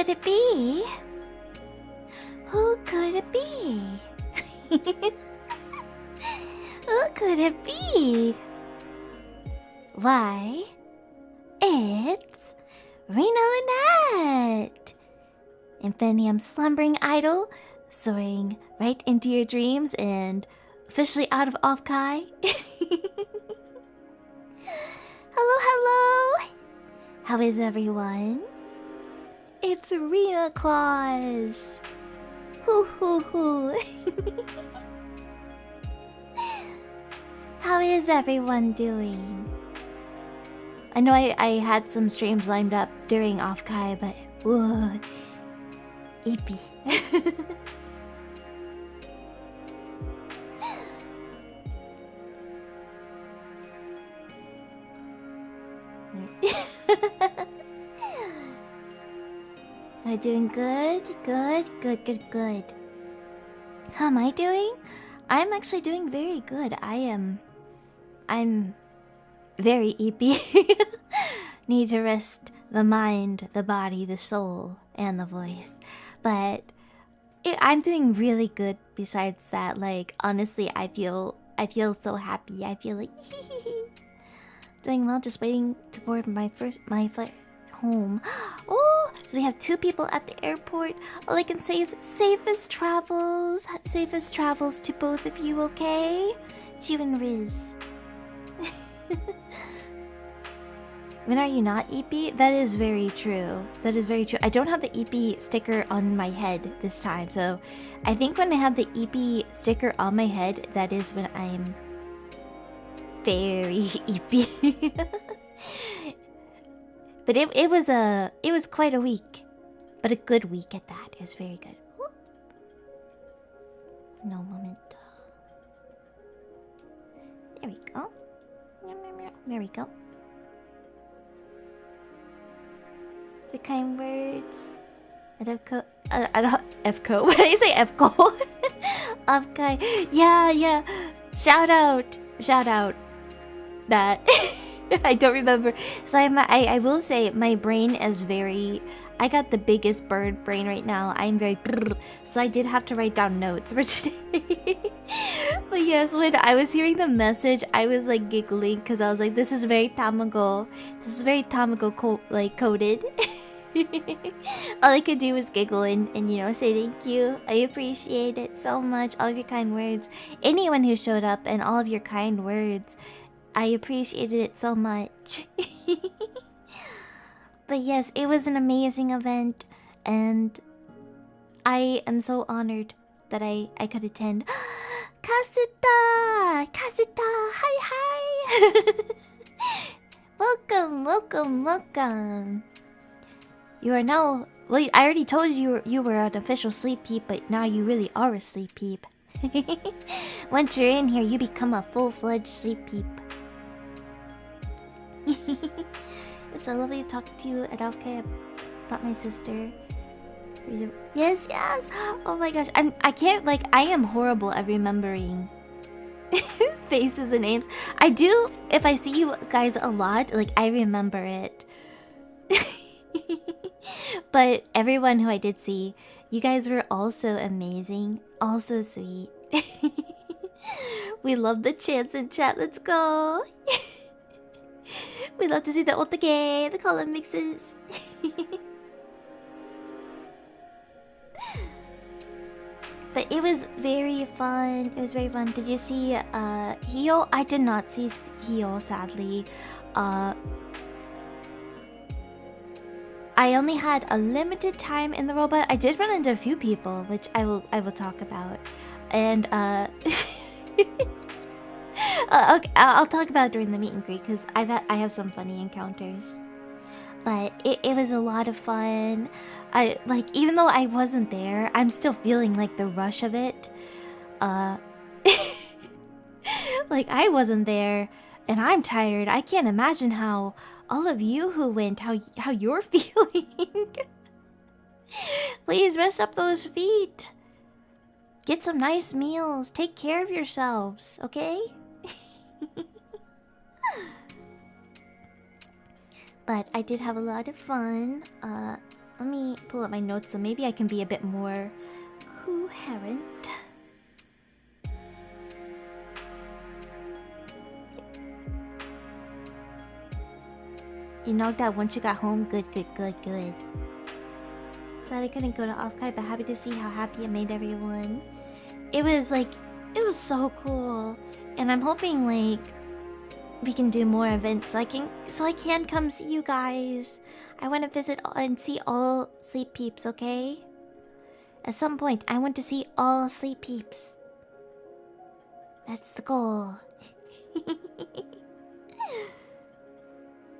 could it be? Who could it be? Who could it be? Why, it's RINA Lunette! Infinium slumbering idol, soaring right into your dreams and officially out of OffKai. Hello, hello! How is everyone? It's Rena Claus! Hoo hoo hoo! How is everyone doing? I know I had some streams lined up during OffKai, but whoa, eepy. Are you doing good? Good. How am I doing? I'm actually doing very good. I'm very eepy. Need to rest the mind, the body, the soul, and the voice. But I'm doing really good besides that. Like, honestly, I feel so happy. I feel like doing well, just waiting to board my flight home. Oh, so we have 2 people at the airport. All I can say is safest travels. Safest travels to both of you, okay? To you and Riz. When are you not EP? That is very true. That is very true. I don't have the EP sticker on my head this time. So I think when I have the EP sticker on my head, that is when I'm very EP. But it was quite a week. But a good week at that. It was very good. No moment. There we go. There we go. The kind words. What did I say? FCO. OffKai. Yeah. Shout out. That. I don't remember. So I will say my brain is very... I got the biggest bird brain right now. I'm very... So I did have to write down notes for today. But yes, when I was hearing the message, I was like giggling because I was like, this is very Tamago. This is very Tamago coded. All I could do was giggle and you know, say thank you. I appreciate it so much. All of your kind words. Anyone who showed up and all of your kind words. I appreciated it so much. But yes, it was an amazing event. And I am so honored that I could attend. Kasuta! Hi! Welcome. You are now... Well, I already told you you were an official sleep peep, but now you really are a sleep peep. Once you're in here, you become a full-fledged sleep peep. It's so lovely to talk to you at OffKai. I brought my sister. Yes. Oh my gosh, I can't, like, I am horrible at remembering faces and names. I do, if I see you guys a lot, like, I remember it. But everyone who I did see, you guys were also amazing, also sweet. We love the chants in chat. Let's go. We love to see the otake, the column mixes. But it was very fun. Did you see Hio? I did not see Hio, sadly. I only had a limited time in the robot. I did run into a few people, which I will talk about. And okay, I'll talk about it during the meet and greet because I have some funny encounters. But it was a lot of fun. Even though I wasn't there, I'm still feeling like the rush of it. Like, I wasn't there and I'm tired. I can't imagine how all of you who went, how you're feeling. Please rest up those feet. Get some nice meals. Take care of yourselves, okay? But I did have a lot of fun. Let me pull up my notes so maybe I can be a bit more coherent. You knocked out once you got home? Good, good, good, good. Sad I couldn't go to OffKai, but happy to see how happy it made everyone. It was so cool. And I'm hoping like we can do more events so I can come see you guys. I want to visit and see all Sleep Peeps, okay? At some point, I want to see all Sleep Peeps. That's the goal.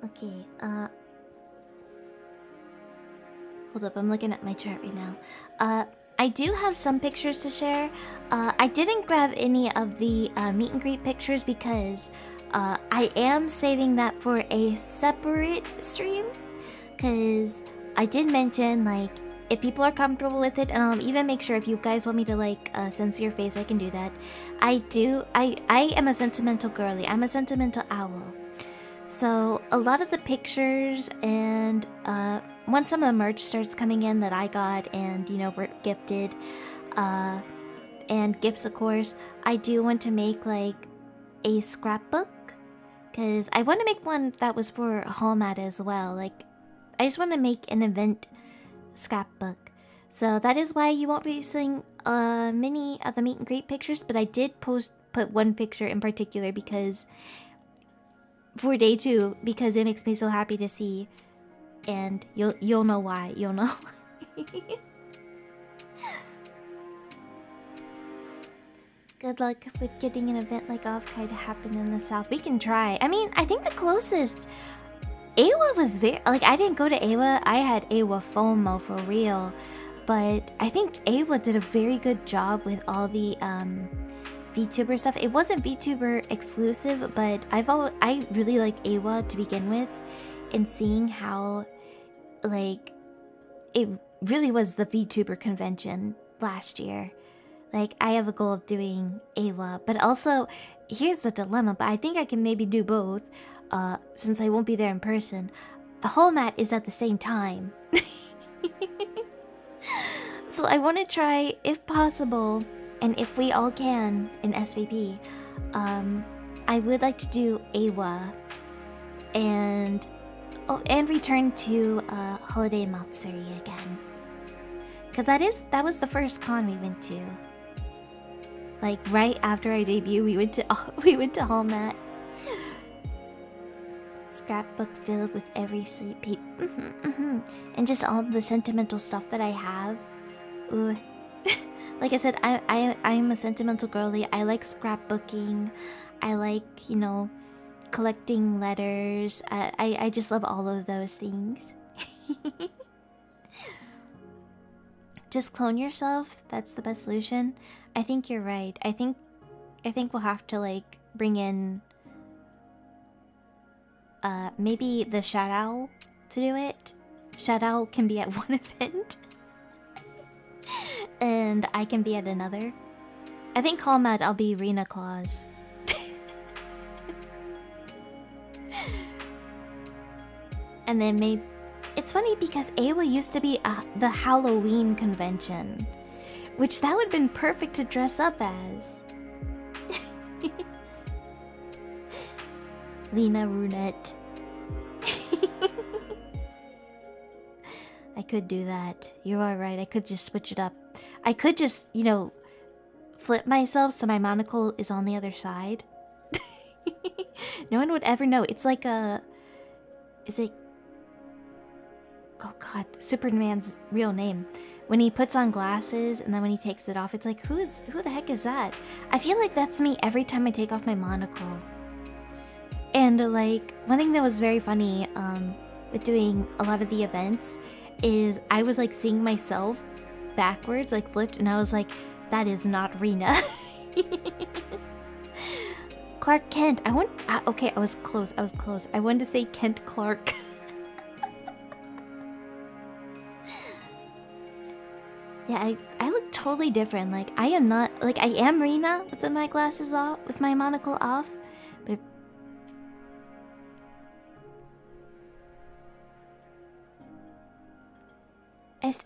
Okay, hold up, I'm looking at my chart right now. I do have some pictures to share. I didn't grab any of the meet and greet pictures because I am saving that for a separate stream. Because I did mention, like, if people are comfortable with it, and I'll even make sure if you guys want me to, like, censor your face, I can do that. I am a sentimental girly. I'm a sentimental owl. So, a lot of the pictures and, once some of the merch starts coming in that I got and, you know, were gifted, and gifts, of course, I do want to make, like, a scrapbook. Because I want to make one that was for Hallmat as well. Like, I just want to make an event scrapbook. So that is why you won't be seeing many of the meet and greet pictures, but I did put one picture in particular because for day 2, because it makes me so happy to see, and you'll know why. You'll know. Good luck with getting an event like OffKai to happen in the South. We can try. I mean, I think the closest Awa was very, like, I didn't go to Awa. I had Awa FOMO for real. But I think Awa did a very good job with all the VTuber stuff. It wasn't VTuber exclusive, but I really like Awa to begin with. And seeing how, like, it really was the VTuber convention last year. Like, I have a goal of doing Awa. But also, here's the dilemma, but I think I can maybe do both. Since I won't be there in person. Hallmat is at the same time. So I want to try, if possible, and if we all can in SVP, I would like to do Awa and return to Holiday Matsuri again. Because that was the first con we went to. Like right after I debut, we went to Hallmat. Scrapbook filled with every Sleep Peep. And just all the sentimental stuff that I have. Ooh. Like I said, I'm a sentimental girly. I like scrapbooking. I like, you know, collecting letters. I just love all of those things. Just clone yourself. That's the best solution. I think you're right. I think we'll have to, like, bring in maybe the Shadow Owl to do it. Shadow Owl can be at one event. And I can be at another. I think Hallmat I'll be Rena Claus. And then maybe... It's funny because Awa used to be the Halloween convention. Which that would have been perfect to dress up as. Lena Lunette. I could do that. You are right. I could just switch it up. I could just, you know, flip myself so my monocle is on the other side. No one would ever know. It's like a... Is it... Oh god, Superman's real name. When he puts on glasses and then when he takes it off, it's like, who the heck is that? I feel like that's me every time I take off my monocle. And like, one thing that was very funny with doing a lot of the events is I was like seeing myself backwards, like flipped, and I was like, that is not Rena. Clark Kent. Okay, I was close. I wanted to say Kent Clark. Yeah, I look totally different. Like, I am not... Like, I am Rena with my glasses off, with my monocle off. But...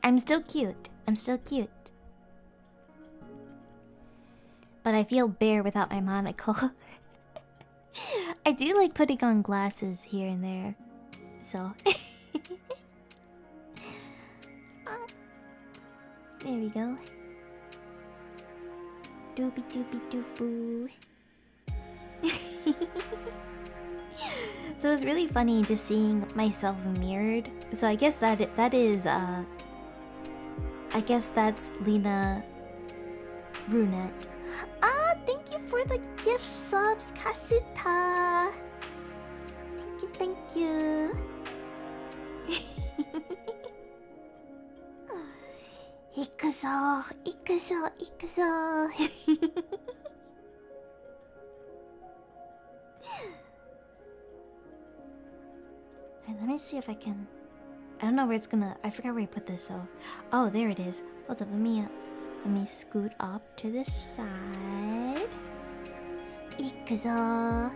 I'm still cute. I'm still cute. But I feel bare without my monocle. I do like putting on glasses here and there. So... there we go. Doopy doopy doopoo. So it's really funny just seeing myself mirrored. So I guess that is I guess that's Lena Brunette. Ah, thank you for the gift subs, Kasuta. Thank you. Ikuzo, ikuzo, ikuzo. Alright, let me see if I can... I don't know where it's gonna... I forgot where I put this, so... Oh, there it is. Hold up, let me scoot up to the side. Ikuzo.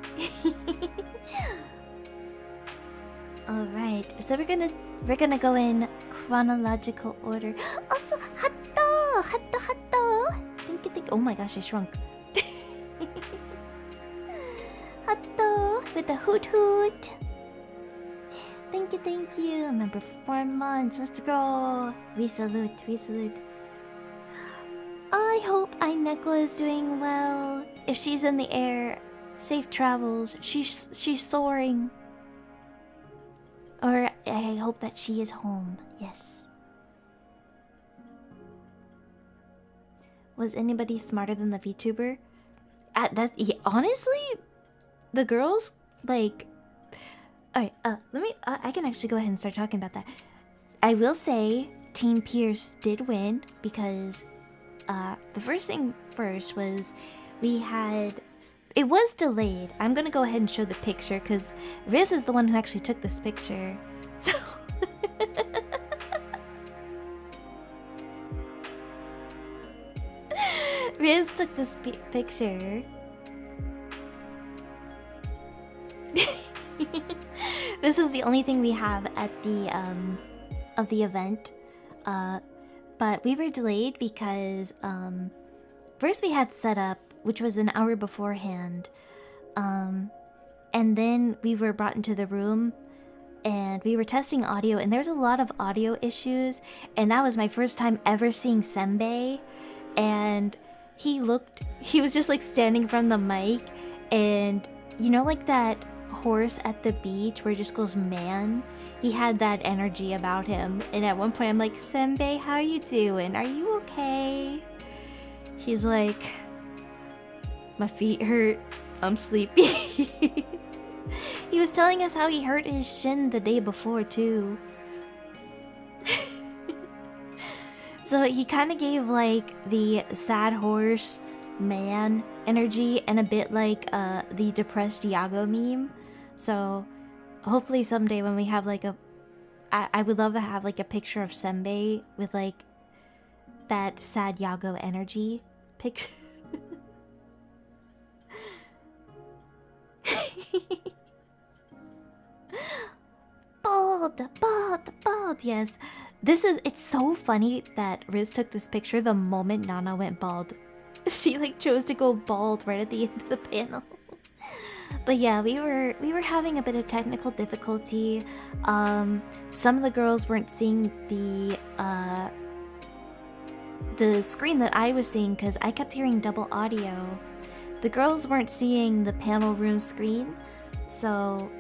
Alright, so we're gonna go in chronological order. Also, hatto! Hatto, hatto! Thank you, thank you. Oh my gosh, I shrunk. Hatto with the hoot hoot. Thank you, thank you. A member for 4 months. Let's go. We salute, we salute. I hope Aineko is doing well. If she's in the air, safe travels. She's soaring. Or I hope that she is home. Yes. Was anybody smarter than the VTuber? Honestly, the girls like. Alright, let me. I can actually go ahead and start talking about that. I will say, Team Pierce did win because, the first thing first was we had. It was delayed. I'm gonna go ahead and show the picture because Riz is the one who actually took this picture. So. Riz took this picture. This is the only thing we have at the of the event, but we were delayed because first we had set up, which was an hour beforehand, and then we were brought into the room and we were testing audio, and there's a lot of audio issues, and that was my first time ever seeing Senbei, and he was just like standing from the mic, and you know, like that horse at the beach where it just goes man, he had that energy about him, and at one point I'm like, Senbei, how you doing? Are you okay? He's like, my feet hurt, I'm sleepy. He was telling us how he hurt his shin the day before too. So he kind of gave like the sad horse man energy, and a bit like the depressed Yago meme. So hopefully someday when we have like I would love to have like a picture of Senbei with like that sad Yago energy picture. Bald, yes. It's so funny that Riz took this picture the moment Nana went bald. She like chose to go bald right at the end of the panel. But yeah, we were having a bit of technical difficulty. Some of the girls weren't seeing the screen that I was seeing because I kept hearing double audio. The girls weren't seeing the panel room screen, so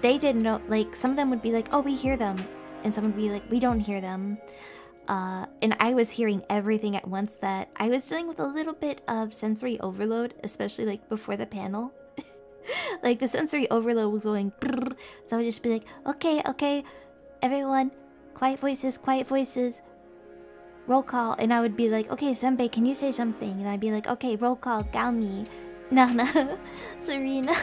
they didn't know. Like, some of them would be like, oh, we hear them, and some would be like, we don't hear them. And I was hearing everything at once. That I was dealing with a little bit of sensory overload, especially like before the panel. Like the sensory overload was going brrr, so I would just be like, okay, everyone, quiet voices, roll call. And I would be like, okay, Senbei, can you say something? And I'd be like, okay, roll call, Gaomi, Nana, Serena.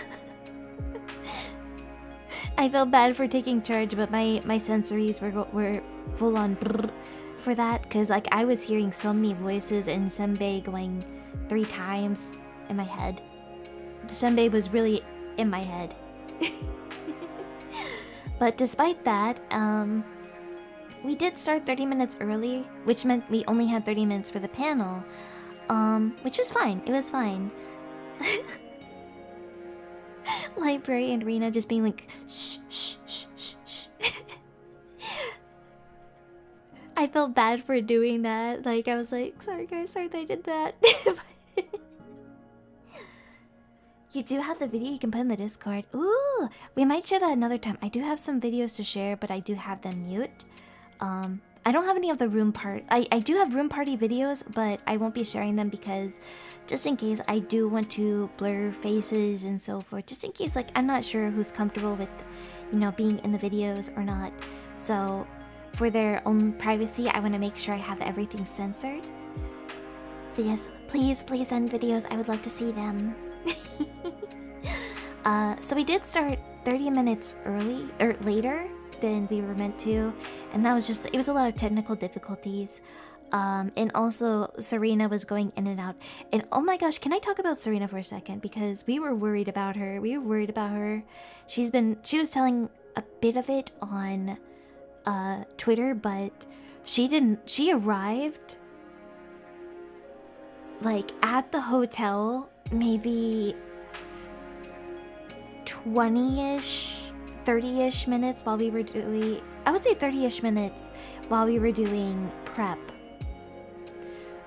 I felt bad for taking charge, but my sensories were full on brrr for that, because like I was hearing so many voices and Senbei going 3 times in my head. Senbei was really in my head. But despite that, we did start 30 minutes early, which meant we only had 30 minutes for the panel. Which was fine. It was fine. Library and Rina just being like, shh, shh, shh, shh, shh. I felt bad for doing that. Like, I was like, sorry guys, sorry that I did that. You do have the video you can put in the Discord. Ooh, we might share that another time. I do have some videos to share, but I do have them mute. I don't have any of the room part. I do have room party videos, but I won't be sharing them because just in case I do want to blur faces and so forth. Just in case, like, I'm not sure who's comfortable with, you know, being in the videos or not. So for their own privacy, I want to make sure I have everything censored. But yes, please send videos. I would love to see them. So we did start 30 minutes early or later than we were meant to, and that was just, it was a lot of technical difficulties. And also Serena was going in and out. And oh my gosh, can I talk about Serena for a second? Because we were worried about her. She was telling a bit of it on Twitter, but she arrived like at the hotel maybe 20-ish, 30-ish minutes while we were doing, I would say 30-ish minutes while we were doing prep.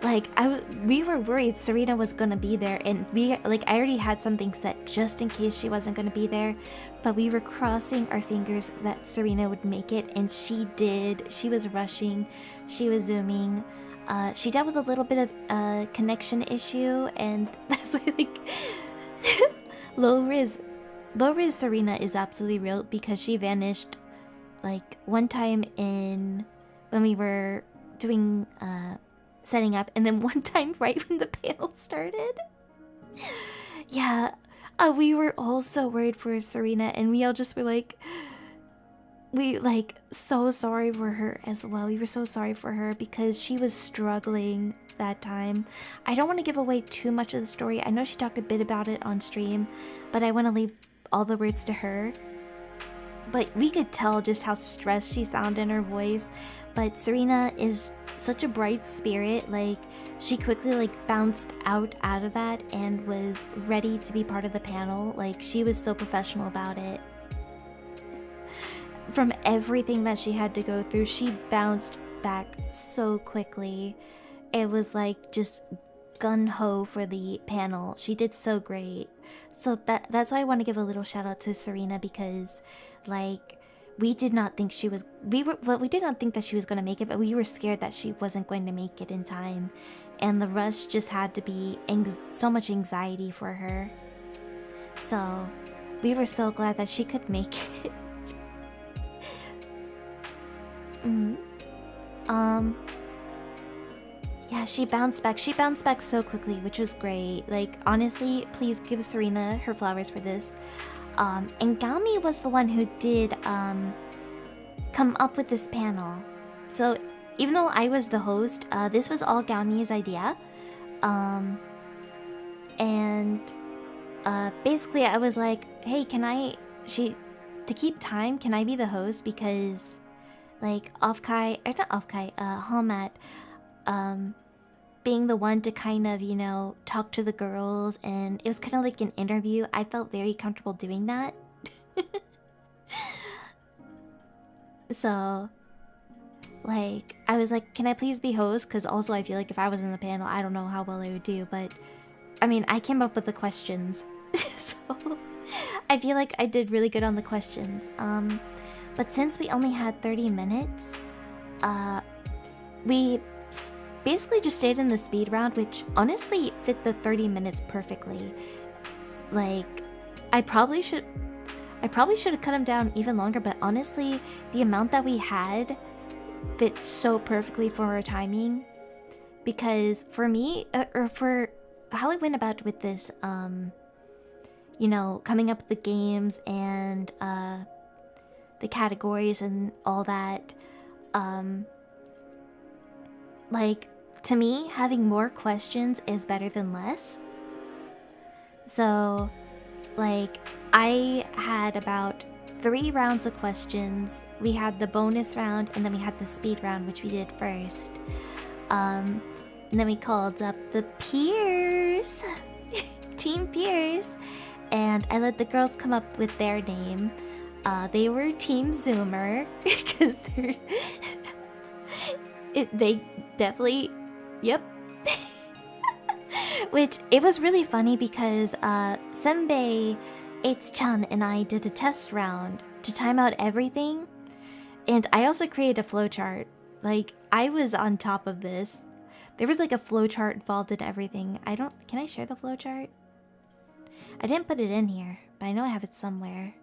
Like, we were worried Serena was gonna be there, and I already had something set just in case she wasn't gonna be there, but we were crossing our fingers that Serena would make it, and she did. She was rushing, she was zooming. She dealt with a little bit of a connection issue, and that's why, like, low risk Serena is absolutely real, because she vanished like one time when we were doing setting up, and then one time right when the panel started. Yeah, we were all so worried for Serena, and we all just were like, so sorry for her as well. We were so sorry for her because she was struggling that time. I don't want to give away too much of the story. I know she talked a bit about it on stream, but I want to leave all the words to her. But we could tell just how stressed she sounded in her voice. But Serena is such a bright spirit. Like, she quickly bounced out of that and was ready to be part of the panel. Like, she was so professional about it. From everything that she had to go through, she bounced back so quickly. It was like just gun-ho for the panel. She did so great. So that's why I want to give a little shout out to Serena, because like, we did not think she was we did not think that she was going to make it, but we were scared that she wasn't going to make it in time, and the rush just had to be so much anxiety for her. So we were so glad that she could make it. Yeah, she bounced back so quickly, which was great. Like, honestly, please give Serena her flowers for this. And Gami was the one who did come up with this panel. So even though I was the host, this was all Gami's idea. And basically I was like, hey, to keep time, can I be the host? Because like Hamat, being the one to kind of, you know, talk to the girls, and it was kind of like an interview. I felt very comfortable doing that. So, like, I was like, can I please be host? Because also I feel like if I was in the panel, I don't know how well I would do, but I mean, I came up with the questions. So, I feel like I did really good on the questions. But since we only had 30 minutes, we basically just stayed in the speed round, which honestly fit the 30 minutes perfectly. Like, I probably should have cut them down even longer, but honestly, the amount that we had fit so perfectly for our timing. Because for me, or for how I went about with this, you know, coming up with the games and the categories and all that, like, to me, having more questions is better than less. So, like, I had about 3 rounds of questions. We had the bonus round, and then we had the speed round, which we did first. And then we called up the peers, Team Peers, and I let the girls come up with their name. They were Team Zoomer because they definitely, yep. Which it was really funny because Senbei, H-chan, and I did a test round to time out everything, and I also created a flowchart. Like, I was on top of this. There was like a flowchart involved in everything. Can I share the flowchart? I didn't put it in here, but I know I have it somewhere.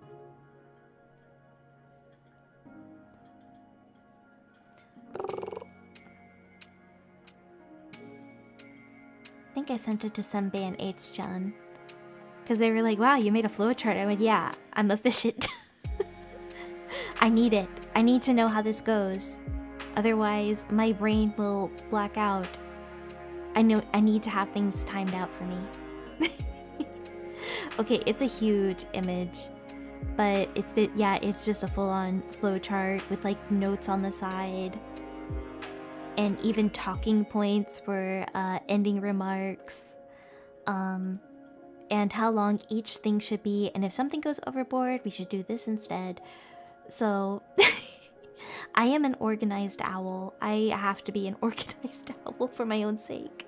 I think I sent it to Senbei and H-chan. Because they were like, wow, you made a flowchart. I went, yeah, I'm efficient. I need it. I need to know how this goes. Otherwise, my brain will black out. I need to have things timed out for me. Okay, it's a huge image. But it's just a full-on flowchart with like notes on the side. And even talking points for ending remarks. And how long each thing should be. And if something goes overboard, we should do this instead. So, I am an organized owl. I have to be an organized owl for my own sake.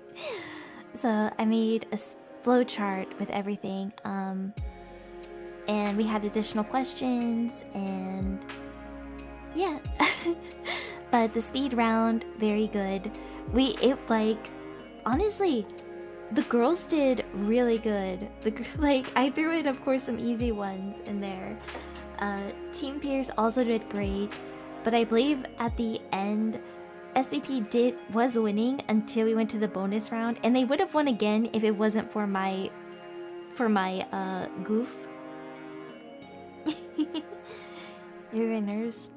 So, I made a flowchart with everything. And we had additional questions. And yeah. But the speed round, very good. Honestly, the girls did really good. I threw in, of course, some easy ones in there. Team Pierce also did great, but I believe at the end, SVP was winning until we went to the bonus round, and they would have won again if it wasn't for my goof. Your winners.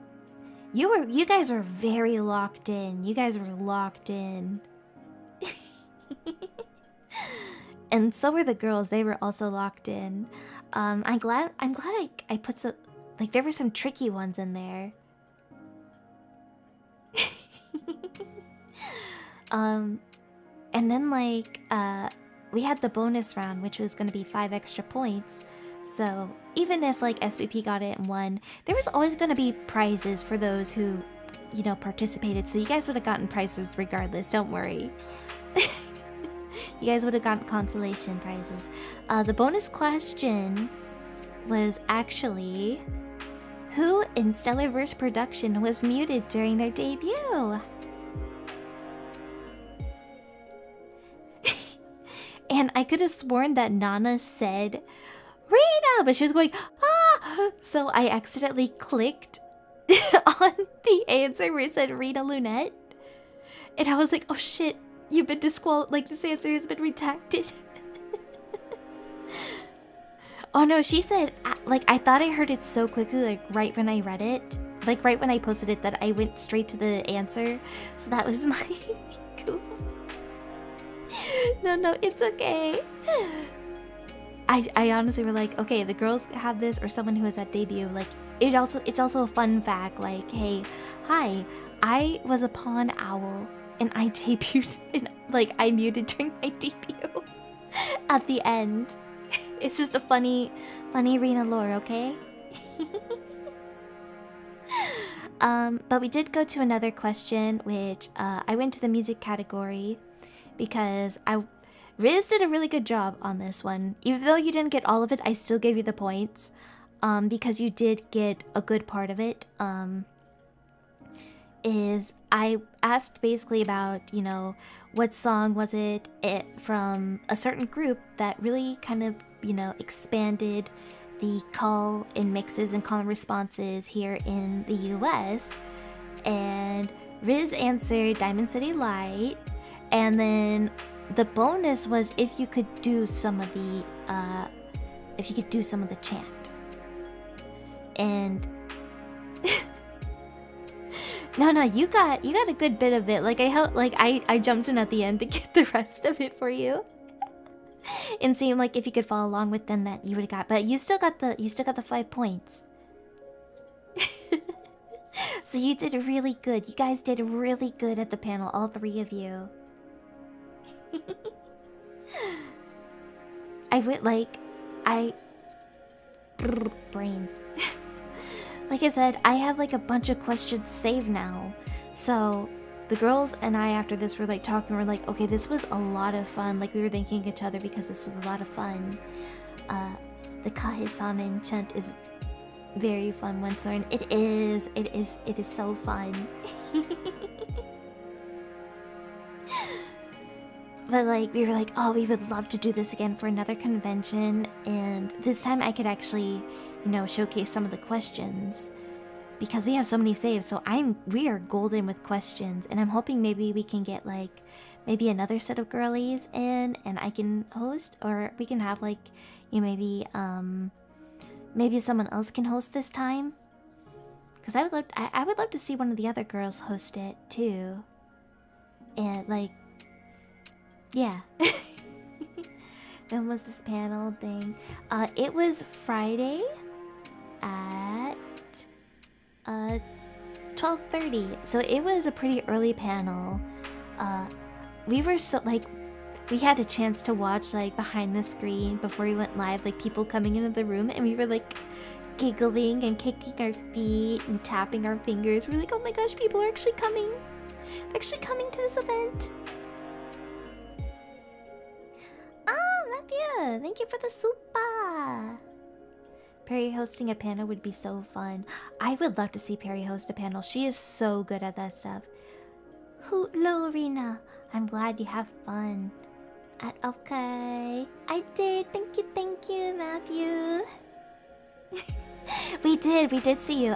You guys were very locked in. You guys were locked in. And so were the girls. They were also locked in. I'm glad I put some, like, there were some tricky ones in there. And then we had the bonus round, which was gonna be 5 extra points. So even if like SVP got it and won, there was always gonna be prizes for those who, participated. So you guys would have gotten prizes regardless. Don't worry. You guys would have gotten consolation prizes. The bonus question was actually, who in Stellarverse production was muted during their debut? And I could have sworn that Nana said Rina, but she was going, ah! So I accidentally clicked on the answer where it said Rina Lunette. And I was like, oh shit, you've been disqualified, like this answer has been redacted. Oh no, she said, I thought I heard it so quickly, right when I read it. Right when I posted it, that I went straight to the answer. So that was my goof. No, it's okay. I honestly were like, okay, the girls have this, or someone who was at debut. It's also a fun fact. Like, hey, hi, I was a pawn owl, and I debuted, and I muted during my debut. At the end, it's just a funny Rina lore, okay? But we did go to another question, which I went to the music category because Riz did a really good job on this one. Even though you didn't get all of it, I still gave you the points because you did get a good part of it. I asked basically about, what song was it from a certain group that really kind of, expanded the call in mixes and call and responses here in the US. And Riz answered Diamond City Light, and then the bonus was if you could do some of the chant. And no, you got a good bit of it. I jumped in at the end to get the rest of it for you. And seemed like if you could follow along with, then that you would have got. But you still got the 5 points. So you did really good. You guys did really good at the panel, all three of you. I would like... brain. Like I said, I have like a bunch of questions saved now. So the girls and I after this were like talking, we're like, okay, this was a lot of fun. Like we were thanking each other because this was a lot of fun. The Kahe-san enchant is very fun one to learn. It is so fun. But like we were like, oh, we would love to do this again for another convention, and this time I could actually, you know, showcase some of the questions because we have so many saves. So we are golden with questions, and I'm hoping maybe we can get like maybe another set of girlies in, and I can host, or we can have like, you know, maybe someone else can host this time. Because I would love to see one of the other girls host it too, and like. Yeah. When was this panel thing? It was Friday at 12:30. So it was a pretty early panel. We were so like we had a chance to watch like behind the screen before we went live, like people coming into the room, and we were like giggling and kicking our feet and tapping our fingers. We're like, oh my gosh, people are actually coming. They're actually coming to this event. Matthew, thank you for the super. Perry hosting a panel would be so fun. I would love to see Perry host a panel. She is so good at that stuff. Hello, Rina. I'm glad you have fun at OffKai. I did. Thank you, Matthew. We did see you.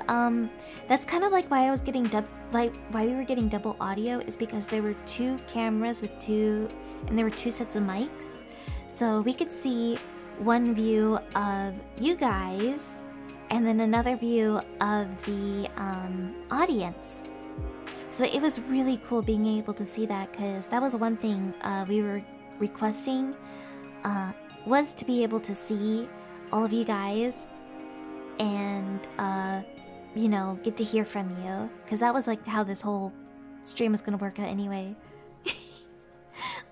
That's kind of like why I was getting why we were getting double audio is because there were two cameras with and there were two sets of mics. So we could see one view of you guys and then another view of the audience. So it was really cool being able to see that, because that was one thing we were requesting, was to be able to see all of you guys and you know, get to hear from you, because that was like how this whole stream was gonna work out anyway.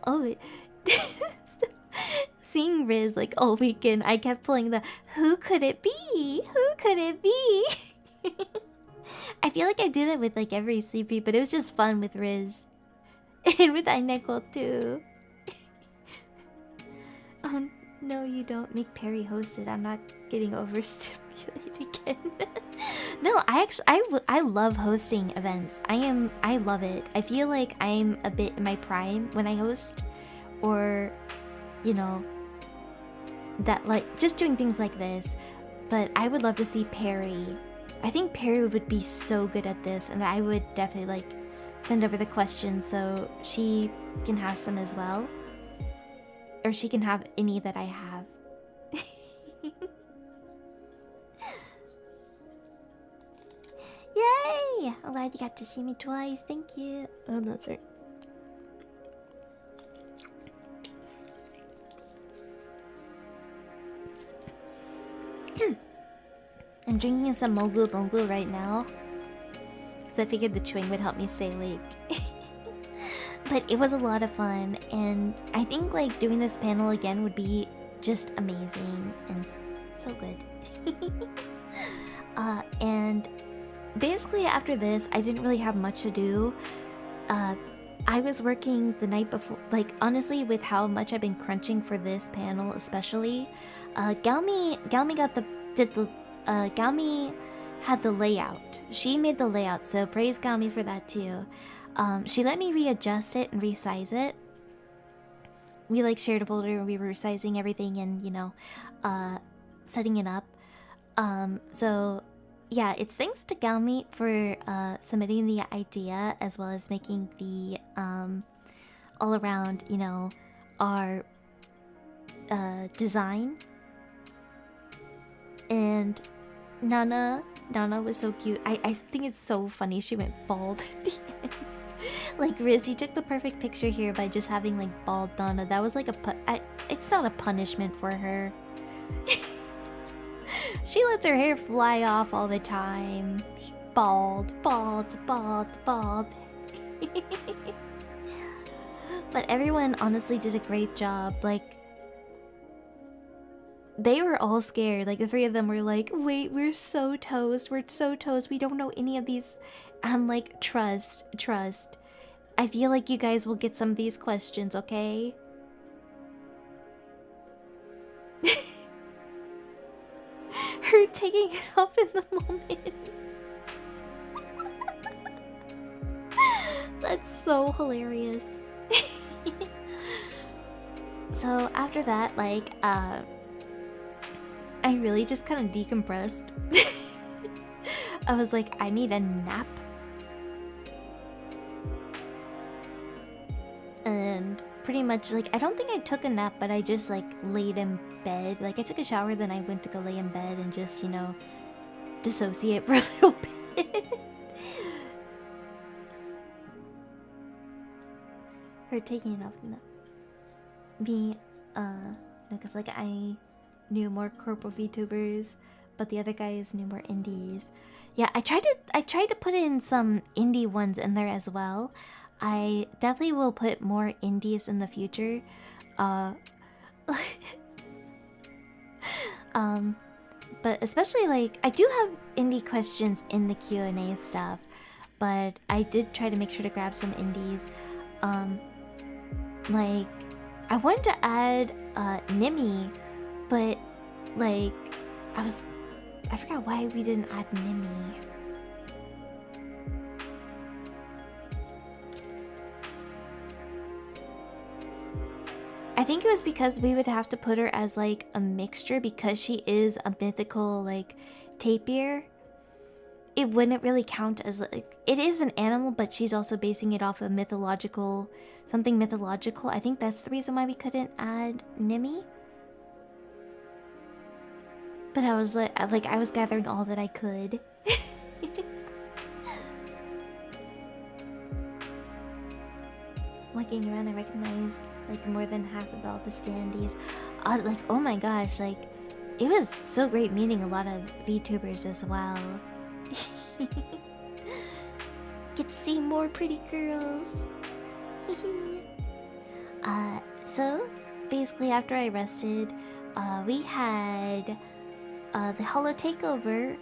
Oh, seeing Riz like all weekend, I kept playing the who could it be? Who could it be? I feel like I do that with like every CP, but it was just fun with Riz. And with Aineko too. Oh no, you don't. Make Perry host it. I'm not getting overstimulated again. No, I love hosting events. I love it. I feel like I'm a bit in my prime when I host, or you know, that like just doing things like this. But I would love to see Perry. I think Perry would be so good at this, and I would definitely like send over the questions so she can have some as well, or she can have any that I have. Yay! I'm glad you got to see me twice. Thank you. Oh, that's right. I'm drinking some Mogu Bongu right now, because I figured the chewing would help me stay awake. But it was a lot of fun, and I think like doing this panel again would be just amazing and so good. And basically after this, I didn't really have much to do. I was working the night before, like honestly, with how much I've been crunching for this panel, especially. Galmi had the layout. She made the layout, so praise Galmi for that too. She let me readjust it and resize it. We like shared a folder and we were resizing everything and, you know, setting it up. So yeah, it's thanks to Galmi for submitting the idea as well as making the all around, you know, our design. And Nana was so cute. I think it's so funny she went bald at the end. Like Riz, you took the perfect picture here by just having like bald Nana. That was like it's not a punishment for her. She lets her hair fly off all the time. bald, bald, bald, bald. But everyone honestly did a great job. Like, they were all scared. Like, the three of them were like, wait, we're so toast. We're so toast. We don't know any of these. I'm like, trust. I feel like you guys will get some of these questions, okay? Her taking it off in the moment. That's so hilarious. So after that, like, I really just kind of decompressed. I was like, I need a nap. And pretty much, like, I don't think I took a nap, but I just, like, laid in bed. Like, I took a shower, then I went to go lay in bed and just, you know, dissociate for a little bit. Her taking it off, no. Me, no, because, like, I knew more corporal VTubers, but the other guys knew more indies. Yeah, I tried to put in some indie ones in there as well. I definitely will put more indies in the future. But especially, like, I do have indie questions in the Q&A stuff, but I did try to make sure to grab some indies. Like, I wanted to add Nimi, but like I forgot why we didn't add Nimi. I think it was because we would have to put her as like a mixture because she is a mythical like tapir. It wouldn't really count as like, it is an animal, but she's also basing it off of mythological, something mythological. I think that's the reason why we couldn't add Nimi. But I was like I was gathering all that I could. Walking around, I recognized like more than half of all the standees. Like, oh my gosh, like it was so great meeting a lot of VTubers as well. Get to see more pretty girls. So basically after I rested, we had the Holo Takeover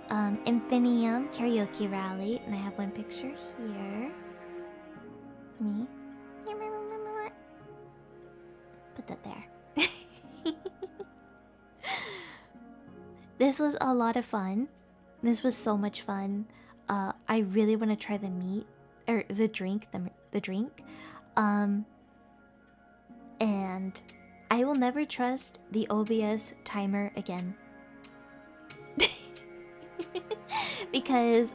Infinium Karaoke Rally, and I have one picture here. Me. Put that there. This was a lot of fun. This was so much fun. I really want to try the meat or the drink, the drink. And I will never trust the OBS timer again. Because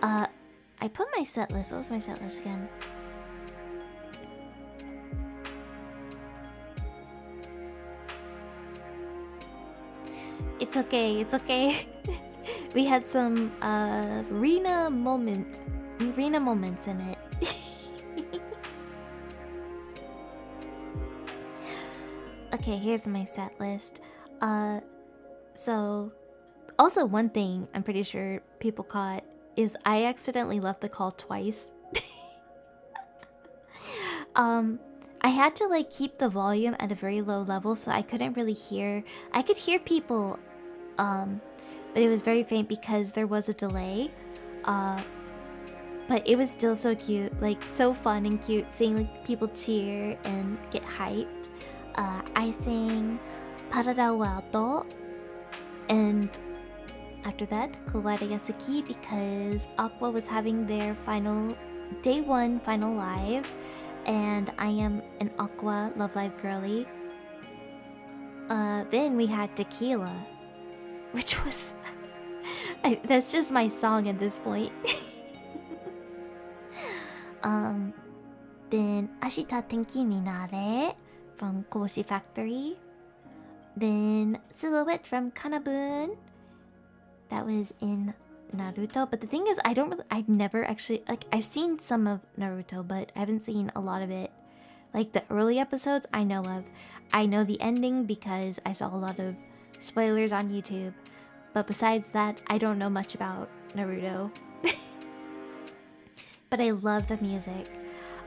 I put my set list. What was my set list again? It's okay, it's okay. We had some RINA moments in it. Okay, here's my set list. So also one thing I'm pretty sure people caught is I accidentally left the call twice. I had to like keep the volume at a very low level so I couldn't really hear. I could hear people, but it was very faint because there was a delay. But it was still so cute, like so fun and cute seeing like people cheer and get hyped. I sang Parada Wato, and after that Kuwara Yasuki because Aqua was having their day one final live, and I am an Aqua Love Live girly. Then we had Tequila, which was that's just my song at this point. Then Ashita Tenki ni Nare from Koshi Factory. Then Silhouette from Kanabun. That was in Naruto. But the thing is, I've never actually, like, I've seen some of Naruto, but I haven't seen a lot of it. Like, the early episodes I know of. I know the ending because I saw a lot of spoilers on YouTube. But besides that, I don't know much about Naruto. But I love the music.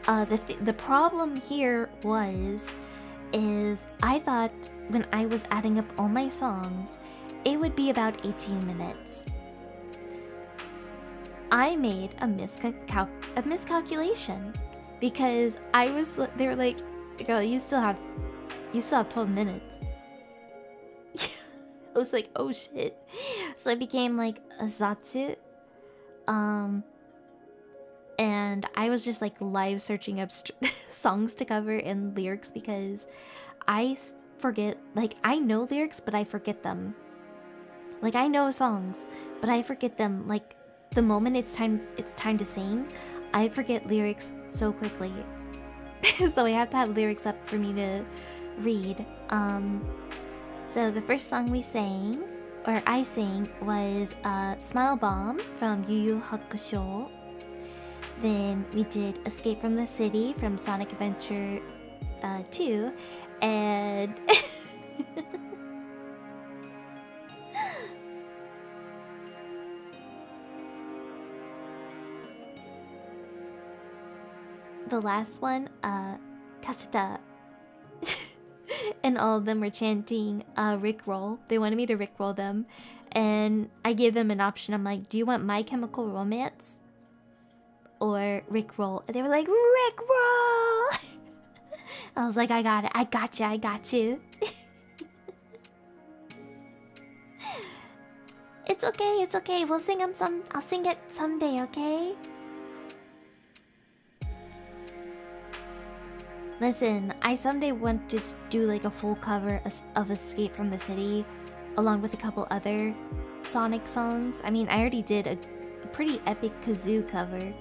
The problem here is I thought when I was adding up all my songs, it would be about 18 minutes. I made a miscalculation because they were like, girl, you still have 12 minutes. I was like, oh shit. So it became like a zatsu. And I was just like live searching up songs to cover and lyrics because I forget, like I know lyrics but I forget them. Like I know songs but I forget them. Like the moment it's time to sing, I forget lyrics so quickly. So I have to have lyrics up for me to read. So the first song we sang, or I sang, was Smile Bomb from Yu Yu Hakusho. Then we did Escape from the City from Sonic Adventure 2, and the last one, Kaseta. And all of them were chanting Rickroll. They wanted me to Rickroll them, and I gave them an option. I'm like, do you want My Chemical Romance or Rickroll? And they were like, Rickroll! I was like, I got it. I got you. It's okay. We'll sing them I'll sing it someday, okay? Listen, I someday want to do like a full cover of Escape from the City along with a couple other Sonic songs. I mean, I already did a pretty epic kazoo cover.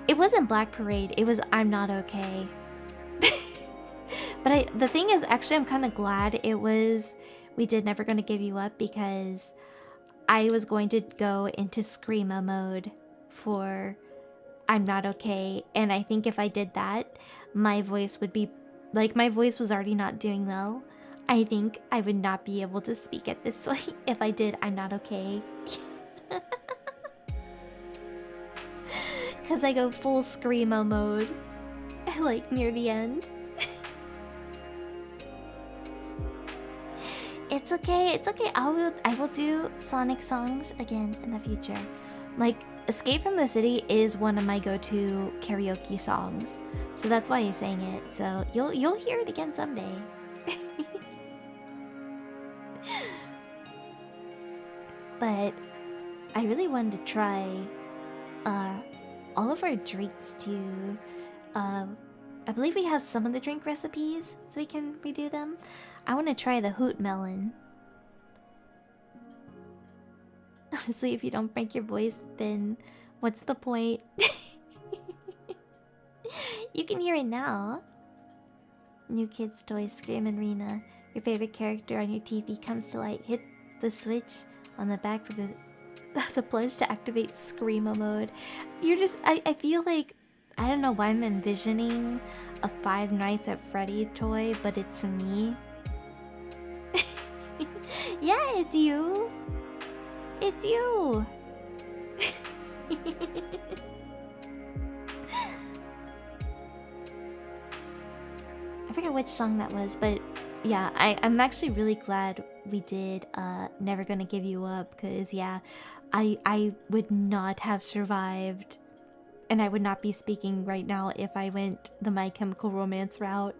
It wasn't Black Parade, it was I'm Not Okay. But the thing is, actually, I'm kind of glad it was We Did Never Gonna Give You Up, because I was going to go into Screamo mode for I'm Not Okay, and I think if I did that, my voice would be like, my voice was already not doing well. I think I would not be able to speak it this way if I did I'm Not Okay. Because I go full Screamo mode like near the end. It's okay. I will do Sonic songs again in the future. Like, Escape from the City is one of my go-to karaoke songs, so that's why I sang it. So you'll hear it again someday. But I really wanted to try all of our drinks too. I believe we have some of the drink recipes, so we can redo them. I want to try the Hoot Melon. Honestly, if you don't break your voice, then what's the point? You can hear it now. New Kids Toys, Scream and Rina. Your favorite character on your TV comes to light. Hit the switch on the back for the plush to activate Screamo mode. You're just... I feel like... I don't know why I'm envisioning a Five Nights at Freddy toy, but it's me. Yeah, it's you. It's you. I forget which song that was, but yeah, I'm actually really glad we did Never Gonna Give You Up, because yeah, I would not have survived, and I would not be speaking right now if I went the My Chemical Romance route.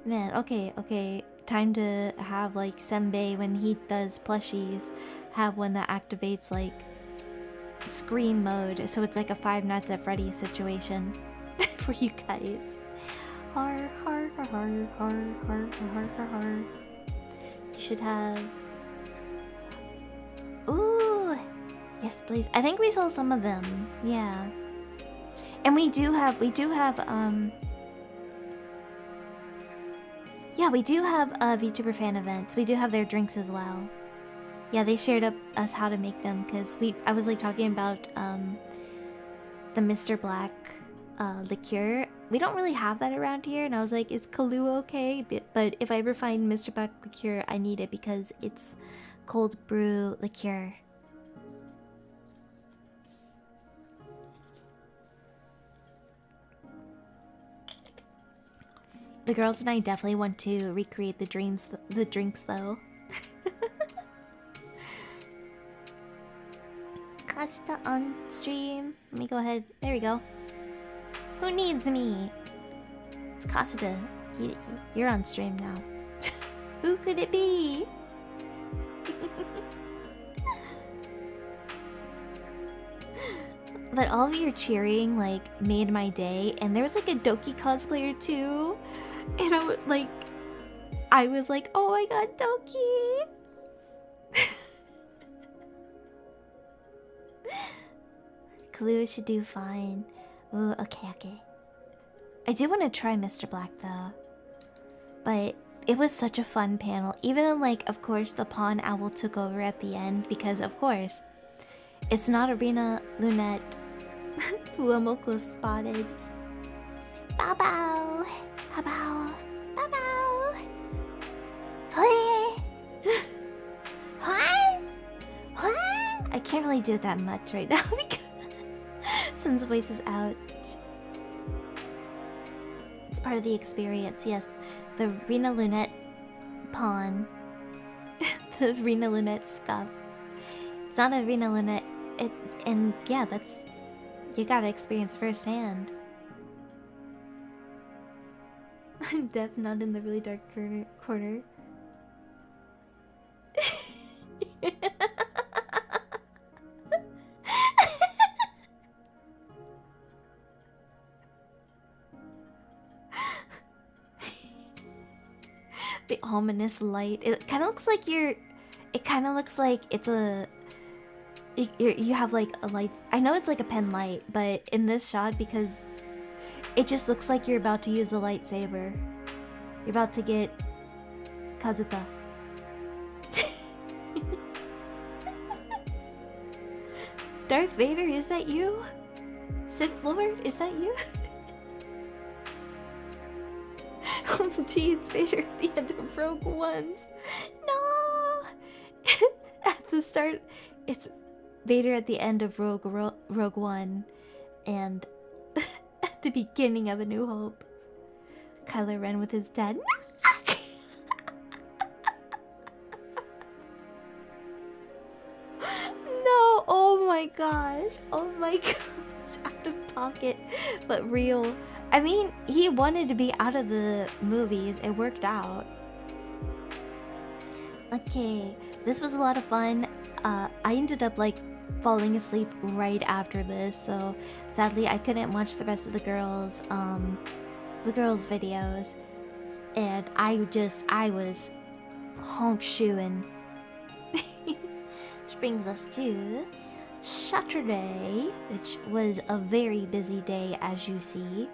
Man, okay. Time to have like Senbei, when he does plushies, have one that activates like Scream mode, so it's like a Five Nights at Freddy situation for you guys. Har. You should have... Ooh! Yes, please. I think we saw some of them. Yeah. And we do have yeah, we do have VTuber fan events. We do have their drinks as well. Yeah, they shared us how to make them, because I was like talking about the Mr. Black liqueur, we don't really have that around here, and I was like, is Kahlua okay? But if I ever find Mr. Black liqueur, I need it because it's cold brew liqueur. The girls and I definitely want to recreate the drinks though. Kasita on stream. Let me go ahead. There we go. Who needs me? It's Kasita. You're on stream now. Who could it be? But all of your cheering like made my day, and there was like a Doki cosplayer too, and I was like, oh my god, Doki. Kahlua should do fine. Ooh, okay. I do want to try Mr. Black though, but it was such a fun panel. Even though, like, of course, the pawn owl took over at the end because, of course, it's not RINA, Lunette, Fuamoko spotted. Bow bow, bow bow, bow bow. I can't really do it that much right now because since voice is out. It's part of the experience, yes. The RINA Lunette pawn. The RINA Lunette scuff. It's not a RINA Lunette. And yeah, that's... You gotta experience firsthand. I'm deaf, not in the really dark corner. The ominous light. It kind of looks like you're... It kind of looks like it's a... You have like a light... I know it's like a pen light, but in this shot, because it just looks like you're about to use a lightsaber. You're about to get Kazuta. Darth Vader, is that you? Sith Lord, is that you? Oh gee, it's Vader at the end of Rogue One's. No! At the start, it's Vader at the end of Rogue One, and at the beginning of A New Hope, Kylo Ren with his dad. No! Oh my gosh! Oh my gosh! Out of pocket, but real. I mean, he wanted to be out of the movies. It worked out. Okay, this was a lot of fun. I ended up like falling asleep right after this, so sadly I couldn't watch the rest of the girls' videos, and I was honk shoeing. Which brings us to Saturday, which was a very busy day, as you see.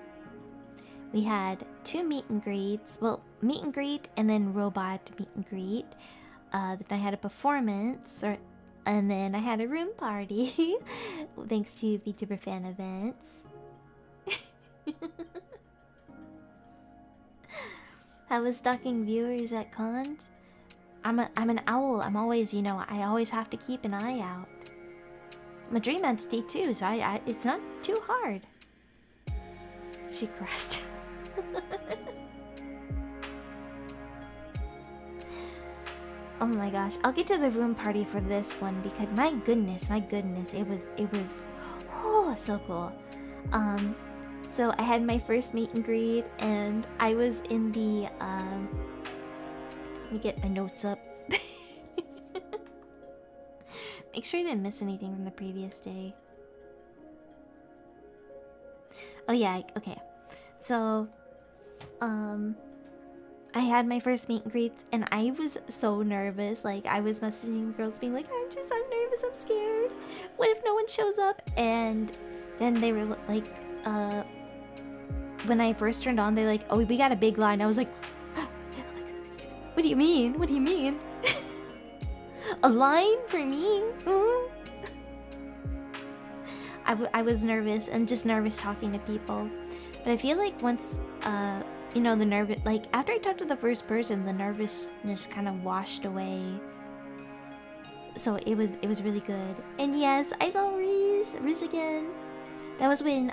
We had 2 meet and greets. Well, meet and greet and then robot meet and greet. Then I had a performance, and then I had a room party, thanks to VTuber fan events. I was stalking viewers at cons. I'm an owl. I'm always, you know, I always have to keep an eye out. I'm a dream entity too, so it's not too hard. She crashed. Oh my gosh, I'll get to the room party for this one because my goodness, it was oh so cool. So I had my first meet and greet, and I was in the let me get my notes up. Make sure you didn't miss anything from the previous day. Oh yeah, okay. So I had my first meet and greets, and I was so nervous. Like, I was messaging girls being like, I'm nervous, I'm scared. What if no one shows up? And then they were like, when I first turned on, they're like, oh, we got a big line. I was like, what do you mean? What do you mean? A line for me? I was nervous and just nervous talking to people. But I feel like once, you know, the nervous, like after I talked to the first person, the nervousness kind of washed away. So it was really good. And yes, I saw Riz again. That was when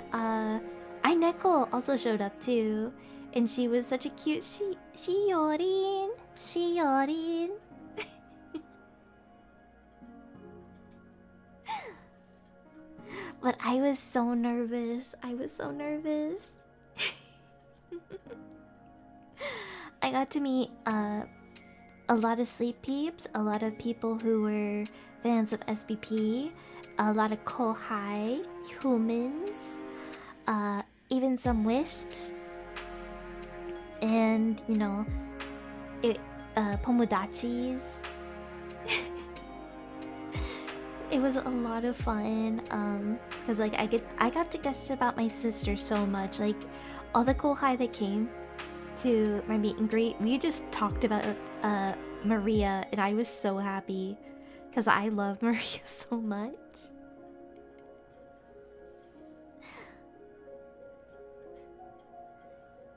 Aineko also showed up too, and she was such a cute Shiorin. But I was so nervous. I got to meet a lot of sleep peeps, a lot of people who were fans of SBP, a lot of kohai humans, even some wisps, and you know, pomodachis. It was a lot of fun, because like I got to gush about my sister so much. Like all the kohai that came to my meet and greet, we just talked about Maria, and I was so happy because I love Maria so much.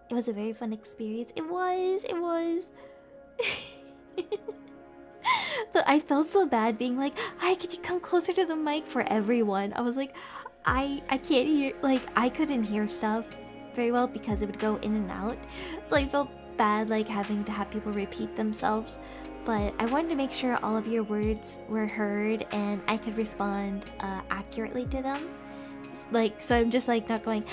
It was a very fun experience. It was. I felt so bad being like, "Hi, could you come closer to the mic for everyone?" I was like, I can't hear, like I couldn't hear stuff very well because it would go in and out. So I felt bad like having to have people repeat themselves. But I wanted to make sure all of your words were heard and I could respond accurately to them. Like, so I'm just like not going,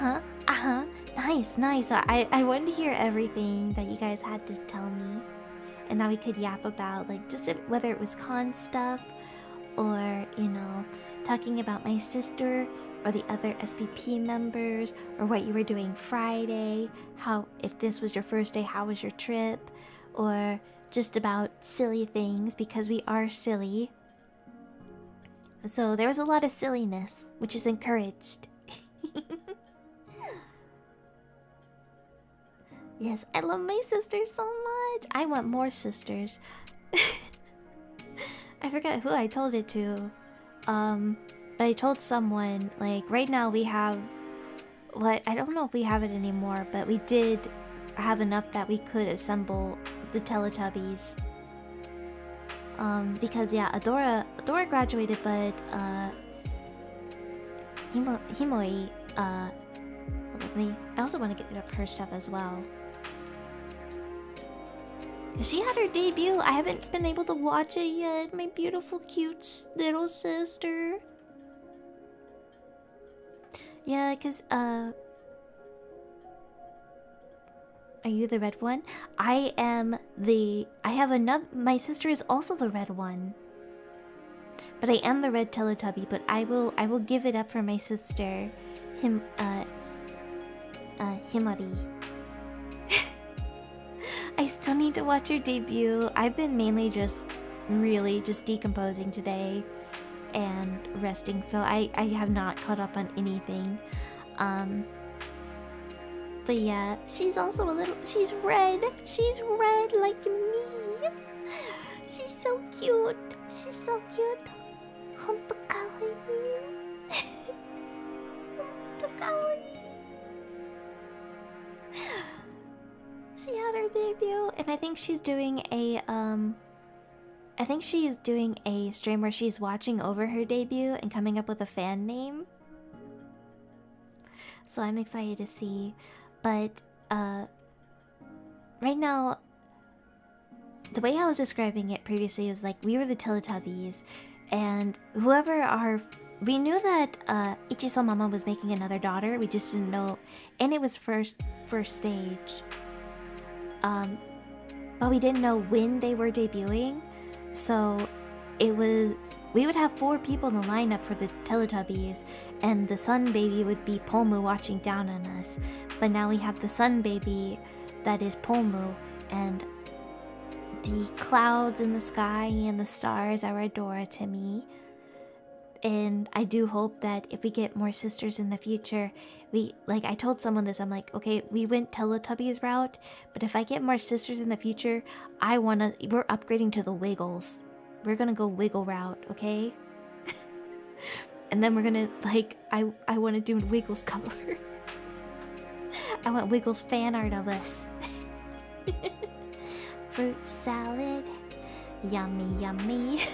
nice. So I wanted to hear everything that you guys had to tell me. And now we could yap about like just whether it was con stuff or, you know, talking about my sister or the other SPP members or what you were doing Friday, how, if this was your first day, how was your trip, or just about silly things because we are silly. So there was a lot of silliness, which is encouraged. Yes, I love my sister so much. I want more sisters. I forgot who I told it to. But I told someone, like, right now we have... What? I don't know if we have it anymore, but we did have enough that we could assemble the Teletubbies. Because, yeah, Adora graduated, but, Himoi, hold on, I also want to get up her stuff as well. She had her debut. I haven't been able to watch it yet. My beautiful, cute little sister. Yeah, because, are you the red one? I am the... I have another... My sister is also the red one. But I am the red Teletubby, but I will give it up for my sister. Himari. I still need to watch her debut. I've been mainly just decomposing today and resting, so I have not caught up on anything. But yeah, she's also a little... She's red. She's red like me. She's so cute. She's so cute. Honto kawaii. Honto kawaii. She had her debut, and I think she's doing a I think she is doing a stream where she's watching over her debut and coming up with a fan name. So I'm excited to see. But right now, the way I was describing it previously was like we were the Teletubbies, and whoever our... We knew that Ichiso Mama was making another daughter. We just didn't know, and it was first stage. But we didn't know when they were debuting, so it was... We would have 4 people in the lineup for the Teletubbies, and the Sun Baby would be Pomu watching down on us. But now we have the Sun Baby that is Pomu, and the clouds in the sky and the stars are Adora to me. And I do hope that if we get more sisters in the future, we... Like, I told someone this, I'm like, okay, we went Teletubbies route, but if I get more sisters in the future, I wanna... We're upgrading to the Wiggles. We're gonna go Wiggle route, okay? And then we're gonna, like, I want to do Wiggles cover. I want Wiggles fan art of us. Fruit salad. Yummy, yummy.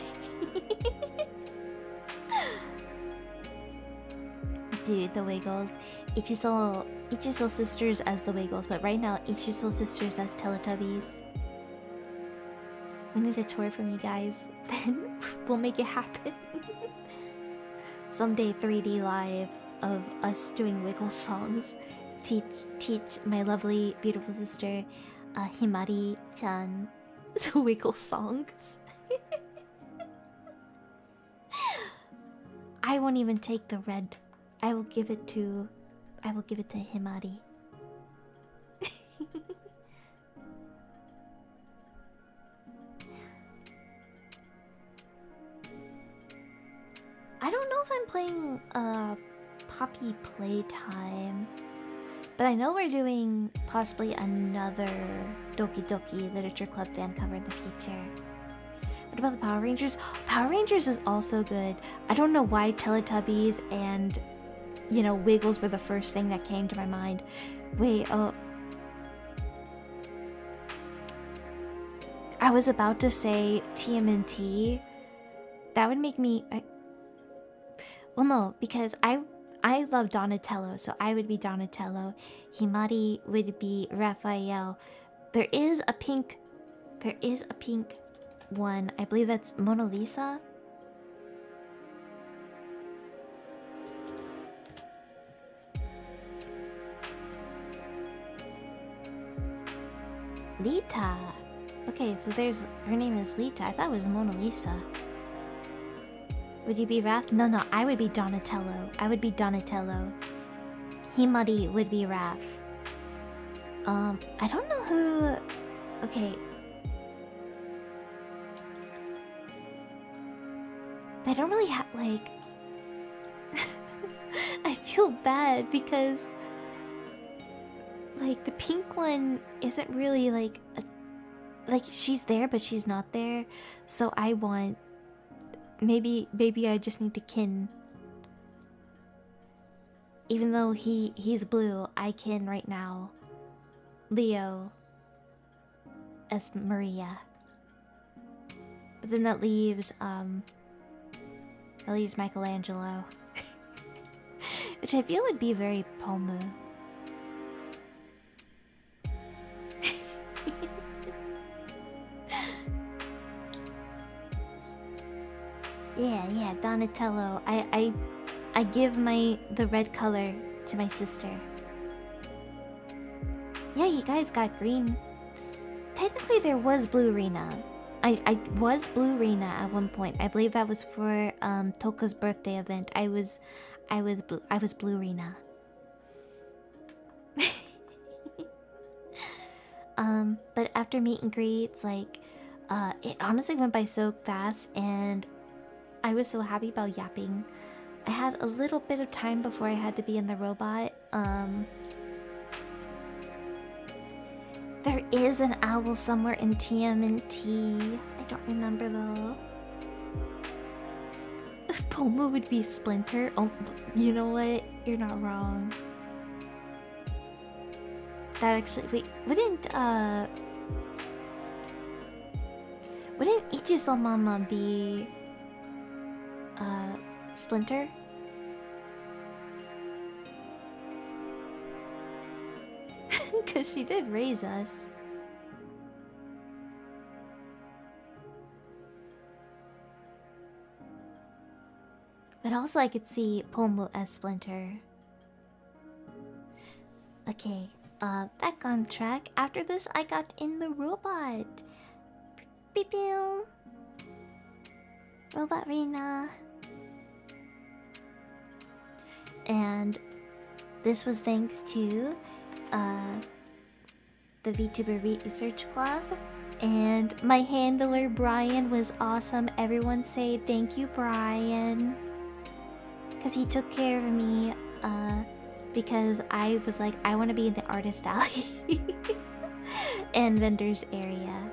Dude, the Wiggles. Ichiso sisters as the Wiggles, but right now Ichiso sisters as Teletubbies. We need a tour from you guys. Then we'll make it happen. Someday 3D live of us doing Wiggle songs. Teach my lovely, beautiful sister, Himari-chan, to Wiggle songs. I won't even take the red. I will give it to Himari. I don't know if I'm playing Poppy Playtime, but I know we're doing possibly another Doki Doki Literature Club fan cover in the future. What about the Power Rangers? Power Rangers is also good. I don't know why Teletubbies and, you know, Wiggles were the first thing that came to my mind. Wait, I was about to say TMNT. That would make me... Well, no, because I love Donatello, so I would be Donatello. Himari would be Raphael. There is a pink one. I believe that's Mona Lisa. Lita. Okay, so her name is Lita. I thought it was Mona Lisa. Would you be Raph? No, I would be Donatello. Himari would be Raph. I don't know who... Okay. They don't really have, like... I feel bad because... Like, the pink one isn't really, like... Like, she's there, but she's not there. So I want... Maybe I just need to kin. Even though he's blue, I kin right now Leo as Maria. But then that leaves Michelangelo. Which I feel would be very Pomu. Yeah, Donatello. I give the red color to my sister. Yeah, you guys got green. Technically, there was blue Rina. I was blue Rina at one point. I believe that was for Toka's birthday event. I was blue Rina. But after meet and greets, like, it honestly went by so fast, and I was so happy about yapping. I had a little bit of time before I had to be in the robot. There is an owl somewhere in TMNT. I don't remember though. Pomu would be Splinter. Oh, you know what? You're not wrong. That actually... Wait, wouldn't Ichiso Mama be... Splinter? Because she did raise us. But also I could see Pomu as Splinter. Okay, back on track. After this, I got in the robot. Beep pew. Robot Rina. And this was thanks to the VTuber Research Club, and my handler Brian was awesome. Everyone say thank you, Brian, because he took care of me. Because I was like, I want to be in the artist alley and vendors area,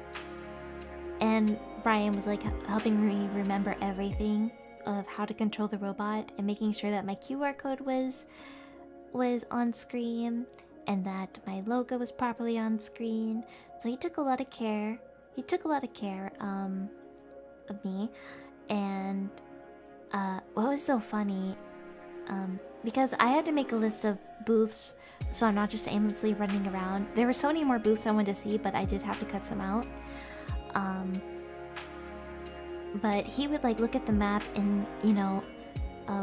and Brian was like helping me remember everything. of how to control the robot and making sure that my QR code was on screen and that my logo was properly on screen. So he took a lot of care. He took a lot of care of me. And what was so funny, because I had to make a list of booths so I'm not just aimlessly running around. There were so many more booths I wanted to see, but I did have to cut some out. But he would like look at the map and, you know,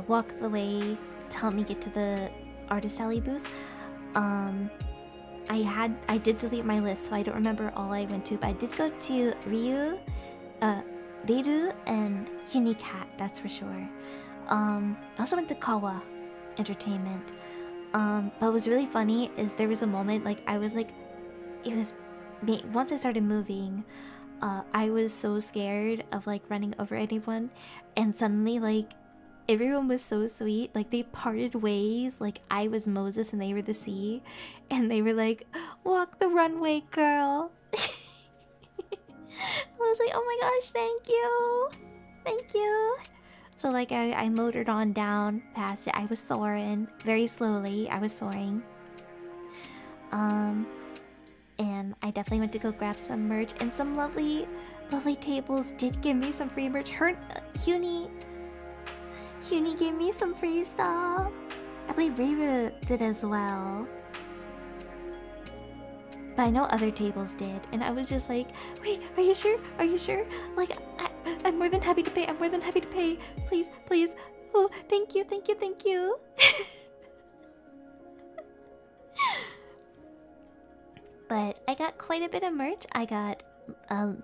walk the way to help me get to the artist alley booth. I did delete my list, so I don't remember all I went to, but I did go to Riru and Unicat, that's for sure. I also went to Kawa Entertainment. But what was really funny is there was a moment like I was like, it was once I started moving, I was so scared of like running over anyone, and suddenly like everyone was so sweet. Like they parted ways. Like I was Moses and they were the sea, and they were like, "Walk the runway, girl." I was like, "Oh my gosh, thank you, thank you." So like I motored on down past it. I was soaring very slowly. I was soaring. And I definitely went to go grab some merch, and some lovely tables did give me some free merch. Huni gave me some free stuff. I believe Riru did as well. But I know other tables did, and I was just like, wait, are you sure? Are you sure? Like, I'm more than happy to pay. I'm more than happy to pay. Please, please. Oh, thank you, thank you, thank you. But I got quite a bit of merch. I got, I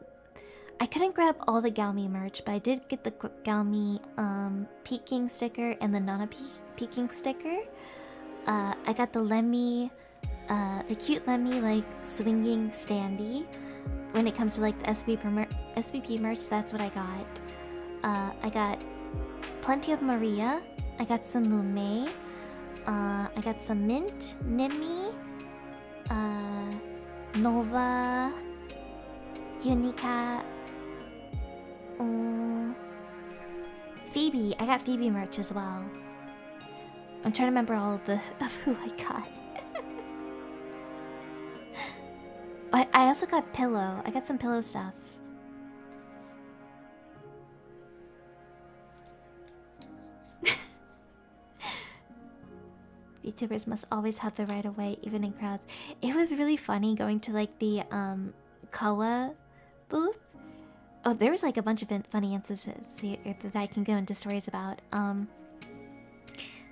couldn't grab all the Galmi merch, but I did get the Galmi Peking sticker and the Nana Peking sticker. I got the Lemmy, the cute Lemmy like swinging standee. When it comes to like the SVP merch, that's what I got. I got plenty of Maria. I got some Mume. I got some Mint, Nimi, Nova, Unicat, Phoebe. I got Phoebe merch as well. I'm trying to remember all of who I got. I also got pillow. I got some pillow stuff. VTubers must always have the right of way, even in crowds. It was really funny going to like the Kawa booth. Oh, there was like a bunch of funny instances that I can go into stories about.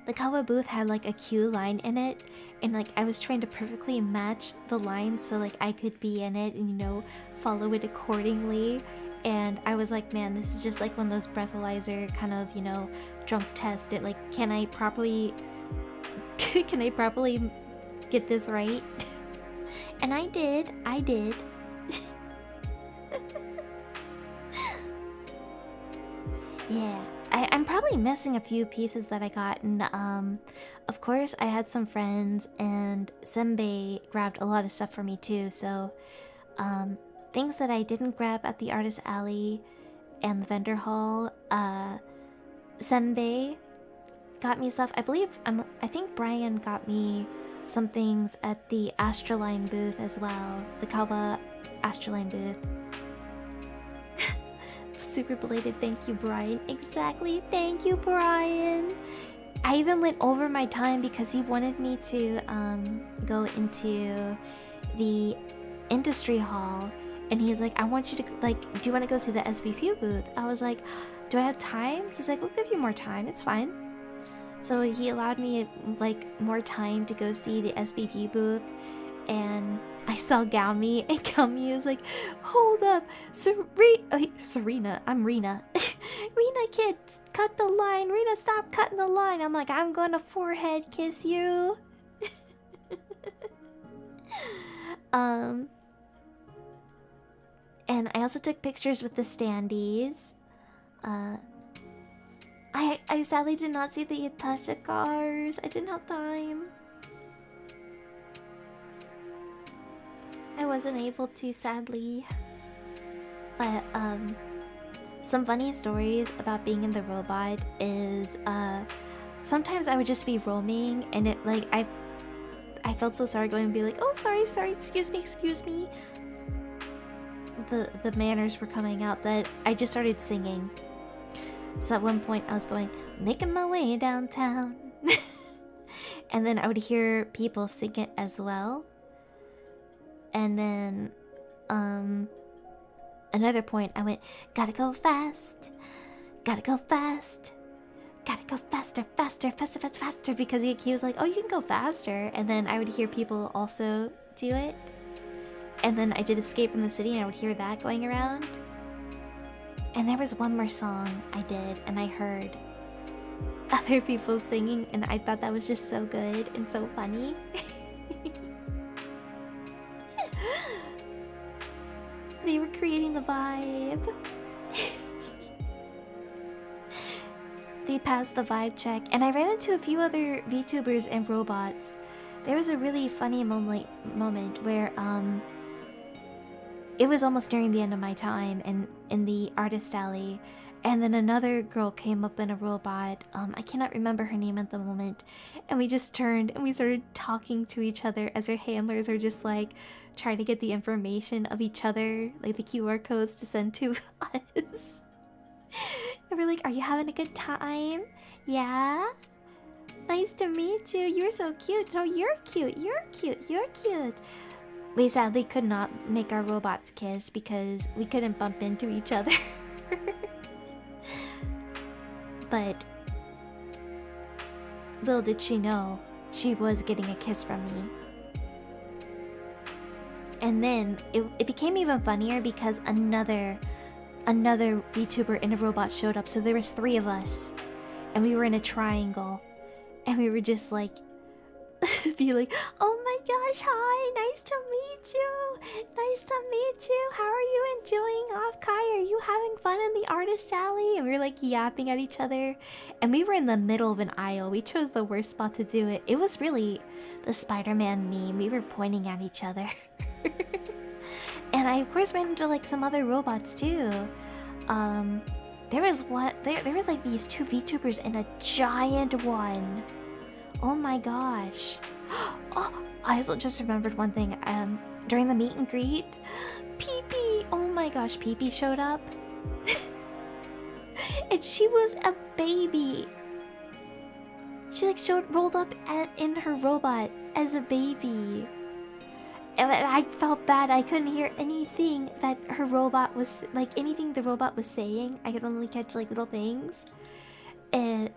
The Kawa booth had like a queue line in it, and like I was trying to perfectly match the line so like I could be in it and, you know, follow it accordingly. And I was like, man, this is just like one of those breathalyzer kind of, you know, drunk test. It like, can I properly get this right? And I did. Yeah, I'm probably missing a few pieces that I got, and of course I had some friends, and Senbei grabbed a lot of stuff for me too. So things that I didn't grab at the artist alley and the vendor hall, Senbei got me stuff. I think Brian got me some things at the Astroline booth as well, the Kawa Astroline booth. Super belated thank you, Brian. Exactly, thank you, Brian. I even went over my time because he wanted me to go into the industry hall, and he's like, I want you to like, do you want to go see the SVP booth? I was like, do I have time? He's like, we'll give you more time, it's fine. So he allowed me like more time to go see the SVP booth, and I saw Galmi, and Galmi was like, hold up, Serena, I'm Rina. Rina, kid, cut the line. Rina, stop cutting the line. I'm like, I'm gonna forehead kiss you. And I also took pictures with the standees. I sadly did not see the Yatasha cars. I didn't have time. I wasn't able to, sadly. But some funny stories about being in the robot is sometimes I would just be roaming and it like I felt so sorry going and be like, oh sorry, excuse me. The manners were coming out that I just started singing. So at one point I was going, making my way downtown. And then I would hear people sing it as well. And then another point I went, gotta go fast, gotta go fast, gotta go faster, because he was like, oh, you can go faster. And then I would hear people also do it. And then I did Escape from the City and I would hear that going around. And there was one more song I did and I heard other people singing and I thought that was just so good and so funny. They were creating the vibe. They passed the vibe check and I ran into a few other VTubers and robots. There was a really funny moment where it was almost nearing the end of my time and in the artist alley, and then another girl came up in a robot. I cannot remember her name at the moment, and we just turned and we started talking to each other as our handlers are just like trying to get the information of each other, like the QR codes to send to us. And we're like, are you having a good time? Yeah? Nice to meet you. You're so cute. No, you're cute. You're cute. You're cute. We sadly could not make our robots kiss because we couldn't bump into each other. But little did she know, she was getting a kiss from me. And then it became even funnier because another VTuber in a robot showed up. So there was 3 of us. And we were in a triangle. And we were just like be like, oh my gosh, hi, nice to meet you. Nice to meet you. How are you enjoying OffKai? Are you having fun in the artist alley? And we were like yapping at each other. And we were in the middle of an aisle. We chose the worst spot to do it. It was really the Spider-Man meme. We were pointing at each other. And I of course ran into like some other robots too. There was like these 2 VTubers and a giant one. Oh my gosh. Oh, I also just remembered one thing. During the meet and greet, Pee-Pee, oh my gosh, Pee-Pee showed up. And she was a baby. She like rolled up in her robot as a baby. And I felt bad. I couldn't hear anything that her robot was like, anything the robot was saying. I could only catch like little things. And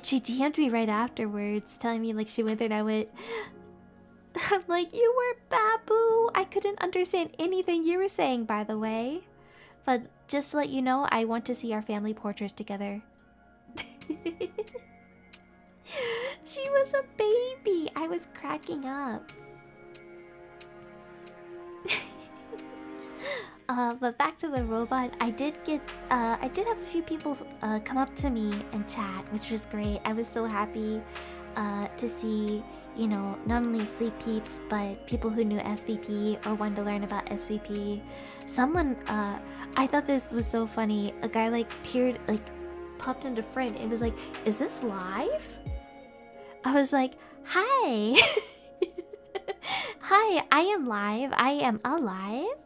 she DM'd me right afterwards, telling me like she went there and I went, I'm like, you were Babu. I couldn't understand anything you were saying, by the way. But just to let you know, I want to see our family portraits together. She was a baby. I was cracking up. But back to the robot, I did have a few people come up to me and chat, which was great. I was so happy to see, you know, not only sleep peeps, but people who knew SVP or wanted to learn about SVP. Someone, I thought this was so funny. A guy like popped into frame and was like, "Is this live?" I was like, "Hi." Hi, I am live. I am alive.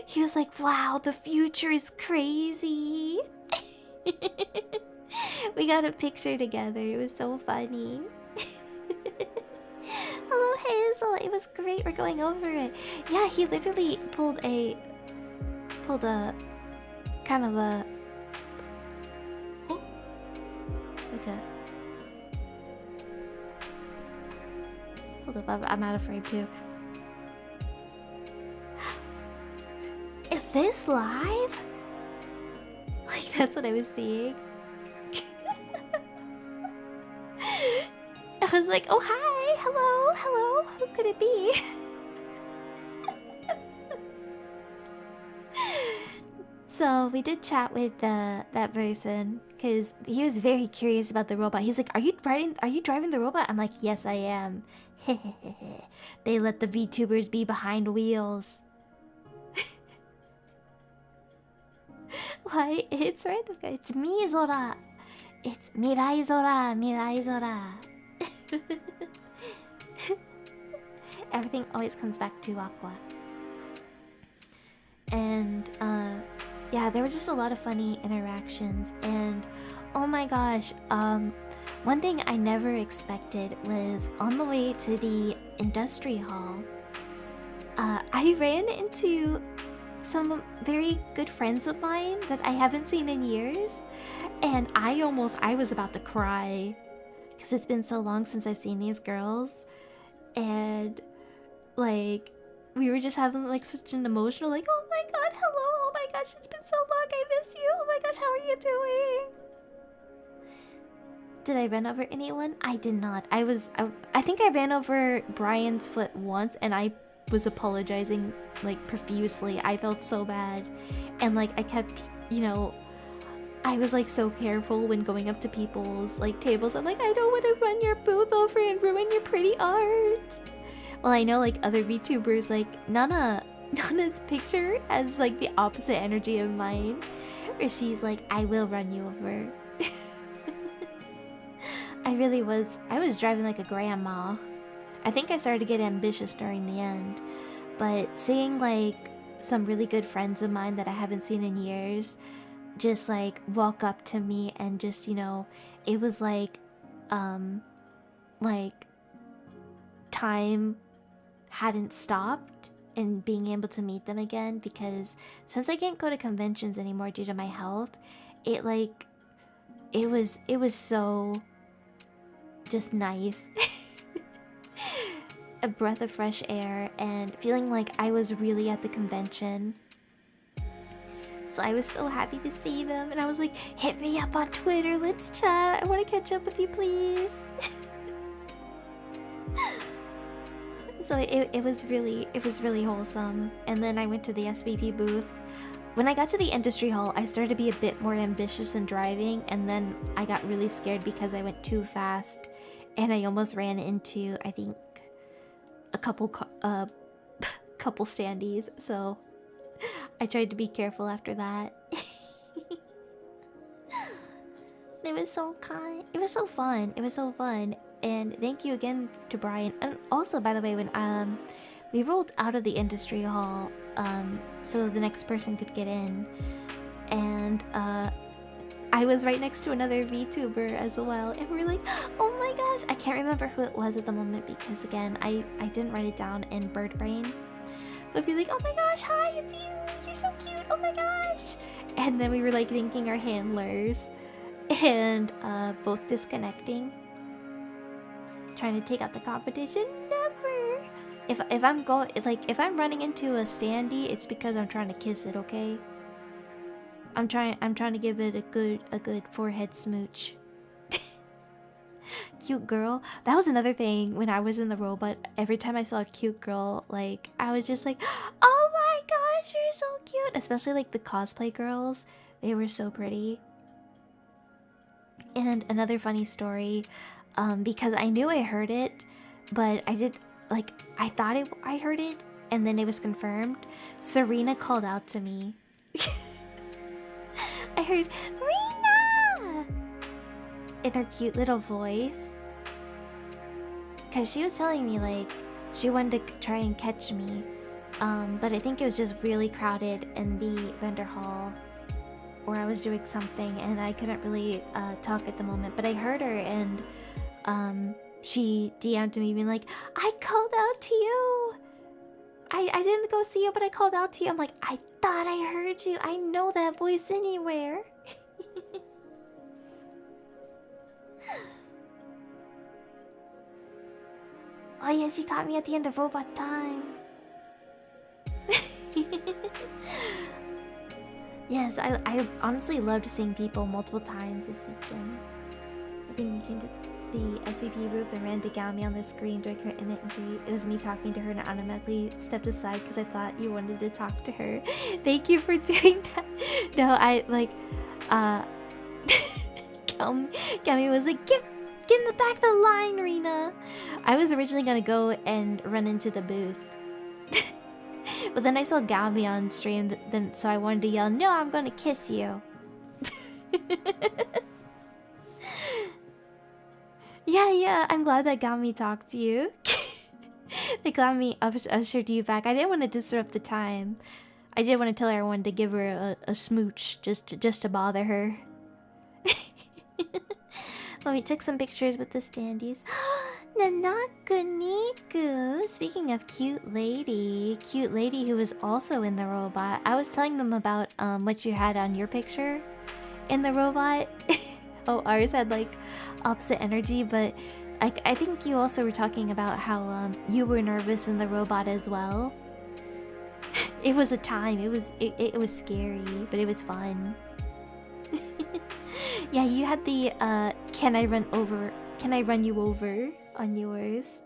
He was like, wow, the future is crazy. We got a picture together. It was so funny. Hello, Hazel. It was great. We're going over it. Yeah, he literally pulled a kind of a like a. Hold up, I'm out of frame too. Is this live? Like, that's what I was seeing. I was like, oh hi, hello, who could it be? So we did chat with that person because he was very curious about the robot. He's like, are you driving the robot? I'm like, yes, I am. They let the VTubers be behind wheels. Why? It's random, guys. It's me, Zora. It's Mirai Zora, Mirai Zora. Everything always comes back to Aqua. And yeah, there was just a lot of funny interactions. And oh my gosh, one thing I never expected was on the way to the industry hall, I ran into some very good friends of mine that I haven't seen in years, and I was about to cry because it's been so long since I've seen these girls. And like, we were just having like such an emotional, like, oh my god, hello, oh my gosh, it's been so long, I miss you, oh my gosh, how are you doing? Did I run over anyone? I did not. I think I ran over Brian's foot once, and I was apologizing like profusely. I felt so bad, and like I kept, you know, I was like so careful when going up to people's like tables. I'm like, I don't want to run your booth over and ruin your pretty art. Well, I know like other VTubers, like Nana's picture has like the opposite energy of mine, where she's like, I will run you over. I was driving like a grandma. I think I started to get ambitious during the end, but seeing like some really good friends of mine that I haven't seen in years just like walk up to me, and just, you know, it was like time hadn't stopped, and being able to meet them again, because since I can't go to conventions anymore due to my health, it was so just nice. A breath of fresh air, and feeling like I was really at the convention. So I was so happy to see them, and I was like, hit me up on Twitter, let's chat, I want to catch up with you, please. So it was really wholesome. And then I went to the SVP booth. When I got to the industry hall, I started to be a bit more ambitious in driving, and then I got really scared because I went too fast, and I almost ran into, I think, a couple standees. So I tried to be careful after that. It was so kind. It was so fun. It was so fun. And thank you again to Brian. And also, by the way, when we rolled out of the industry hall, so the next person could get in, and I was right next to another VTuber as well, and we were like, oh my gosh, I can't remember who it was at the moment because again, I didn't write it down in bird brain. But we were like, oh my gosh, hi, it's you, you're so cute, oh my gosh. And then we were like thanking our handlers, and both disconnecting, trying to take out the competition. Never. If I'm going, like, if I'm running into a standee, it's because I'm trying to kiss it, okay? I'm trying to give it a good forehead smooch. Cute girl. That was another thing when I was in the robot. Every time I saw a cute girl, like, I was just like, oh my gosh, you're so cute. Especially like the cosplay girls, they were so pretty. And another funny story, because I knew I heard it, but I thought I heard it, and then it was confirmed. Serena called out to me. I heard RINA in her cute little voice, because she was telling me like she wanted to try and catch me, but I think it was just really crowded in the vendor hall, or I was doing something and I couldn't really talk at the moment. But I heard her, and she DM'd me being like, I called out to you. I didn't go see you, but I called out to you. I'm like, I thought I heard you. I know that voice anywhere. Oh yes, you caught me at the end of robot time. Yes, I honestly loved seeing people multiple times this weekend. I think we came to the SVP group and ran to Gami on the screen during her meet and greet. It was me talking to her, and I automatically stepped aside because I thought you wanted to talk to her. Thank you for doing that. No, I like Gami was like, get in the back of the line, Rina. I was originally gonna go and run into the booth. But then I saw Gami on stream, then so I wanted to yell, "No, I'm gonna kiss you." Yeah, I'm glad that Gami talked to you. That Gami ushered you back. I didn't want to disrupt the time. I did want to tell everyone to give her a smooch just to bother her. Well, we took some pictures with the standees. Nanakuniku! Speaking of cute lady who was also in the robot. I was telling them about what you had on your picture in the robot. Oh, ours had like opposite energy, but I think you also were talking about how you were nervous in the robot as well. It was a time. It was scary, but it was fun. Yeah, you had the can I run you over on yours.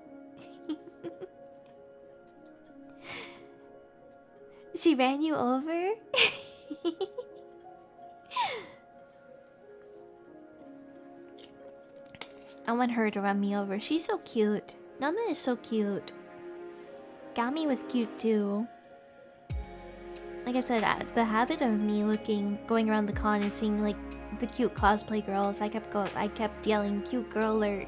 She ran you over? I want her to run me over. She's so cute. Nana is so cute. Gami was cute too. Like I said, the habit of me going around the con and seeing like the cute cosplay girls, I kept yelling "cute girl alert."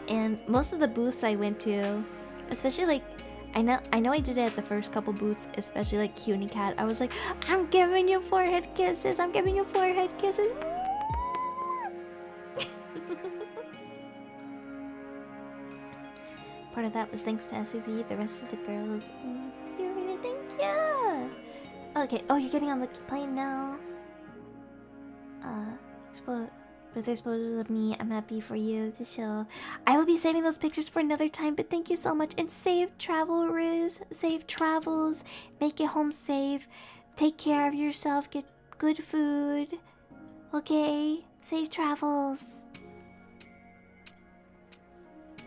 And most of the booths I went to, especially like I know I did it at the first couple booths, especially like Cutie Cat. I was like, "I'm giving you forehead kisses. I'm giving you forehead kisses." Part of that was thanks to SUV. The rest of the girls, thank you, really, thank you. Okay. Oh, you're getting on the plane now. But there's photos of me. I'm happy for you to show. I will be saving those pictures for another time. But thank you so much, and safe travel, Riz. Safe travels. Make it home safe. Take care of yourself. Get good food. Okay. Safe travels.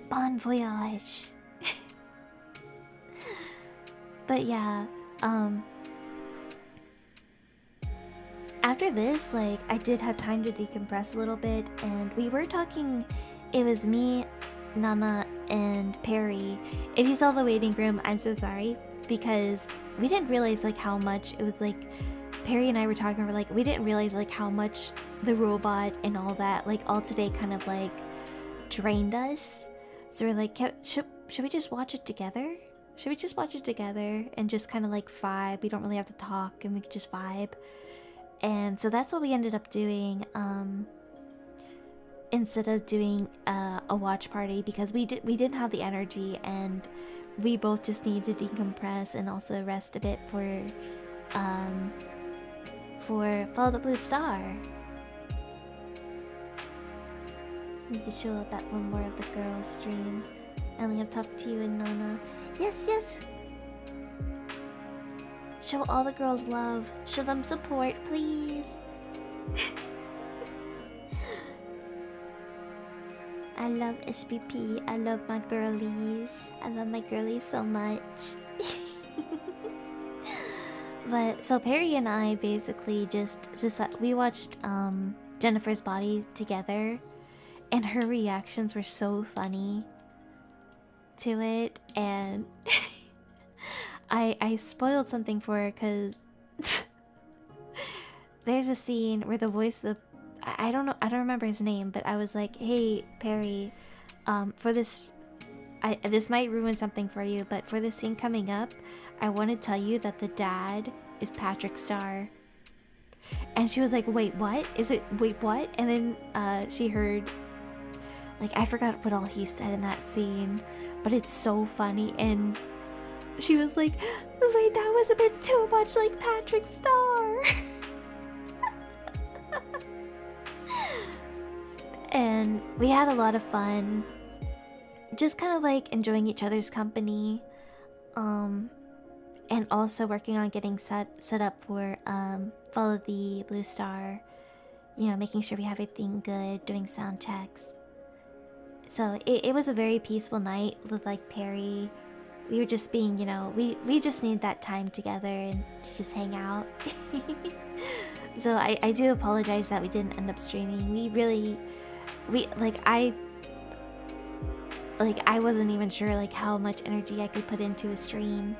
Bon voyage. But yeah, after this, like, I did have time to decompress a little bit, and we were talking. It was me, Nana, and Perry. If you saw the waiting room, I'm so sorry, because we didn't realize like how much it was. Like, Perry and I were talking, we're like, we didn't realize like how much the robot and all that, like, all today kind of like drained us. So we're like, should we just watch it together? Should we just watch it together and just kind of like vibe? We don't really have to talk, and we could just vibe. And so that's what we ended up doing, instead of doing a watch party, because we didn't have the energy, and we both just needed to decompress and also rest a bit for Follow the Blue Star. Need to show up at one more of the girls' streams. I only have talked to you and Nana. Yes. Show all the girls love. Show them support, please. I love SPP. I love my girlies. I love my girlies so much. But so Perry and I basically just we watched Jennifer's Body together, and her reactions were so funny to it, and I spoiled something for her because there's a scene where the voice of I don't remember his name, but I was like, "Hey Perry, for this, this might ruin something for you, but for this scene coming up, I want to tell you that the dad is Patrick Star." And she was like, "Wait, what? Wait, what?" And then she heard, like, I forgot what all he said in that scene, but it's so funny. And she was like, "Wait, that was a bit too much like Patrick Star." And we had a lot of fun, just kind of like enjoying each other's company, and also working on getting set up for Follow the Blue Star, you know, making sure we have everything good, doing sound checks. So it was a very peaceful night with like Perry. We were just being, you know, we just need that time together and to just hang out. So I do apologize that we didn't end up streaming. I wasn't even sure like how much energy I could put into a stream.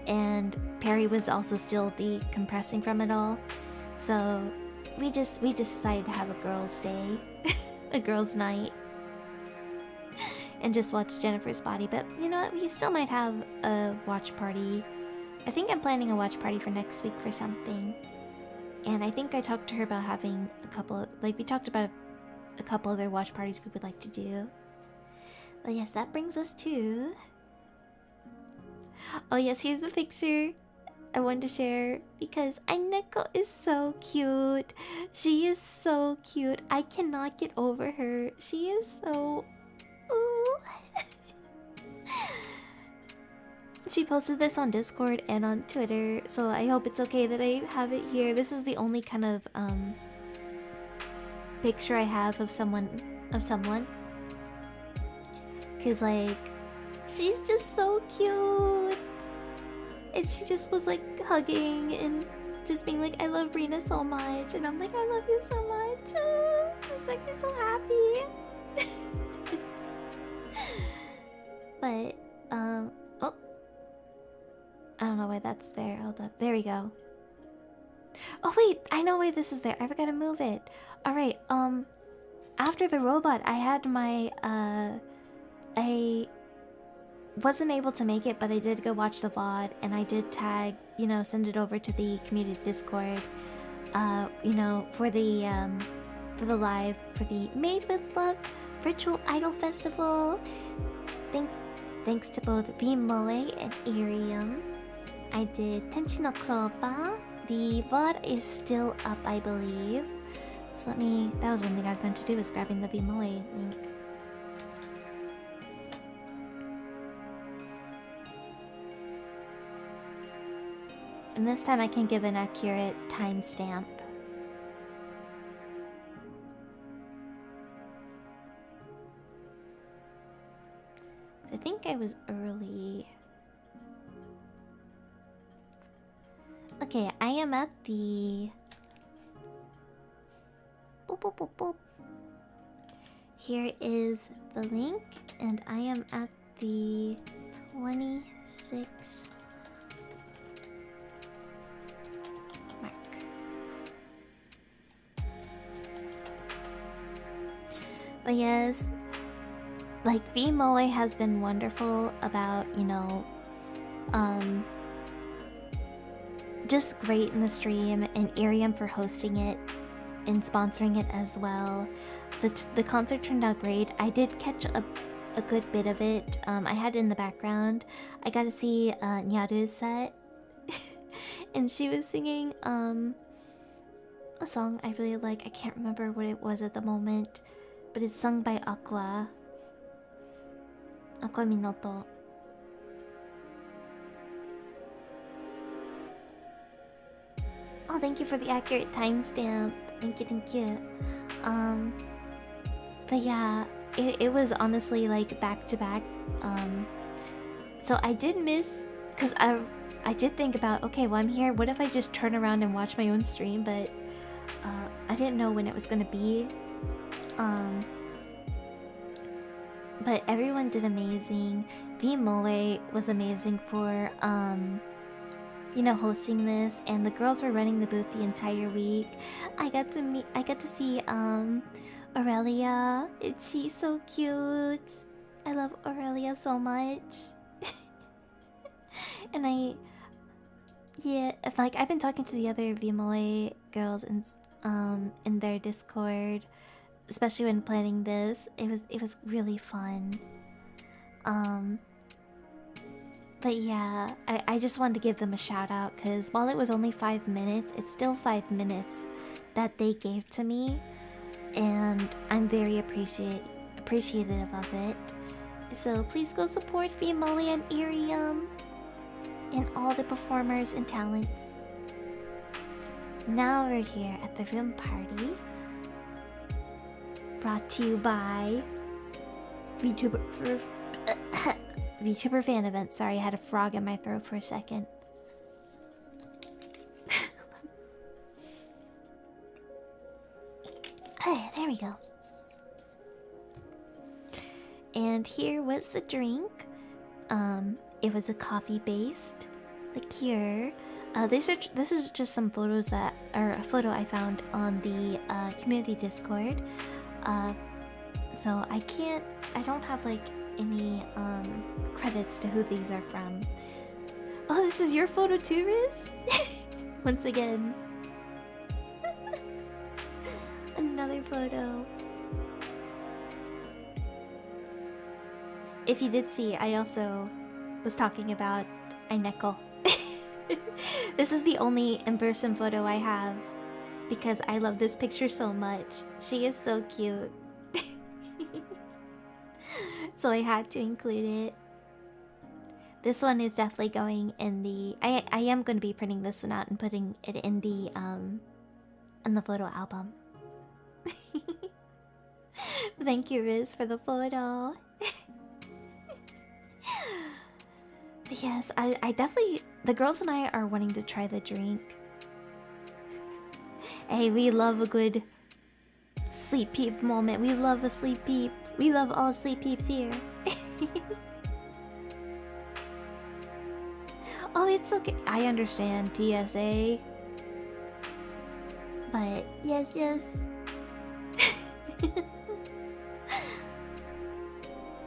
and Perry was also still decompressing from it all. So we just decided to have a girls' day, a girls' night, and just watch Jennifer's Body. But you know what? We still might have a watch party. I think I'm planning a watch party for next week for something. And I think I talked to her about having a couple, like we talked about a couple other watch parties we would like to do. But yes, that brings us to... Oh yes, here's the picture I wanted to share because Aineko is so cute. She is so cute. I cannot get over her. She is so... Ooh. She posted this on Discord and on Twitter, so I hope it's okay that I have it here. This is the only kind of picture I have of someone. Cause like, she's just so cute. And she just was like hugging and just being like, I love Rina so much. And I'm like, I love you so much. Oh, this makes me so happy. But, oh. I don't know why that's there. Hold up. There we go. Oh wait, I know why this is there. I forgot to move it. Alright, after the robot, I had my, I wasn't able to make it, but I did go watch the VOD, and I did tag, you know, send it over to the community Discord, you know, for the live, for the Made with Love Virtual Idol Festival. Thanks to both vmoe and Irium. I did Tenchi no Kroba. The VOD is still up, I believe. So let me... That was one thing I was meant to do, was grabbing the vmoe link. And this time I can give an accurate timestamp. I think I was early. Okay, I am at the... Boop, boop, boop, boop. Here is the link, and I am at the 26 mark. But yes, like vmoe has been wonderful about, you know, just great in the stream, and Irium for hosting it and sponsoring it as well. The concert turned out great. I did catch a good bit of it. I had it in the background. I got to see Nyaru's set. And she was singing a song I really like. I can't remember what it was at the moment, but it's sung by Aqua Minoto. Oh, thank you for the accurate timestamp. Thank you. But yeah, it was honestly like back to back. So I did miss, because I did think about, okay, well I'm here, what if I just turn around and watch my own stream? But I didn't know when it was gonna be. But everyone did amazing. vmoe was amazing for you know, hosting this, and the girls were running the booth the entire week. I got to see Aurelia. She's so cute. I love Aurelia so much. And yeah, like I've been talking to the other vmoe girls in their Discord, especially when planning this. It was really fun. But yeah, I just wanted to give them a shout out, because while it was only 5 minutes, it's still 5 minutes that they gave to me, and I'm very appreciative of it. So please go support vmoe and Irium and all the performers and talents. Now we're here at the room party, brought to you by VTuber fan event. Sorry, I had a frog in my throat for a second. Hey, there we go. And here was the drink. It was a coffee based. the cure. This is just some photos that, or a photo I found on the community Discord. So I don't have like any credits to who these are from. Oh, this is your photo too, Riz? Once again. Another photo. If you did see, I also was talking about Aineko. This is the only in-person photo I have because I love this picture so much. She is so cute. So I had to include it. This one is definitely going in the... I am going to be printing this one out and putting it in the photo album. Thank you, Riz, for the photo. But yes, I definitely... The girls and I are wanting to try the drink. Hey, we love a good sleep peep moment. We love a sleep peep. We love all sleep peeps here. Oh, it's okay. I understand TSA. But yes, yes.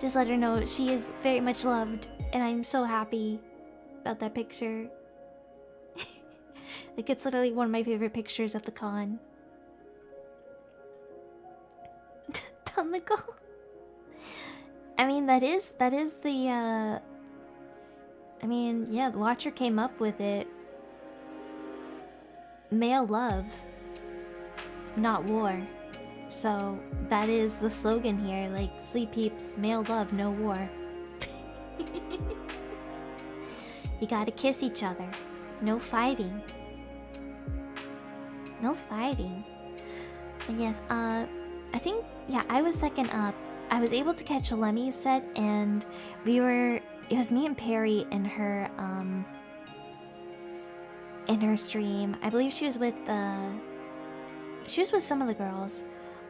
Just let her know she is very much loved. And I'm so happy about that picture. Like, it's literally one of my favorite pictures of the con. Tamiko. I mean, that is the, I mean, yeah, the Watcher came up with it. Male love, not war. So, that is the slogan here, like, sleep peeps, male love, no war. You gotta kiss each other. No fighting. No fighting. But yes, I think, yeah, I was second up. I was able to catch a Lemmy set, and it was me and Perry in her stream. I believe she was with some of the girls.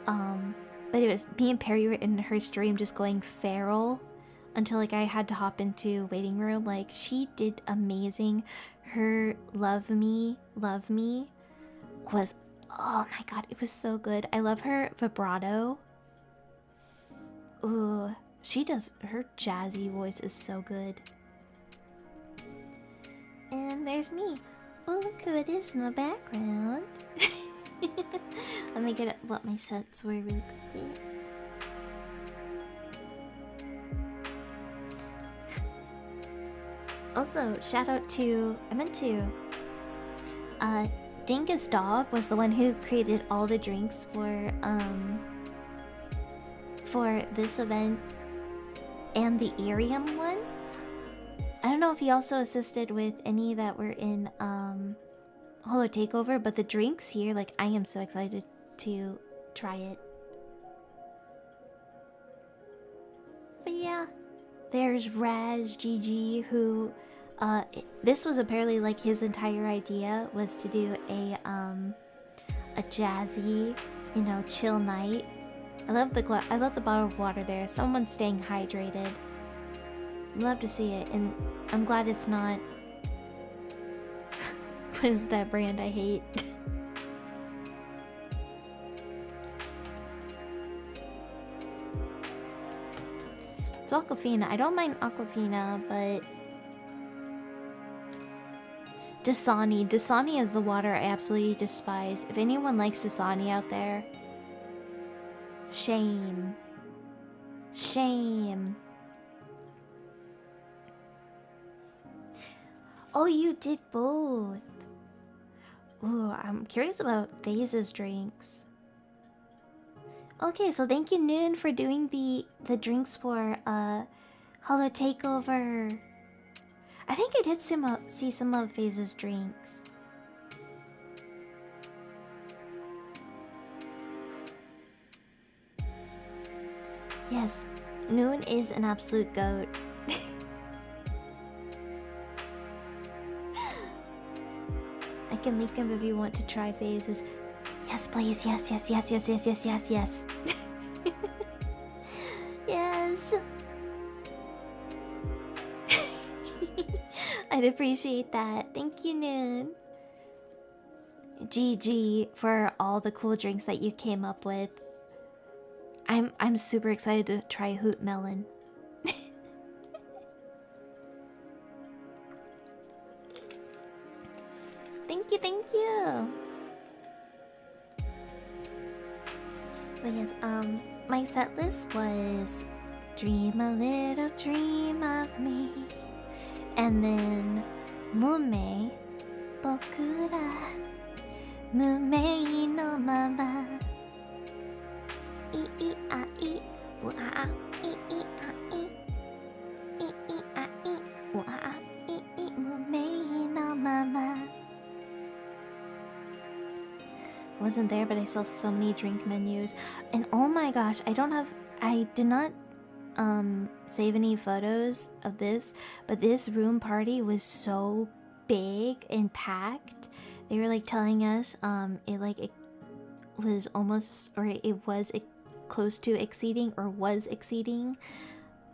But it was me and Perry were in her stream just going feral until like I had to hop into waiting room. Like, she did amazing. Her love me was, oh my god, it was so good. I love her vibrato. Ooh, her jazzy voice is so good. And there's me. Oh, look who it is in the background. Let me get at what my sets were really quickly. Also, shout out to... Dingus Dog was the one who created all the drinks for this event and the Irium one. I don't know if he also assisted with any that were in Holo Takeover, but the drinks here, like, I am so excited to try it. But yeah, there's Raz GG, who this was apparently like his entire idea was to do a jazzy, you know, chill night. I love the bottle of water there. Someone's staying hydrated. Love to see it, and I'm glad it's not. What is that brand I hate? It's Aquafina. I don't mind Aquafina, but Dasani. Dasani is the water I absolutely despise. If anyone likes Dasani out there, shame. Shame. Oh, you did both. Ooh, I'm curious about Phase's drinks. Okay, so thank you, Noon, for doing the drinks for Holo Takeover. I think I did see some of Phase's drinks. Yes, Noon is an absolute goat. I can link him if you want to try Phases. Yes, please. Yes, yes, yes, yes, yes, yes, yes, yes. Yes. I I'd appreciate that. Thank you, Noon. GG for all the cool drinks that you came up with. I'm super excited to try Hoot Melon. Thank you, thank you. But yes, my set list was Dream a Little Dream of Me, and then Mume Bokura Mumei no Mama I I a I U a I I a I I a I U a I Mumei no Mama. Wasn't there, but I saw so many drink menus, and oh my gosh, I did not save any photos of this, but this room party was so big and packed. They were like telling us it was almost, or it was close to exceeding, or was exceeding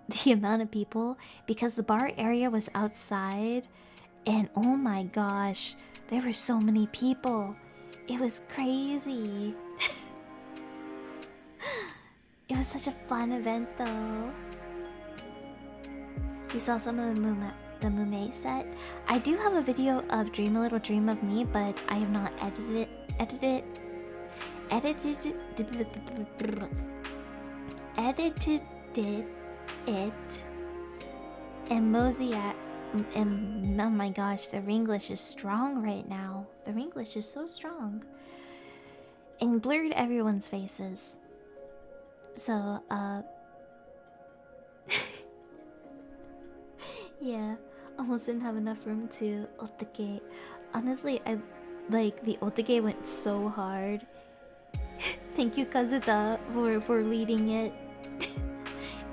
the amount of people, because the bar area was outside, and oh my gosh, there were so many people. It was crazy. It was such a fun event though. You saw some of the Mume set. I do have a video of Dream a Little Dream of Me, but I have not edited it. And Mosey and oh my gosh, the Ringlish is strong right now. The Ringlish is so strong. And blurred everyone's faces. So, yeah, almost didn't have enough room to otake. Honestly, the otake went so hard. Thank you, Kazuta, for leading it.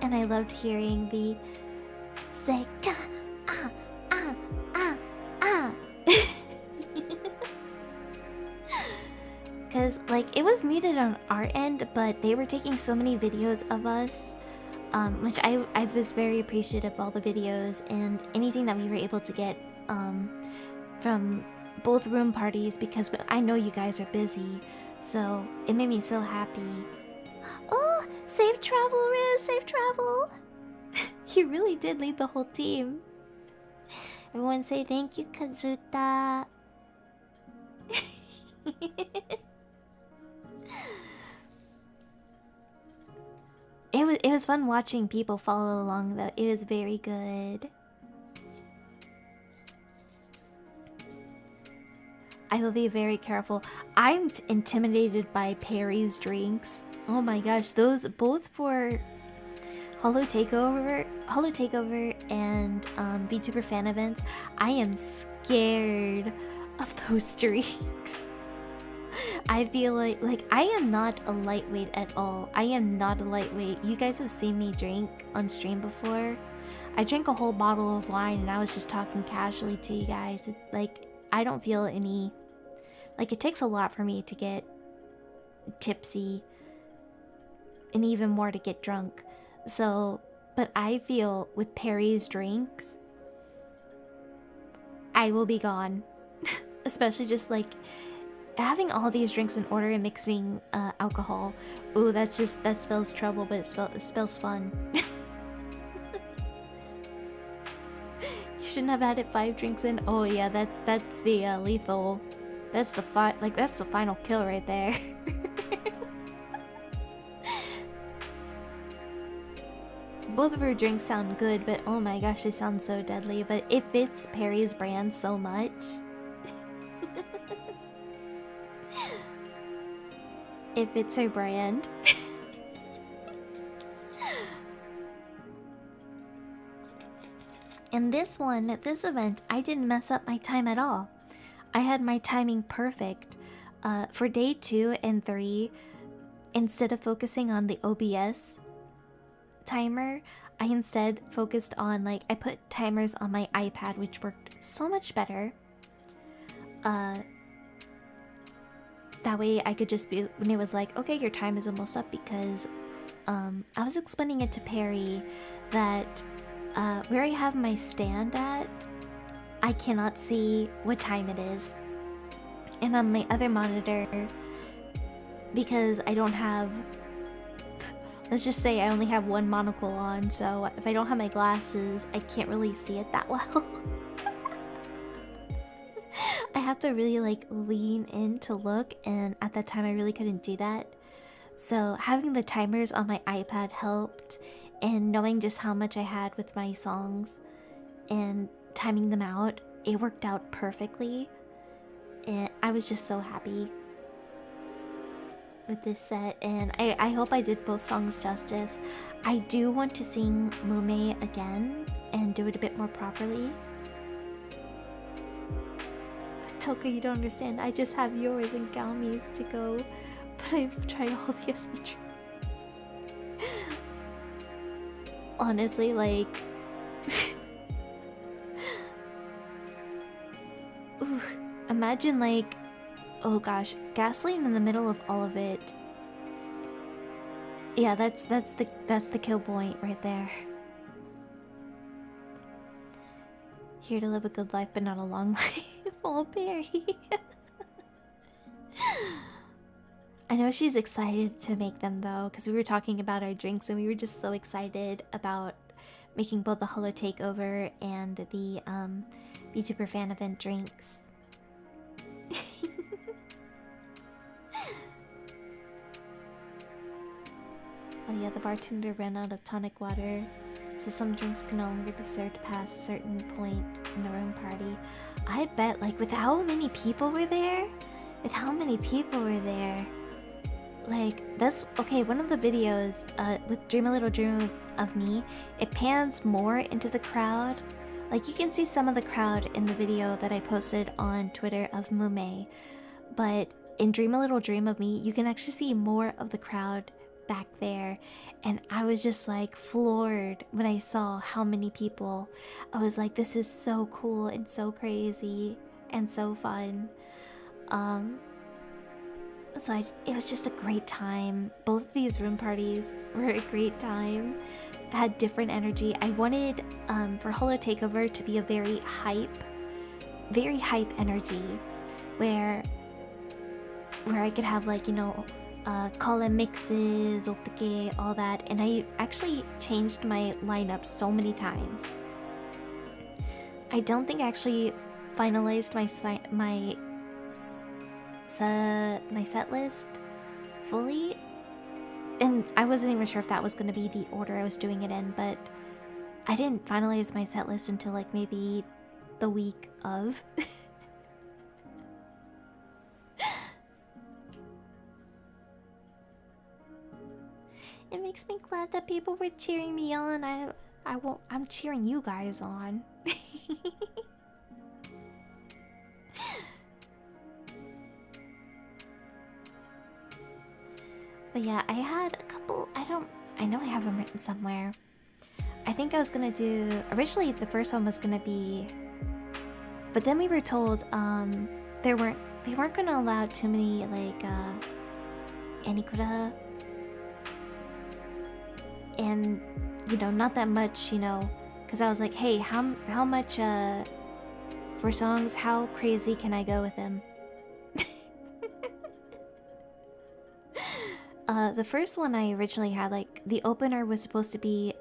And I loved hearing the Seka because like it was muted on our end, but they were taking so many videos of us, which I was very appreciative of all the videos and anything that we were able to get from both room parties, because I know you guys are busy, so it made me so happy. Oh, safe travel, Riz, safe travel. You really did lead the whole team. Everyone say thank you, Kazuta. It was fun watching people follow along though. It was very good. I will be very careful. I'm intimidated by Perry's drinks. Oh my gosh, those both for Holo Takeover and VTuber fan events. I am scared of those drinks. I feel like I am not a lightweight at all. I am not a lightweight. You guys have seen me drink on stream before. I drank a whole bottle of wine and I was just talking casually to you guys. I don't feel any... Like, it takes a lot for me to get tipsy and even more to get drunk. So, but I feel with Perry's drinks, I will be gone. Especially just like having all these drinks in order and mixing alcohol. Ooh, that spells trouble, but it spells fun. You shouldn't have had it 5 drinks in. Oh yeah, that's the lethal. That's the final kill right there. Both of her drinks sound good, but oh my gosh, they sound so deadly. But it fits Perry's brand so much. It fits her brand. And this event, I didn't mess up my time at all. I had my timing perfect. For day 2 and 3, instead of focusing on the OBS timer, I instead focused on, like, I put timers on my iPad, which worked so much better. That way I could just be, when it was like, okay, your time is almost up, because I was explaining it to Perry that where I have my stand at, I cannot see what time it is. And on my other monitor, because I don't have, let's just say I only have one monocle on, so if I don't have my glasses, I can't really see it that well. I have to really like lean in to look, and at that time I really couldn't do that. So having the timers on my iPad helped, and knowing just how much I had with my songs and timing them out, it worked out perfectly. And I was just so happy with this set, and I hope I did both songs justice. I do want to sing Mume again and do it a bit more properly. Toka, you don't understand. I just have yours and Galmi's to go, but I've tried all the SB. Honestly, like, ooh, imagine like, oh gosh, gasoline in the middle of all of it. Yeah, that's the kill point right there. Here to live a good life, but not a long life. Oh, Barry. I know she's excited to make them though, because we were talking about our drinks and we were just so excited about making both the Holo Takeover and the VTuber fan event drinks. Oh yeah, the bartender ran out of tonic water, so some drinks can no longer be served past a certain point in the room party. I bet, like, with how many people were there? Like, that's... Okay, one of the videos, with Dream a Little Dream of Me, it pans more into the crowd. Like, you can see some of the crowd in the video that I posted on Twitter of Mume, but in Dream a Little Dream of Me, you can actually see more of the crowd back there, and I was just like floored when I saw how many people. I was like, this is so cool and so crazy and so fun. So it was just a great time. Both of these room parties were a great time. Had different energy. I wanted for Holo Takeover to be a very hype energy, where I could have, like, you know, call-in mixes, otake, all that, and I actually changed my lineup so many times. I don't think I actually finalized my set list fully, and I wasn't even sure if that was going to be the order I was doing it in, but I didn't finalize my set list until like maybe the week of. It makes me glad that people were cheering me on. I'm cheering you guys on. But yeah, I had a couple. I know I have them written somewhere. I think I was gonna do, originally the first one was gonna be, but then we were told they weren't gonna allow too many like anikura, and you know, not that much, you know, because I was like, hey, how much for songs, how crazy can I go with them? The first one I originally had, like, the opener was supposed to be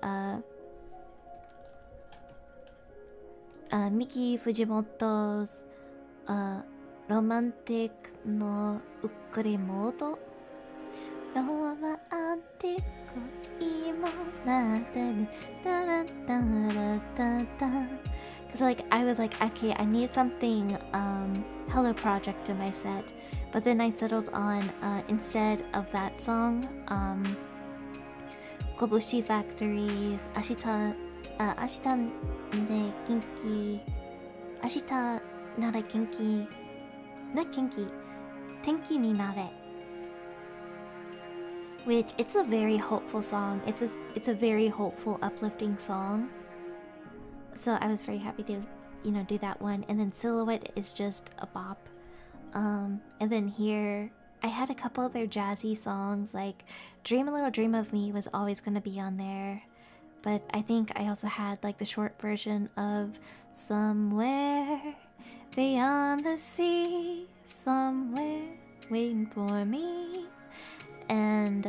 Miki Fujimoto's Romantic no Ukure Modo. Romantic because like I was like, okay, I need something Hello Project in my set, but then I settled on instead of that song, Kobushi Factory's Ashita de Genki, Ashita nara Genki, not Genki, Tenki ni nare. Which, it's a very hopeful song. It's a very hopeful, uplifting song. So I was very happy to, you know, do that one. And then Silhouette is just a bop. And then here, I had a couple of their jazzy songs, like Dream a Little Dream of Me was always gonna be on there. But I think I also had like the short version of Somewhere Beyond the Sea, Somewhere Waiting for Me. And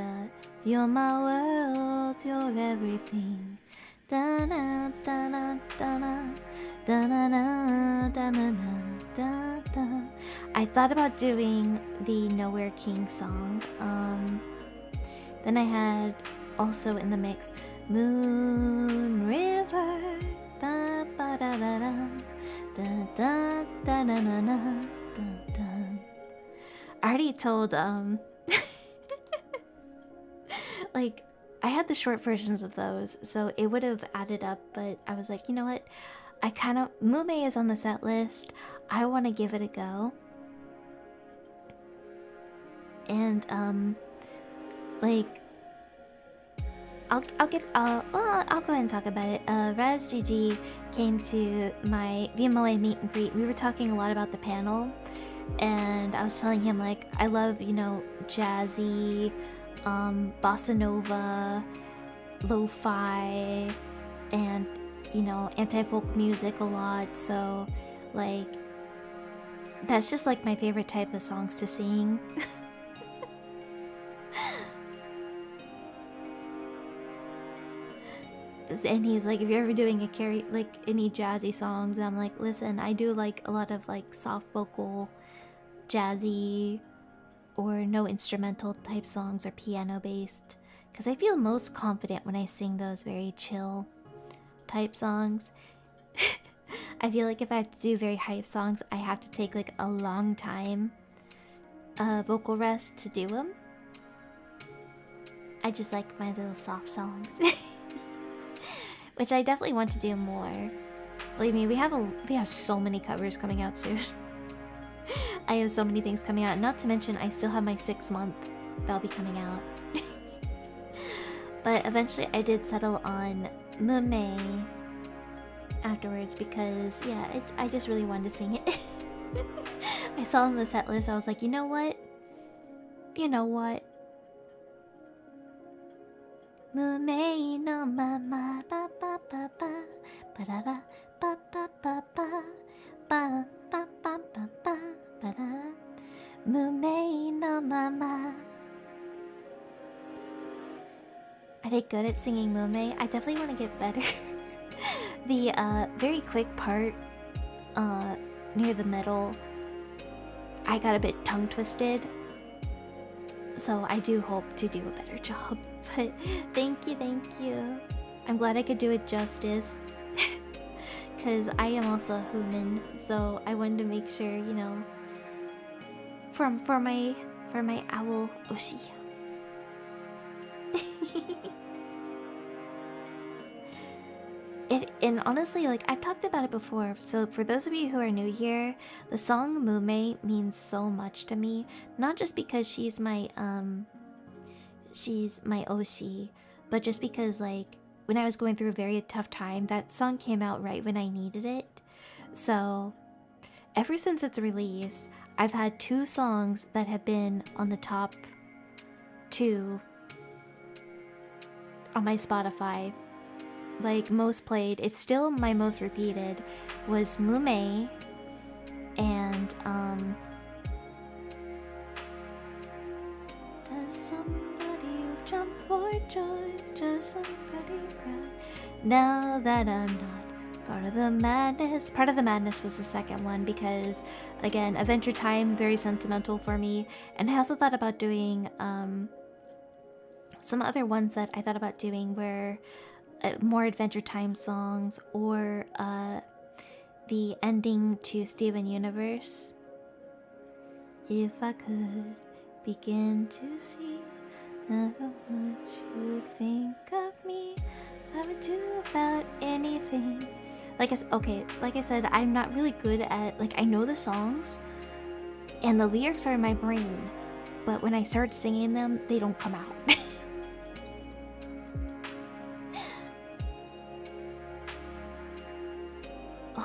you're my world, you're everything. Da-na, da-na, da-na, da-na-na, da-na-na, da-da. I thought about doing the Nowhere King song. Then I had also in the mix Moon River, ba ba da da da, da da da na na na, da da. I already told like I had the short versions of those, so it would have added up. But I was like, you know what? I kind of Mume is on the set list. I want to give it a go. And like I'll go ahead and talk about it. Raz GG came to my VMOA meet and greet. We were talking a lot about the panel, and I was telling him like I love, you know, jazzy, bossa nova, lo-fi, and you know, anti-folk music a lot. So like that's just like my favorite type of songs to sing. And he's like, if you're ever doing a like any jazzy songs, I'm like, listen, I do like a lot of like soft vocal jazzy or no instrumental type songs or piano based, because I feel most confident when I sing those very chill type songs. I feel like if I have to do very hype songs, I have to take like a long time vocal rest to do them. I just like my little soft songs. Which I definitely want to do more. Believe me, we have so many covers coming out soon. I have so many things coming out. Not to mention, I still have my 6 month that'll be coming out. But eventually, I did settle on Mume afterwards because, yeah, I just really wanted to sing it. I saw on the set list. I was like, you know what? You know what? Mume no mama ba ba ba ba ba da da ba ba ba ba ba ba ba ba ba ba da. Mume no mama. Are they good at singing Mume? I definitely want to get better. The very quick part near the middle, I got a bit tongue twisted. So I do hope to do a better job. But thank you. I'm glad I could do it justice. Because I am also a human, so I wanted to make sure, you know, for my owl Oshi. And honestly, like I've talked about it before, so for those of you who are new here, the song Mume means so much to me. Not just because she's my Oshi, but just because like when I was going through a very tough time, that song came out right when I needed it. So ever since its release, I've had 2 songs that have been on the top 2 on my Spotify. Like most played, it's still my most repeated, was Mume and does somebody jump for joy? Does somebody cry? Now that I'm not part of the madness. Part of the Madness was the second one because, again, Adventure Time, very sentimental for me. And I also thought about doing some other ones that I thought about doing were more Adventure Time songs, or the ending to Steven Universe. If I could begin to see what you think of me, I would do about anything. Like I said, I'm not really good at, like, I know the songs and the lyrics are in my brain, but when I start singing them, they don't come out.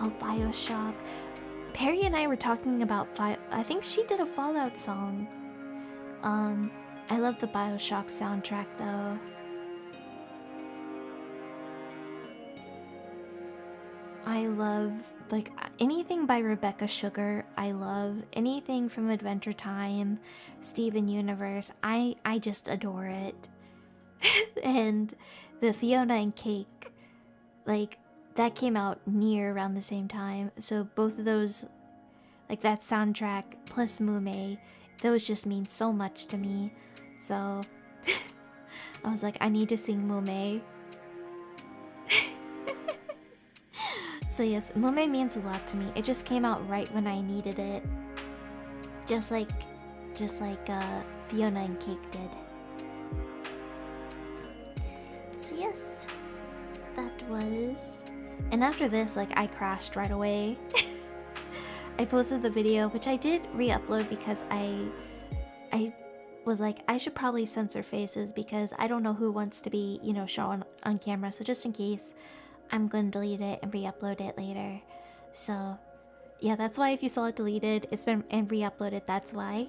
Oh, BioShock. Perry and I were talking about I think she did a Fallout song. I love the BioShock soundtrack though. I love like anything by Rebecca Sugar. I love anything from Adventure Time, Steven Universe. I just adore it. And the Fiona and Cake, like that came out near around the same time. So both of those, like that soundtrack plus Mume, those just mean so much to me. So I was like, I need to sing Mume. So yes, Mume means a lot to me. It just came out right when I needed it. Just like Fiona and Cake did. So yes, that was... And after this, like, I crashed right away. I posted the video, which I did re-upload because I was like, I should probably censor faces because I don't know who wants to be, you know, shown on camera. So just in case, I'm gonna delete it and re-upload it later. So yeah, that's why if you saw it deleted, it's been and re-uploaded, that's why.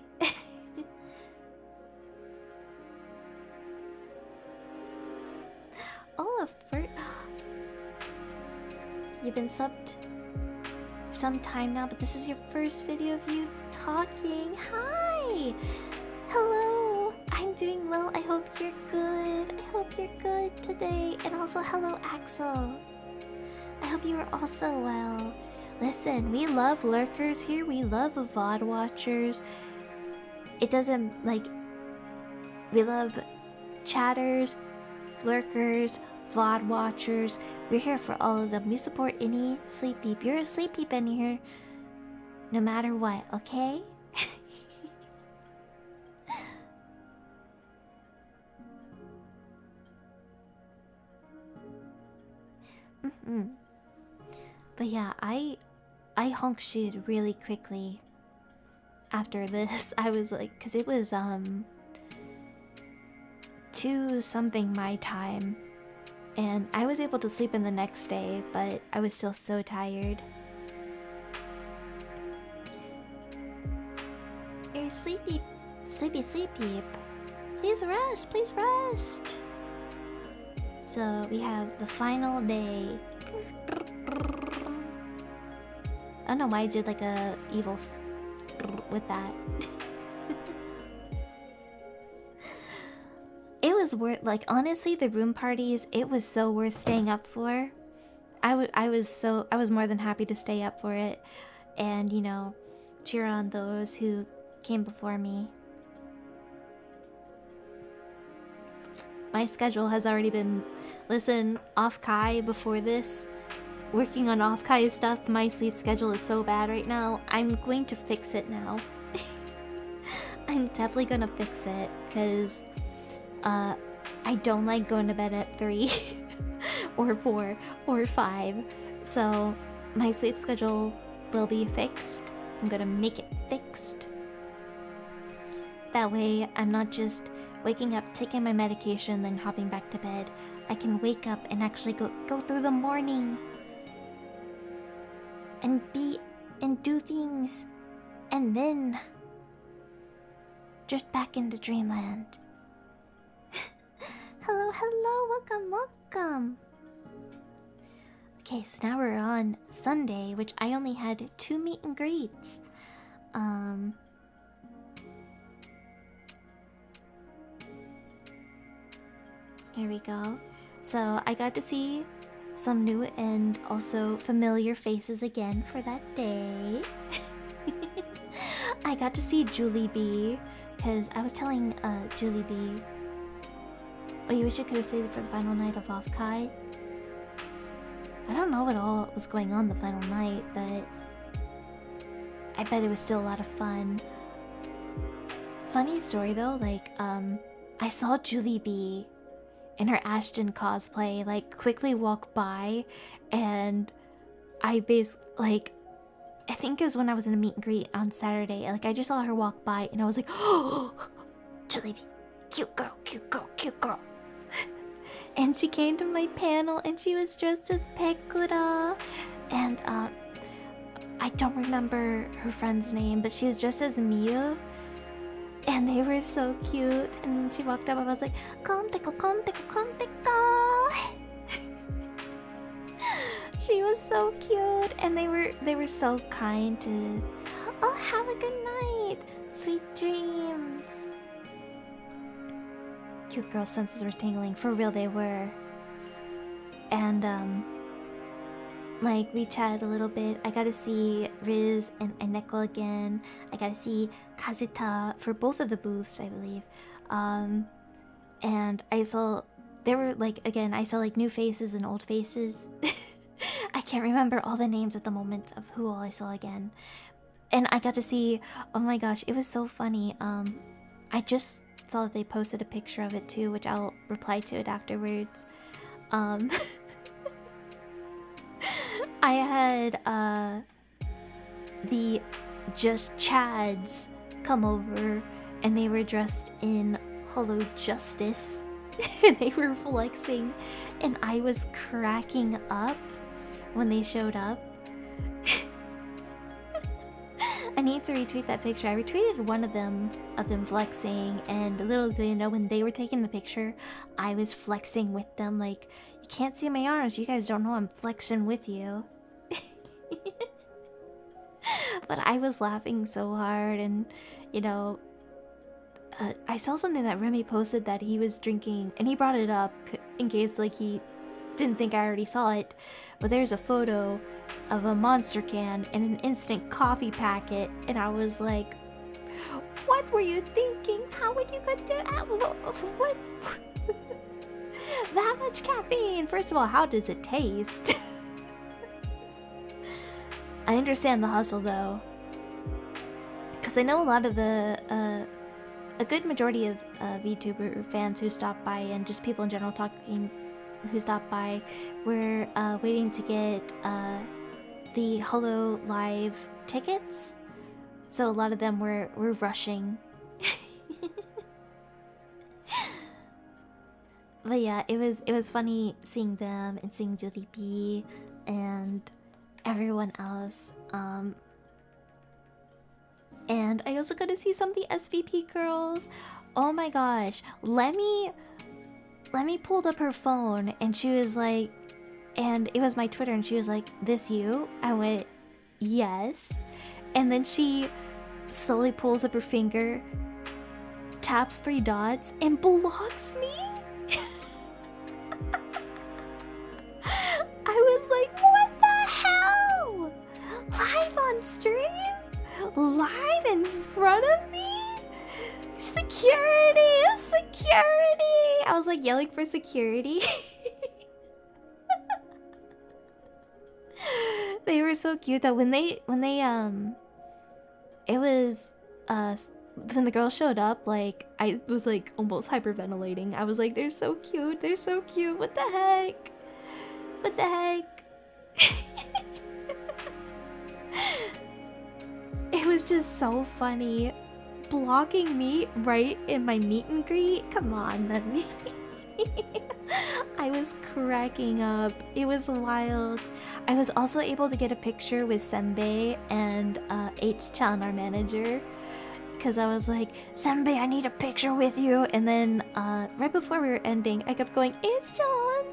Oh, you've been subbed for some time now, but this is your first video of you talking. Hi! Hello! I'm doing well. I hope you're good. I hope you're good today. And also, hello, Axel. I hope you are also well. Listen, we love lurkers here. We love VOD watchers. It doesn't, like... We love chatters, lurkers, VOD watchers. We're here for all of them. We support any sleep peep. You're a sleep peep in here. No matter what, okay? But yeah, I honk shoed really quickly after this. I was like, because it was 2 something my time, and I was able to sleep in the next day, but I was still so tired. You're sleepy, sleepy, sleepy. Please rest, please rest. So we have the final day. I don't know why I did like a evil with that. It was worth, like, honestly, the room parties, it was so worth staying up for. I was more than happy to stay up for it and, you know, cheer on those who came before me. My schedule has already been... Listen, OffKai before this, working on OffKai stuff, my sleep schedule is so bad right now. I'm going to fix it now. I'm definitely gonna fix it, because I don't like going to bed at 3 or 4 or 5. So my sleep schedule will be fixed. I'm gonna make it fixed. That way I'm not just waking up, taking my medication, then hopping back to bed. I can wake up and actually go through the morning and do things, and then drift back into dreamland. Hello, hello, welcome, welcome. Okay, so now we're on Sunday, which I only had 2 meet and greets. Here we go. So I got to see some new and also familiar faces again for that day. I got to see Julie B, because I was telling Julie B, oh, you wish you could have stayed for the final night of OffKai? I don't know what all was going on the final night, but I bet it was still a lot of fun. Funny story though, like, I saw Julie B in her Ashton cosplay, like, quickly walk by, and I like, I think it was when I was in a meet and greet on Saturday, like, I just saw her walk by, and I was like, oh, Julie B, cute girl, cute girl, cute girl. And she came to my panel, and she was dressed as Pekura, and, I don't remember her friend's name, but she was dressed as Miyu. And they were so cute, and she walked up and I was like, come pickle, come pickle, come pickle. She was so cute, and they were so kind to. Oh, have a good night, sweet dreams. Cute girl senses were tingling. For real, they were. And like we chatted a little bit. I got to see Riz and Neko again. I got to see Kazuta for both of the booths, I believe. And I saw there were like again. I saw like new faces and old faces. I can't remember all the names at the moment of who all I saw again. And I got to see. Oh my gosh, it was so funny. I just saw that they posted a picture of it too, which I'll reply to it afterwards. I had the Just Chads come over, and they were dressed in Hollow Justice, and they were flexing, and I was cracking up when they showed up. I need to retweet that picture. I retweeted one of them flexing, and little did they know, when they were taking the picture, I was flexing with them. Like, you can't see my arms, you guys don't know I'm flexing with you. But I was laughing so hard, and you know, I saw something that Remy posted that he was drinking, and he brought it up in case like he didn't think I already saw it, but there's a photo of a Monster can and an instant coffee packet, and I was like, what were you thinking? How would you get to what? That much caffeine? First of all, how does it taste? I understand the hustle though, because I know a lot of the a good majority of VTuber fans who stopped by, and just people in general talking who stopped by, were waiting to get the Hollow Live tickets. So a lot of them were rushing. But yeah, it was funny seeing them and seeing Julie B and everyone else. And I also got to see some of the SVP girls. Oh my gosh, Lemmy pulled up her phone, and she was like, and it was my Twitter, and she was like, "This you?" I went, "Yes." And then she slowly pulls up her finger, taps 3 dots, and blocks me. I was like, what the hell? Live on stream? Live in front of me? Security! Security! I was like yelling for security. They were so cute that when they it was when the girls showed up, like I was like almost hyperventilating. I was like, they're so cute, they're so cute. What the heck? What the heck? It was just so funny. Blocking me right in my meet and greet? Come on, let me. I was cracking up. It was wild. I was also able to get a picture with Senbei and H-chan, our manager. Because I was like, Senbei, I need a picture with you. And then right before we were ending, I kept going, H-chan!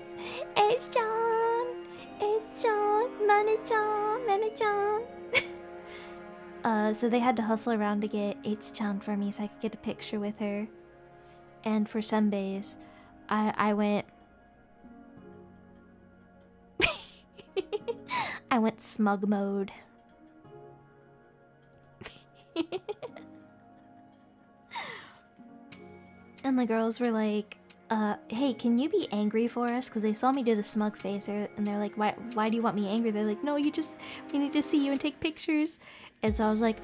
H-chan! H-chan! Mane-chan! Mane-chan! So they had to hustle around to get H-chan for me so I could get a picture with her. And for Senbei's, I went... I went smug mode. And the girls were like, hey, can you be angry for us? Because they saw me do the smug face, and they're like, why do you want me angry? They're like, no, we need to see you and take pictures. And so I was like,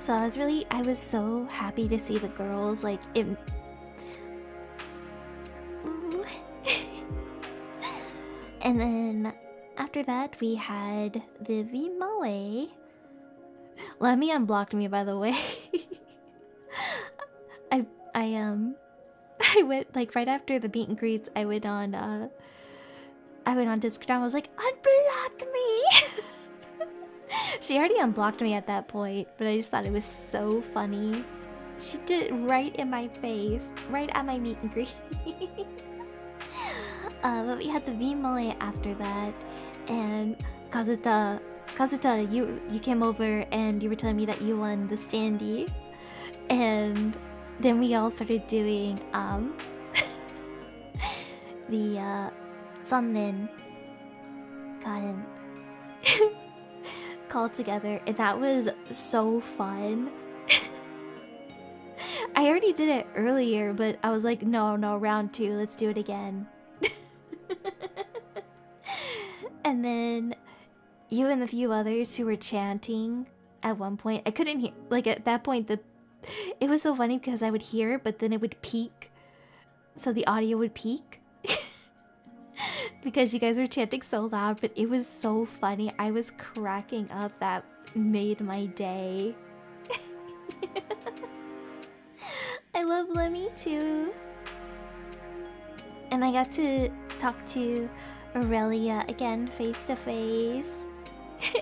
So I was so happy to see the girls, like, it... Ooh. And then after that, we had the Vmoe. Lemmy unblocked me, by the way. I went, like, right after the meet and greets, I went on Discord. I was like, unblock me! She already unblocked me at that point, but I just thought it was so funny. She did it right in my face, right at my meet and greet. But we had the V-Mole after that, and Kazuta, you came over and you were telling me that you won the standee, and then we all started doing the Sunnin Kaen call together, and that was so fun. I already did it earlier, but I was like, no, round 2, let's do it again. And then you and a few others who were chanting at one point. I couldn't hear, like at that point, it was so funny because I would hear, but then it would peak. So the audio would peak. Because you guys were chanting so loud, but it was so funny. I was cracking up. That made my day. I love Lemmy too. And I got to talk to Aurelia again face to face.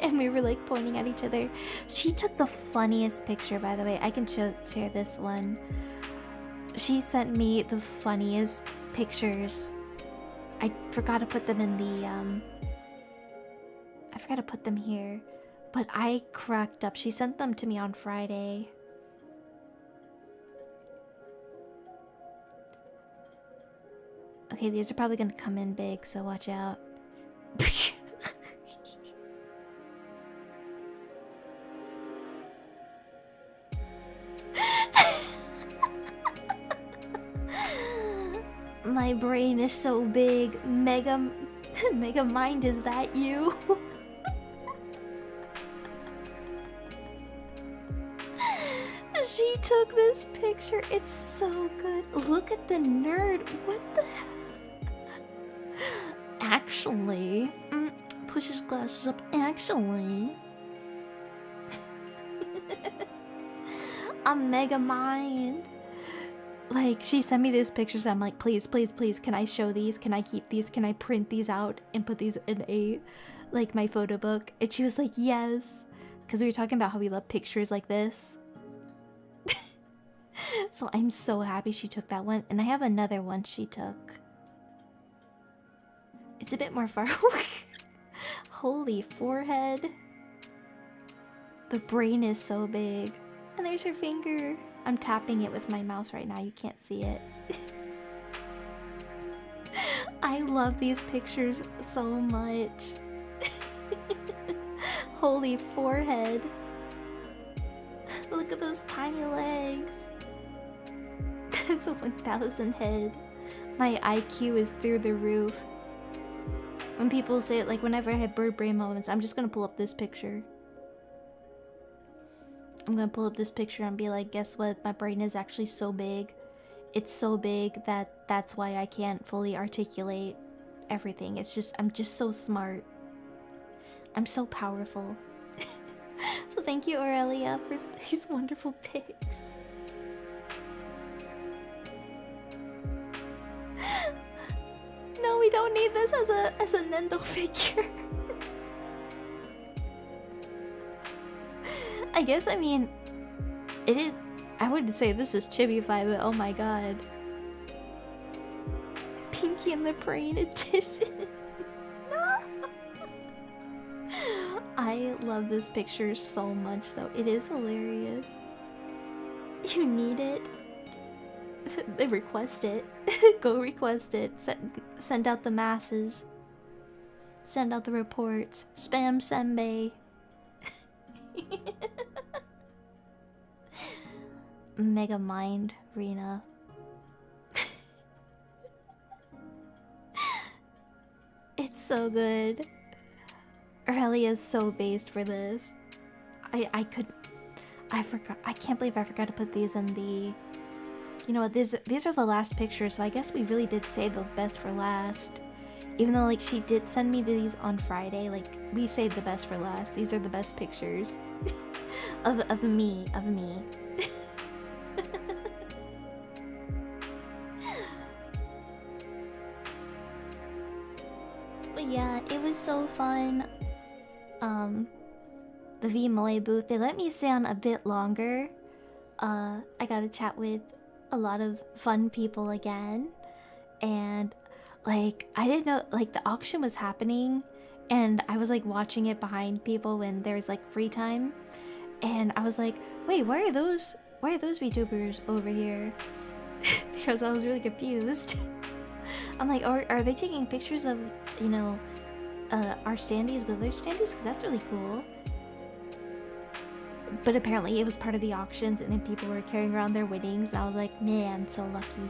And we were like pointing at each other. She took the funniest picture, by the way. I can share this one. She sent me the funniest pictures. I forgot to put them in the I forgot to put them here, but I cracked up. She sent them to me on Friday. Okay, these are probably gonna come in big, so watch out. My brain is so big. Mega mind, is that you? She took this picture. It's so good. Look at the nerd. What the hell? Actually, push his glasses up. Actually, I'm mega mind. Like, she sent me these pictures and I'm like, please, can I show these? Can I keep these? Can I print these out and put these in a, like, my photo book? And she was like, yes. Because we were talking about how we love pictures like this. So I'm so happy she took that one. And I have another one she took. It's a bit more far away. Holy forehead. The brain is so big. And there's her finger. I'm tapping it with my mouse right now. You can't see it. I love these pictures so much. Holy forehead. Look at those tiny legs. That's a 1000 head. My IQ is through the roof. When people say it, like whenever I have bird brain moments, I'm just gonna pull up this picture. I'm gonna pull up this picture and be like, guess what? My brain is actually so big. It's so big that that's why I can't fully articulate everything. It's just, I'm just so smart. I'm so powerful. So thank you, Aurelia, for these wonderful pics. No, we don't need this as a Nendo figure. I guess, I mean, it is. I wouldn't say this is chibi-fi, but oh my god. Pinky and the Brain edition. No. I love this picture so much, though. It is hilarious. You need it. They request it. Go request it. Send out the masses. Send out the reports. Spam Senbei. Mega mind, Rina. It's so good. Aurelia is so based for this. I forgot. I can't believe I forgot to put these in the. You know what? These are the last pictures, so I guess we really did save the best for last. Even though, like, she did send me these on Friday, like, we saved the best for last. These are the best pictures of me. But yeah, it was so fun. the VMOE booth. They let me stay on a bit longer. I got to chat with a lot of fun people again, and like I didn't know like the auction was happening, and I was like watching it behind people when there's like free time, and I was like, wait, why are those VTubers over here? Because I was really confused. I'm like, are they taking pictures of, you know, our standees with their standees? Because that's really cool. But apparently it was part of the auctions, and then people were carrying around their winnings, and I was like, man, so lucky.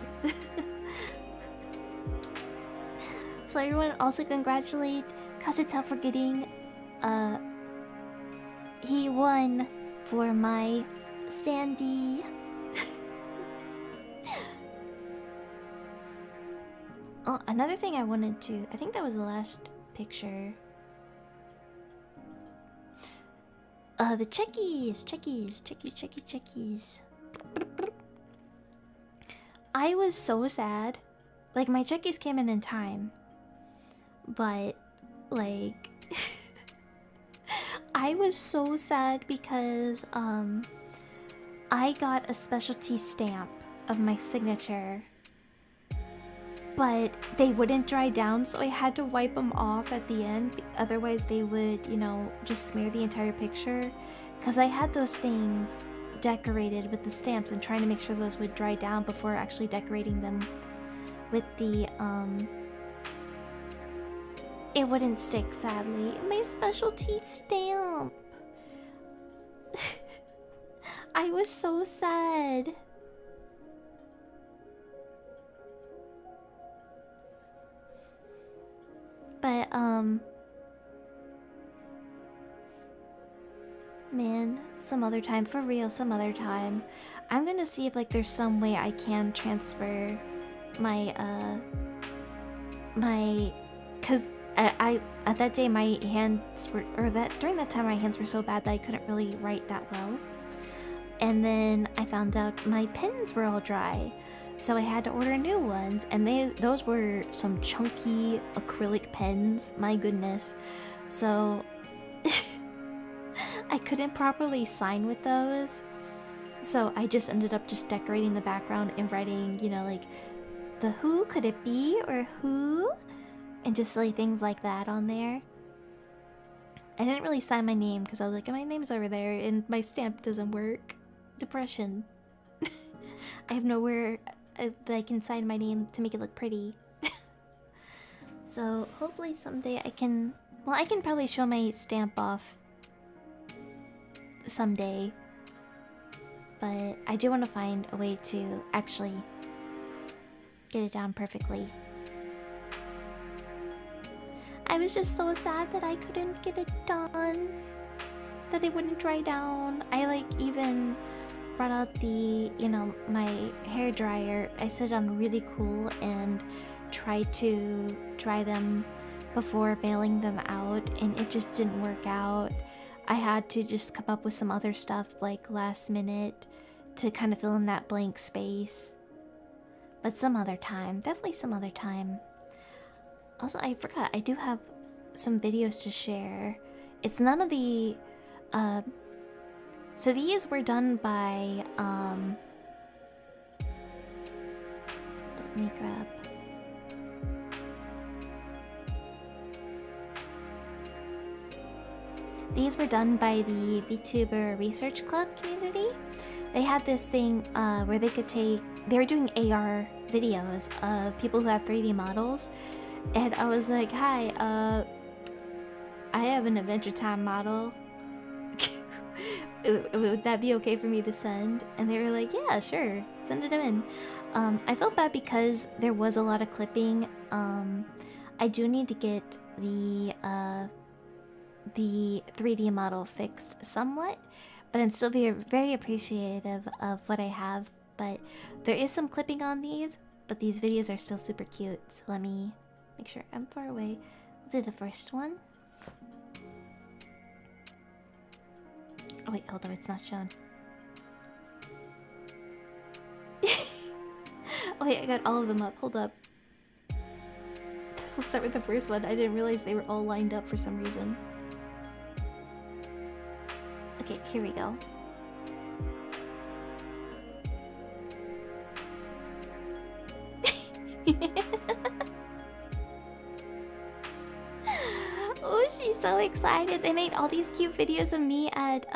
So everyone also congratulate Kazuta for getting, he won for my standee. Oh, another thing I wanted to... I think that was the last picture. The checkies. I was so sad. Like, my checkies came in time. But, like... I was so sad because, I got a specialty stamp of my signature. But they wouldn't dry down, so I had to wipe them off at the end. Otherwise, they would, you know, just smear the entire picture. Because I had those things decorated with the stamps and trying to make sure those would dry down before actually decorating them with the, It wouldn't stick, sadly. My specialty stamp! I was so sad. But, man, some other time. For real, some other time. I'm gonna see if, like, there's some way I can transfer my, Cause I at that day, my hands were... during that time, my hands were so bad that I couldn't really write that well. And then I found out my pens were all dry. So I had to order new ones, and those were some chunky acrylic pens, my goodness. So I couldn't properly sign with those. So I just ended up just decorating the background and writing, you know, like the who could it be or who, and just silly things like that on there. I didn't really sign my name because I was like, my name's over there and my stamp doesn't work. Depression. I have nowhere that I can sign my name to make it look pretty. So hopefully someday I can... Well, I can probably show my stamp off someday. But I do want to find a way to actually get it down perfectly. I was just so sad that I couldn't get it done. That it wouldn't dry down. I like even brought out the, you know, my hair dryer. I set it on really cool and tried to dry them before mailing them out, and it just didn't work out. I had to just come up with some other stuff like last minute to kind of fill in that blank space. But some other time, definitely some other time. Also, I forgot, I do have some videos to share. It's none of the so these were done by, let me grab. These were done by the VTuber Research Club community. They had this thing where they could they were doing AR videos of people who have 3D models. And I was like, hi, I have an Adventure Time model. Would that be okay for me to send? And they were like, yeah, sure, send it in. I felt bad because there was a lot of clipping. I do need to get the 3D model fixed somewhat, but I'm still very appreciative of what I have. But there is some clipping on these, but these videos are still super cute. So let me make sure I'm far away. Let's do the first one. Oh wait, hold on, it's not shown. Oh wait, I got all of them up. Hold up. We'll start with the first one. I didn't realize they were all lined up for some reason. Okay, here we go. Oh, she's so excited. They made all these cute videos of me at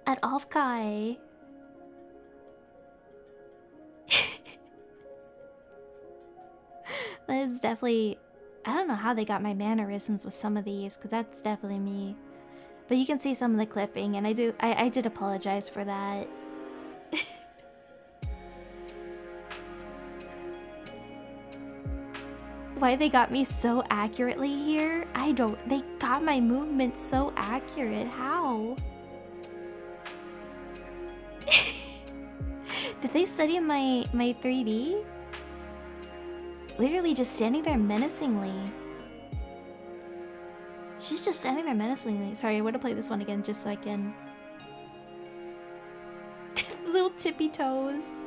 OffKai. That is definitely... I don't know how they got my mannerisms with some of these, because that's definitely me. But you can see some of the clipping, and I did apologize for that. Why they got me so accurately here? I don't... They got my movements so accurate. How? Did they study my 3D? Literally just standing there menacingly. She's just standing there menacingly. Sorry, I want to play this one again just so I can... Little tippy toes.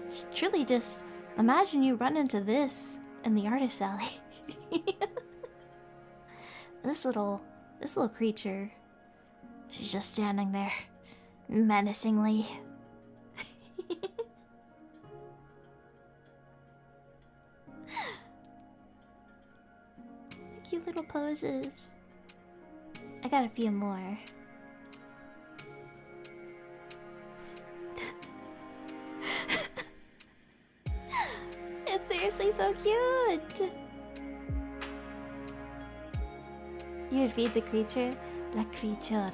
It's truly just... Imagine you run into this in the artist alley. This little creature. She's just standing there menacingly. Cute little poses. I got a few more. It's seriously so cute. You would feed the creature la criatura.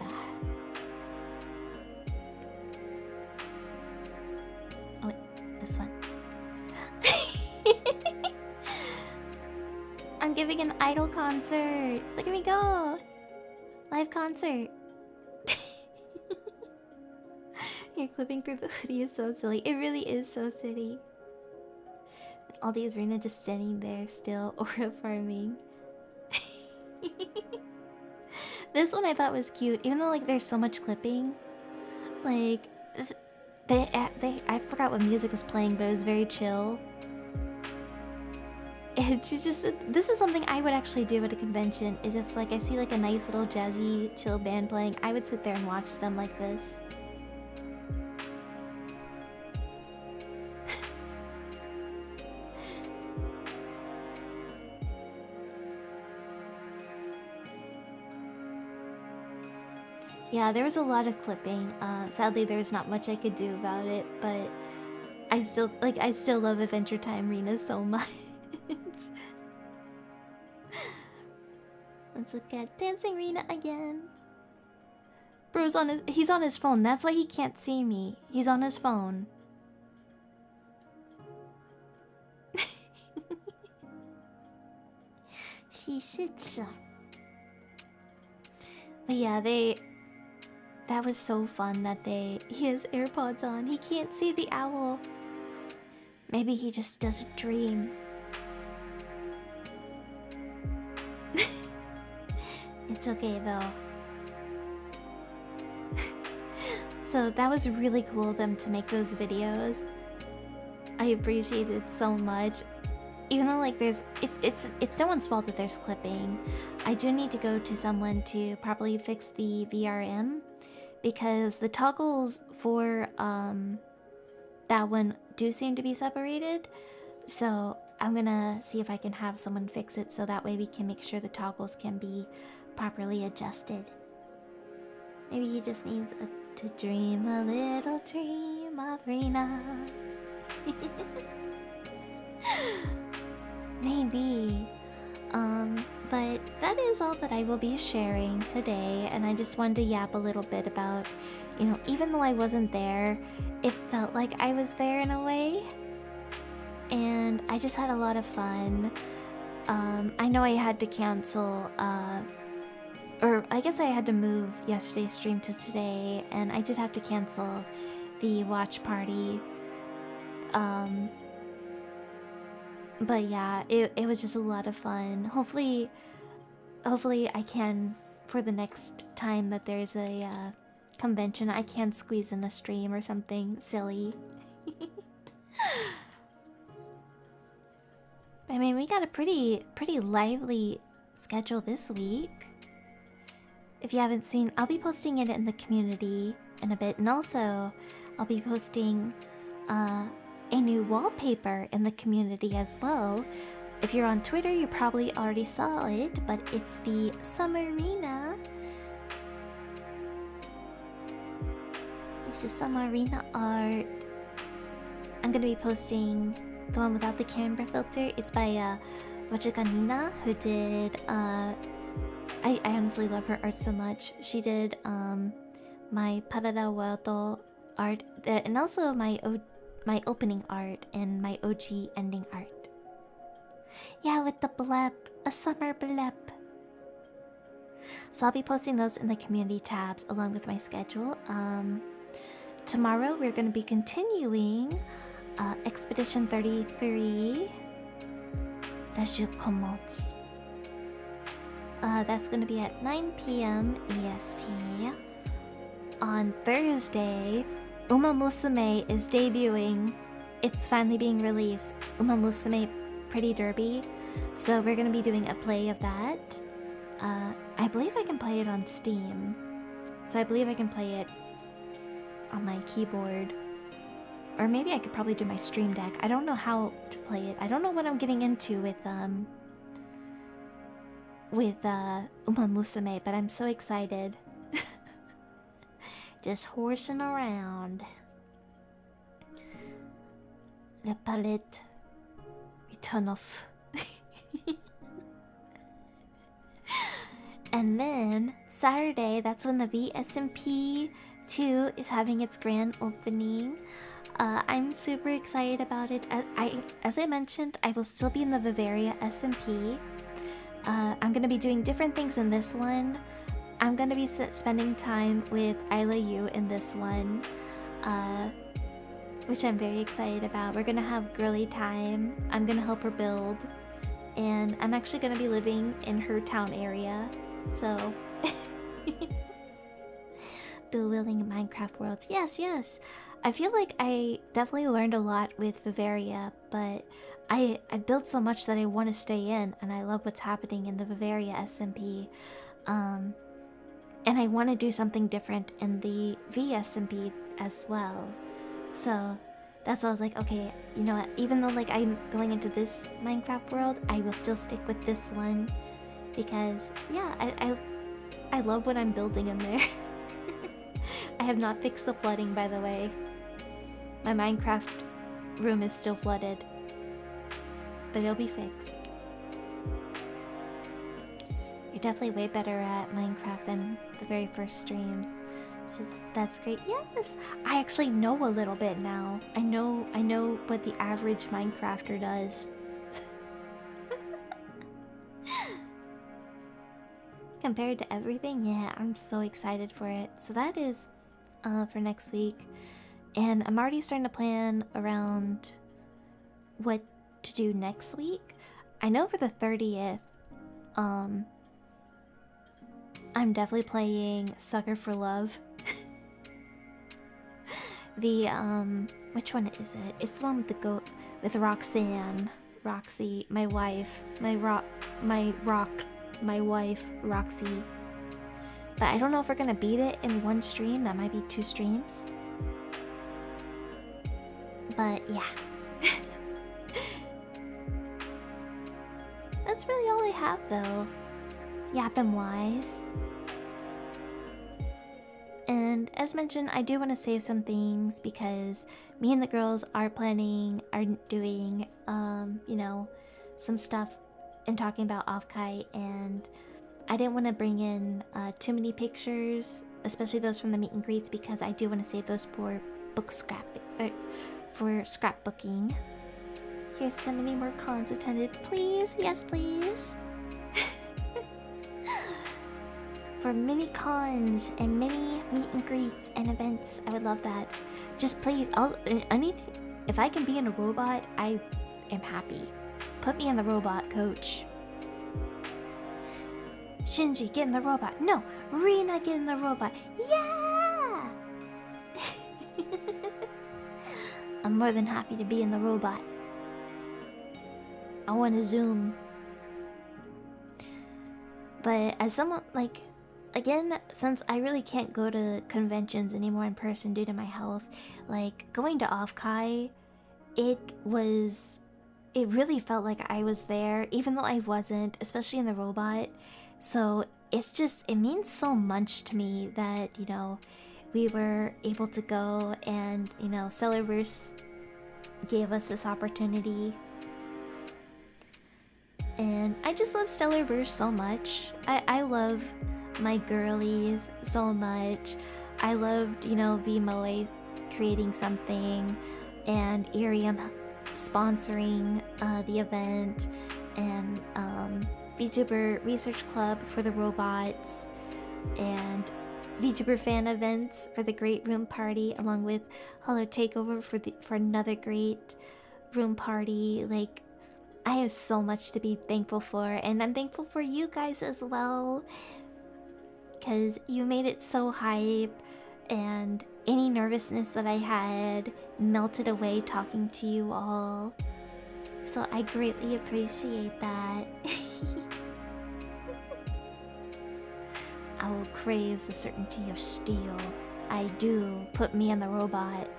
Oh wait, this one. I'm giving an idol concert. Look at me go. Live concert. You're clipping through the hoodie is so silly. It really is so silly. All these RINA just standing there still aura farming. This one I thought was cute, even though like there's so much clipping. Like I forgot what music was playing, but it was very chill. And she's just... This is something I would actually do at a convention, is if like I see like a nice little jazzy chill band playing, I would sit there and watch them like this. Yeah, there was a lot of clipping. Sadly there was not much I could do about it, but I still love Adventure Time RINA so much. Let's look at Dancing RINA again. Bro's on he's on his phone. That's why he can't see me. He's on his phone. She sits. But yeah, that was so fun that he has AirPods on. He can't see the owl. Maybe he just doesn't dream. It's okay though. So that was really cool of them to make those videos. I appreciate it so much. Even though like it's no one's fault that there's clipping. I do need to go to someone to properly fix the VRM, because the toggles for that one do seem to be separated. So I'm gonna see if I can have someone fix it, so that way we can make sure the toggles can be properly adjusted. Maybe he just needs to dream a little dream of RINA. Maybe. But that is all that I will be sharing today, and I just wanted to yap a little bit about, you know, even though I wasn't there, it felt like I was there in a way. And I just had a lot of fun. I know I had to cancel, or I guess I had to move yesterday's stream to today, and I did have to cancel the watch party. But yeah, it was just a lot of fun. Hopefully I can, for the next time that there's a convention, I can squeeze in a stream or something silly. I mean, we got a pretty lively schedule this week. if you haven't seen, I'll be posting it in the community in a bit, and also I'll be posting a new wallpaper in the community as well. If you're on Twitter, you probably already saw it, but it's the Summer RINA. This is Summer RINA art. I'm gonna be posting the one without the camera filter. It's by Nina, who did I honestly love her art so much. She did my Parada World art and also my opening art and my OG ending art. Yeah, with the blep, a summer blep. So I'll be posting those in the community tabs along with my schedule. Tomorrow we're going to be continuing Expedition 33 Rajukomots. That's going to be at 9 p.m. EST. On Thursday, Uma Musume is debuting. It's finally being released. Uma Musume Pretty Derby. So we're going to be doing a play of that. I believe I can play it on Steam. So I believe I can play it on my keyboard. Or maybe I could probably do my Stream Deck. I don't know how to play it. I don't know what I'm getting into with Uma Musume, but I'm so excited. Just horsing around. La palette. We turn off. And then Saturday, that's when the VSMP 2 is having its grand opening. I'm super excited about it. As I mentioned, I will still be in the Bavaria SMP. I'm gonna be doing different things in this one. I'm gonna be spending time with Isla Yu in this one, which I'm very excited about. We're gonna have girly time. I'm gonna help her build, and I'm actually gonna be living in her town area. So, dueling in Minecraft worlds. Yes, yes. I feel like I definitely learned a lot with Bavaria, but I built so much that I want to stay in, and I love what's happening in the Bavaria SMP. And I want to do something different in the VSMP as well. So that's why I was like, okay, you know what? Even though like I'm going into this Minecraft world, I will still stick with this one because yeah, I love what I'm building in there. I have not fixed the flooding, by the way. My Minecraft room is still flooded, but it'll be fixed. You're definitely way better at Minecraft than the very first streams, so that's great. Yes, I actually know a little bit now. I know what the average Minecrafter does. Compared to everything, yeah, I'm so excited for it. So that is for next week, and I'm already starting to plan around what to do next week. I know for the 30th, I'm definitely playing Sucker for Love. The which one is it? It's the one with the goat with Roxanne, Roxy, my wife, my wife, Roxy. But I don't know if we're gonna beat it in one stream. That might be 2 streams. But yeah. That's really all I have though. Yapping wise. And as mentioned, I do want to save some things because me and the girls are doing, you know, some stuff and talking about OffKai, and I didn't want to bring in too many pictures, especially those from the meet and greets, because I do want to save those for scrapbooking. Here's to many more cons attended, please. Yes, please. For many cons and many meet and greets and events, I would love that. Just please, if I can be in a robot, I am happy. Put me in the robot, coach. Shinji, get in the robot. No, Rina, get in the robot. Yeah! I'm more than happy to be in the robot. I want to zoom. But as someone, like, again, since I really can't go to conventions anymore in person due to my health, like going to OffKai, it really felt like I was there, even though I wasn't, especially in the robot. So it means so much to me that, you know, we were able to go and, you know, Cellarverse gave us this opportunity. And I just love Stellarverse so much. I love my girlies so much. I loved, you know, Vmoe creating something and Irium sponsoring the event, and VTuber Research Club for the robots, and VTuber fan events for the great room party, along with Hollow Takeover for another great room party. Like, I have so much to be thankful for, and I'm thankful for you guys as well, because you made it so hype, and any nervousness that I had melted away talking to you all. So I greatly appreciate that. Owl craves the certainty of steel. I do. Put me in the robot.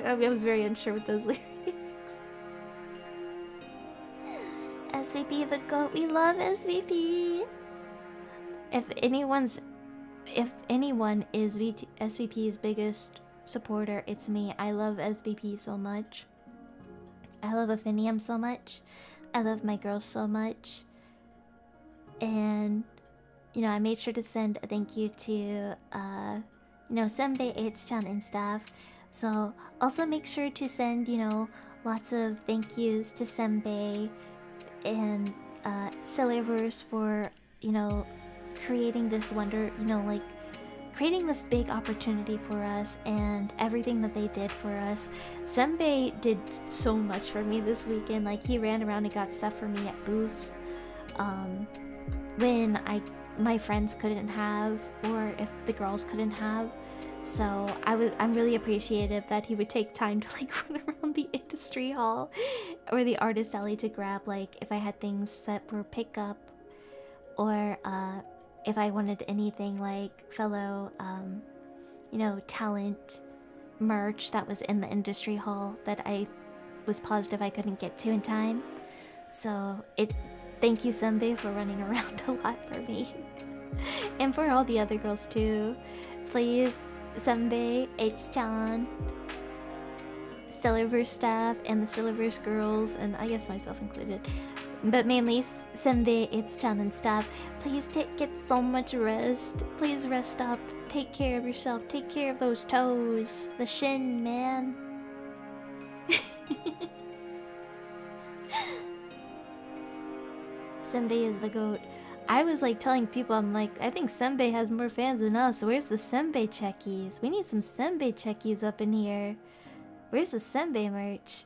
I was very unsure with those lyrics. SVP the GOAT. We love SVP. If anyone is SVP's biggest supporter, it's me. I love SVP so much. I love Affinium so much. I love my girls so much. And, you know, I made sure to send a thank you to, you know, Senbei 8chan and stuff. So, also make sure to send, you know, lots of thank yous to Senbei and Cellarverse for, you know, creating this creating this big opportunity for us, and everything that they did for us. Senbei did so much for me this weekend. Like, he ran around and got stuff for me at booths when my friends couldn't have, or if the girls couldn't have. So I'm really appreciative that he would take time to like run around the industry hall or the artist alley to grab, like, if I had things set for pickup, or if I wanted anything like fellow you know, talent merch that was in the industry hall that I was positive I couldn't get to in time. So thank you, Senbei, for running around a lot for me. And for all the other girls too. Please, Senbei, 8chan, Stellarverse staff, and the Stellarverse girls, and I guess myself included, but mainly Senbei, 8chan, and stuff. Please get so much rest. Please rest up. Take care of yourself. Take care of those toes. The shin, man. Senbei is the GOAT. I was like telling people, I'm like, I think Senbei has more fans than us. Where's the Senbei checkies? We need some Senbei checkies up in here. Where's the Senbei merch?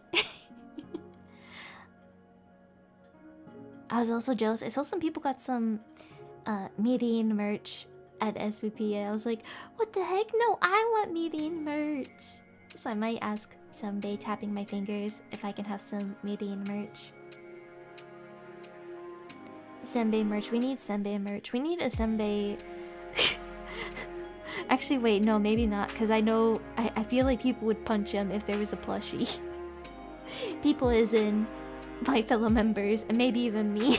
I was also jealous. I saw some people got some meeting merch at SVP. I was like, what the heck? No, I want meeting merch. So I might ask Senbei, tapping my fingers, if I can have some meeting merch. Senbei merch. We need Senbei merch. We need a Senbei... Actually, wait, no, maybe not, because I know... I feel like people would punch him if there was a plushie. People as in my fellow members, and maybe even me.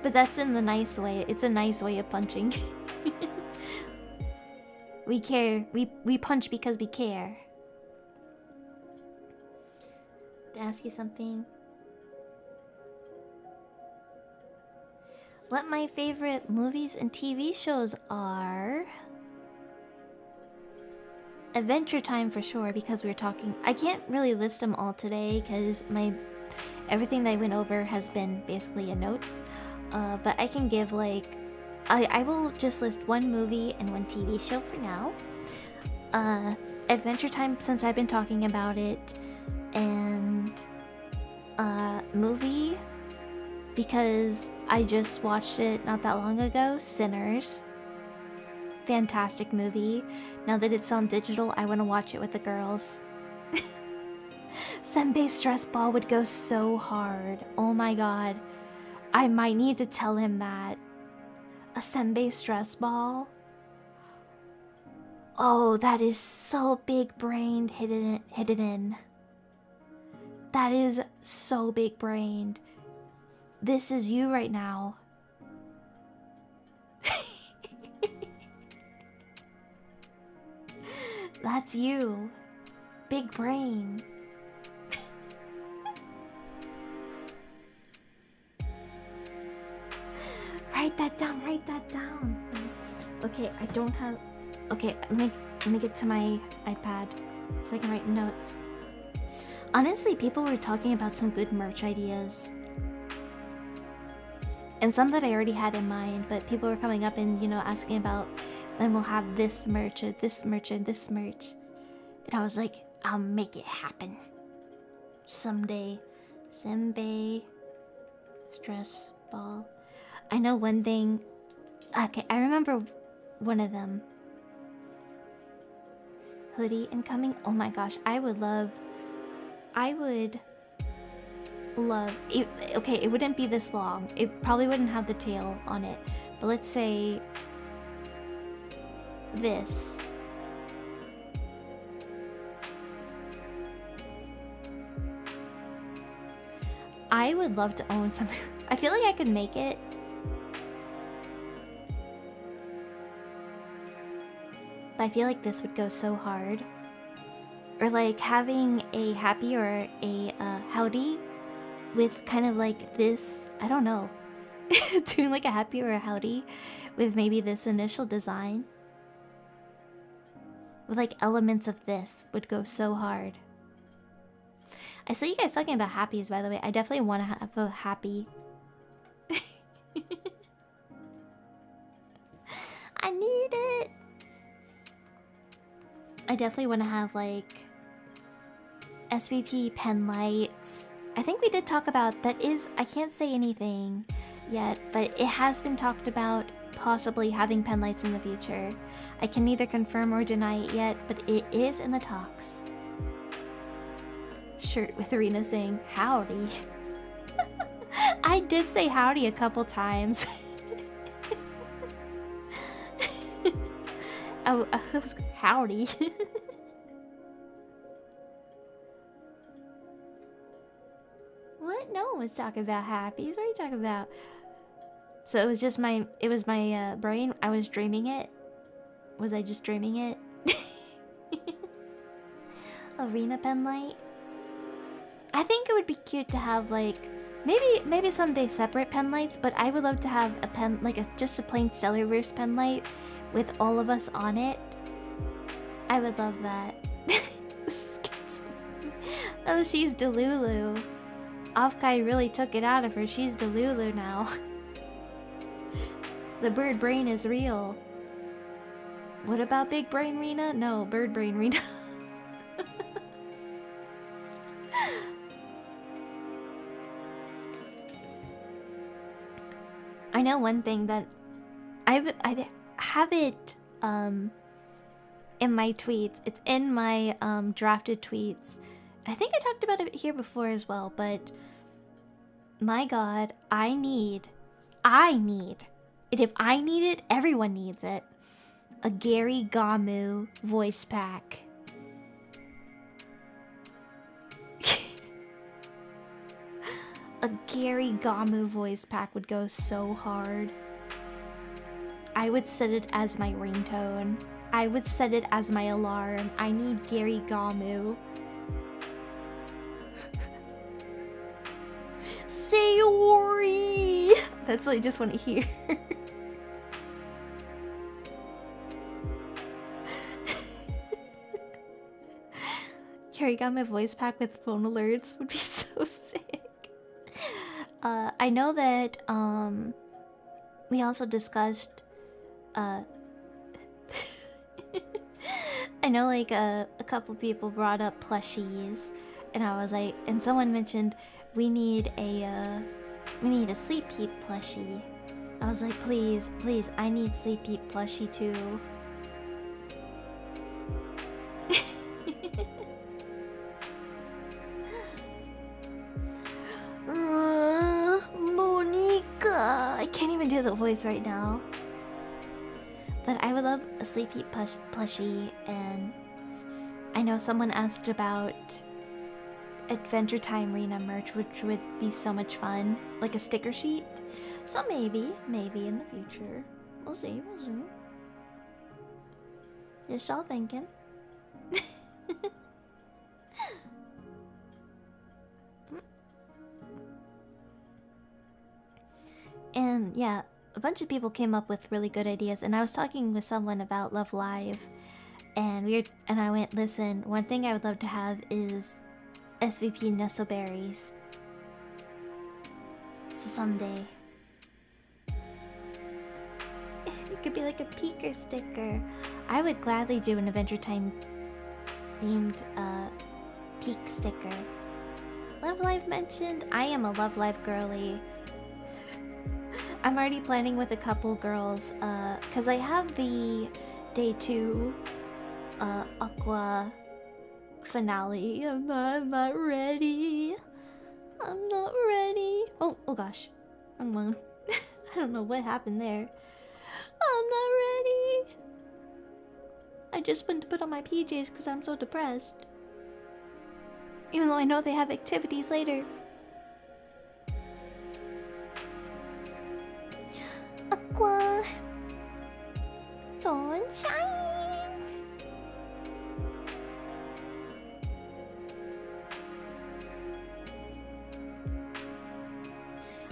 But that's in the nice way. It's a nice way of punching. We care. We punch because we care. To ask you something. What my favorite movies and TV shows are... Adventure Time for sure, because we were talking... I can't really list them all today because everything that I went over has been basically in notes. But I can give like... I will just list one movie and one TV show for now. Adventure Time, since I've been talking about it. And... movie... Because I just watched it not that long ago. Sinners. Fantastic movie. Now that it's on digital, I want to watch it with the girls. Senbei's stress ball would go so hard. Oh my god. I might need to tell him that. A senbei stress ball? Oh, that is so big brained hidden in. That is so big brained. This is you right now. That's you. Big brain. Write that down, write that down. Okay, I don't have... Okay, let me get to my iPad so I can write notes. Honestly, people were talking about some good merch ideas. And some that I already had in mind, but people were coming up and, you know, asking about, then we'll have this merch, and this merch, and this merch. And I was like, I'll make it happen. Someday. Senbei stress ball. I know one thing. Okay, I remember one of them. Hoodie incoming. Oh my gosh, I would love it. Okay, it wouldn't be this long. It probably wouldn't have the tail on it. But let's say this. I would love to own something. I feel like I could make it. But I feel like this would go so hard. Or like having a happy or a howdy with kind of like this, I don't know. Doing like a happy or a howdy with maybe this initial design. With like elements of this would go so hard. I saw you guys talking about happies, by the way. I definitely want to have a happy. I need it. I definitely want to have like SVP pen lights. I think we did talk about that. I can't say anything yet, but it has been talked about possibly having pen lights in the future. I can neither confirm or deny it yet, but it is in the talks. Shirt with RINA saying howdy. I did say howdy a couple times. Oh, it was howdy. What? No one was talking about happies. What are you talking about? So it was just my brain. I was dreaming it. Was I just dreaming it? Arena pen light. I think it would be cute to have like maybe someday separate pen lights, but I would love to have a pen like just a plain Stellarverse pen light with all of us on it. I would love that. Oh, she's Delulu. OffKai really took it out of her. She's Delulu now. The bird brain is real. What about big brain Rena? No, bird brain Rena. I know one thing that I have it in my tweets. It's in my drafted tweets. I think I talked about it here before as well, but my god, I need and if I need it, everyone needs it. A Gary Gamu voice pack. A Gary Gamu voice pack would go so hard. I would set it as my ringtone. I would set it as my alarm. I need Gary Gamu. Sayori! That's what I just want to hear. Gary Gamu voice pack with phone alerts would be so sick. I know that we also discussed I know like a couple people brought up plushies, and I was like, and someone mentioned we need a We need a Sleep Heat plushie. I was like, please, please, I need Sleep Heat plushie too. Monica! I can't even do the voice right now. But I would love a Sleep Heat plushie, and I know someone asked about Adventure Time RINA merch, which would be so much fun. Like a sticker sheet. So maybe in the future. We'll see. Just all thinking. And yeah, a bunch of people came up with really good ideas, and I was talking with someone about Love Live, and I went, listen, one thing I would love to have is SVP Nesselberries. So someday. It could be like a peeker sticker. I would gladly do an Adventure Time themed peek sticker. Love Live mentioned. I am a Love Live girly. I'm already planning with a couple girls, cause I have the day 2 Aqua finale. I'm not ready. I'm not ready. Oh gosh. Wrong one. I don't know what happened there. I'm not ready. I just went to put on my PJs because I'm so depressed. Even though I know they have activities later. Aqua. Sunshine.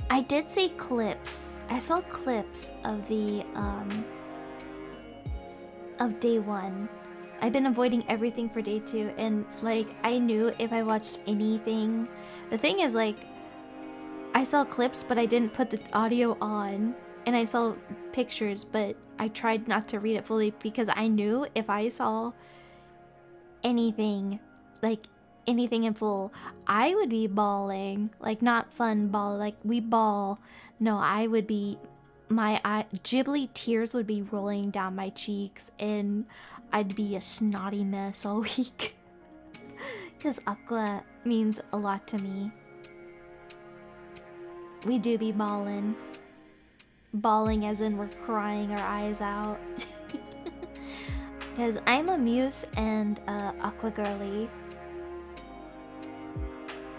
I did see clips. I saw clips of the of day 1. I've been avoiding everything for day 2, and like I knew if I watched anything, the thing is like I saw clips but I didn't put the audio on, and I saw pictures but I tried not to read it fully because I knew if I saw anything, like anything in full, I would be bawling. Like not fun bawl, like we bawl. No, I would be, my Ghibli tears would be rolling down my cheeks, and I'd be a snotty mess all week. Cause Aqua means a lot to me. We do be bawling. Bawling as in we're crying our eyes out. Cause I'm a Muse and Aqua girly.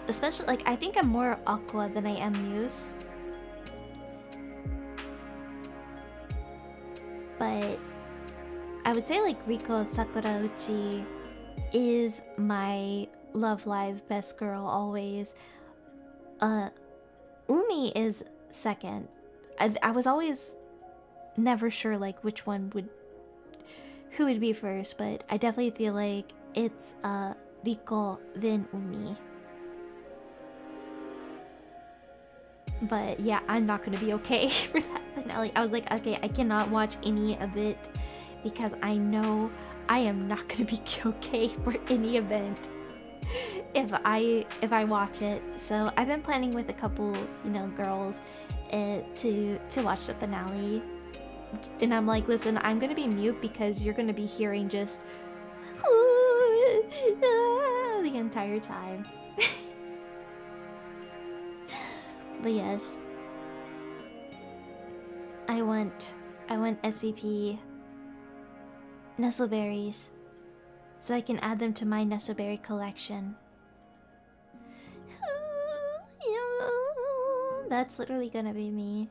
Especially, like, I think I'm more Aqua than I am Muse. But I would say, like, Riko Sakurauchi is my Love Live best girl always. Umi is second. I was always never sure, like, which one would... who would be first, but I definitely feel like it's Riko, then Umi. But yeah, I'm not gonna be okay for that finale. I was like, okay, I cannot watch any of it because I know I am not gonna be okay for any event if I watch it. So I've been planning with a couple, you know, girls to watch the finale, and I'm like, listen, I'm gonna be mute because you're gonna be hearing just the entire time. But yes, I want SVP Nestleberries so I can add them to my Nestleberry collection. That's literally gonna be me.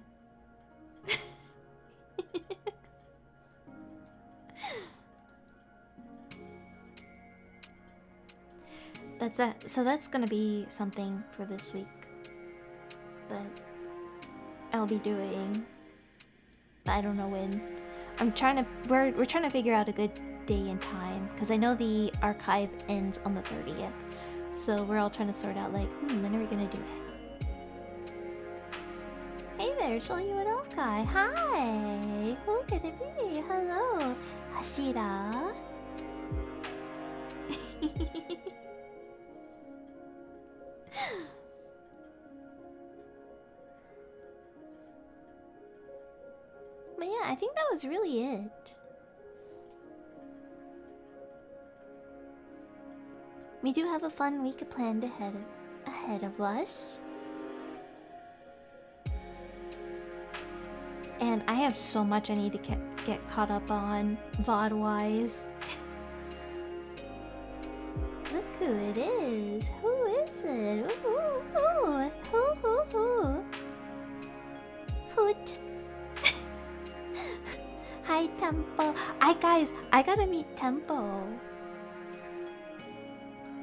So that's gonna be something for this week that I'll be doing, but I don't know when. We're trying to figure out a good day and time because I know the archive ends on the 30th, so we're all trying to sort out like, when are we gonna do it? Hey there, it's only you at OffKai. Hi, who could it be? Hello, Hashira. But yeah, I think that was really it. We do have a fun week planned ahead of us. And I have so much I need to get caught up on VOD-wise. Look who it is. Who is it? Who? Hoot. Hi, Tempo. Guys, I gotta meet Tempo.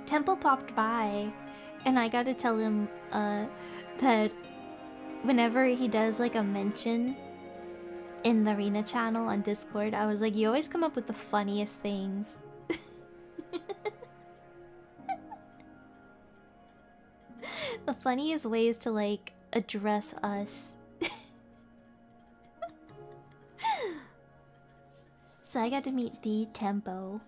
Tempo popped by, and I gotta tell him that whenever he does like a mention in the RINA channel on Discord, I was like, you always come up with the funniest things. The funniest ways to like address us. So I got to meet the Tempo.